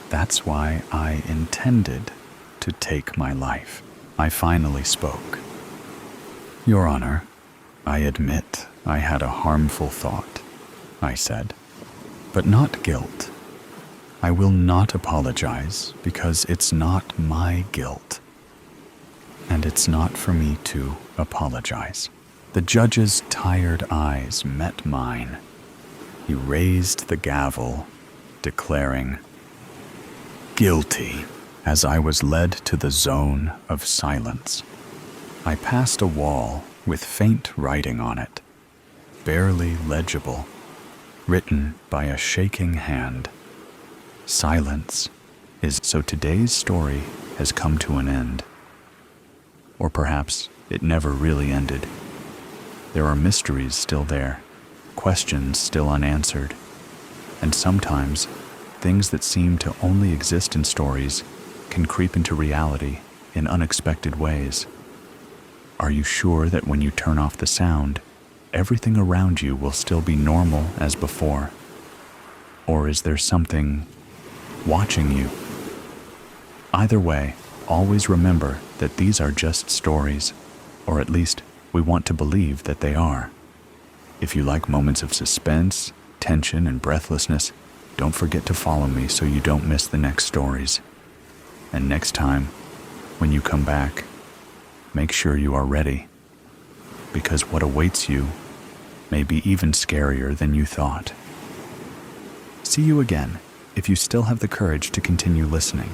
That's why I intended to take my life. I finally spoke. Your Honor, I admit I had a harmful thought, I said, but not guilt. I will not apologize because it's not my guilt, and it's not for me to apologize. The judge's tired eyes met mine. He raised the gavel, declaring, "Guilty." As I was led to the zone of silence, I passed a wall with faint writing on it, barely legible, written by a shaking hand. Silence is so today's story has come to an end. Or perhaps it never really ended. There are mysteries still there, questions still unanswered, and sometimes things that seem to only exist in stories can creep into reality in unexpected ways. Are you sure that when you turn off the sound, everything around you will still be normal as before? Or is there something watching you? Either way, always remember that these are just stories, or at least we want to believe that they are. If you like moments of suspense, tension, and breathlessness, don't forget to follow me so you don't miss the next stories. And next time, when you come back, make sure you are ready, because what awaits you may be even scarier than you thought. See you again if you still have the courage to continue listening.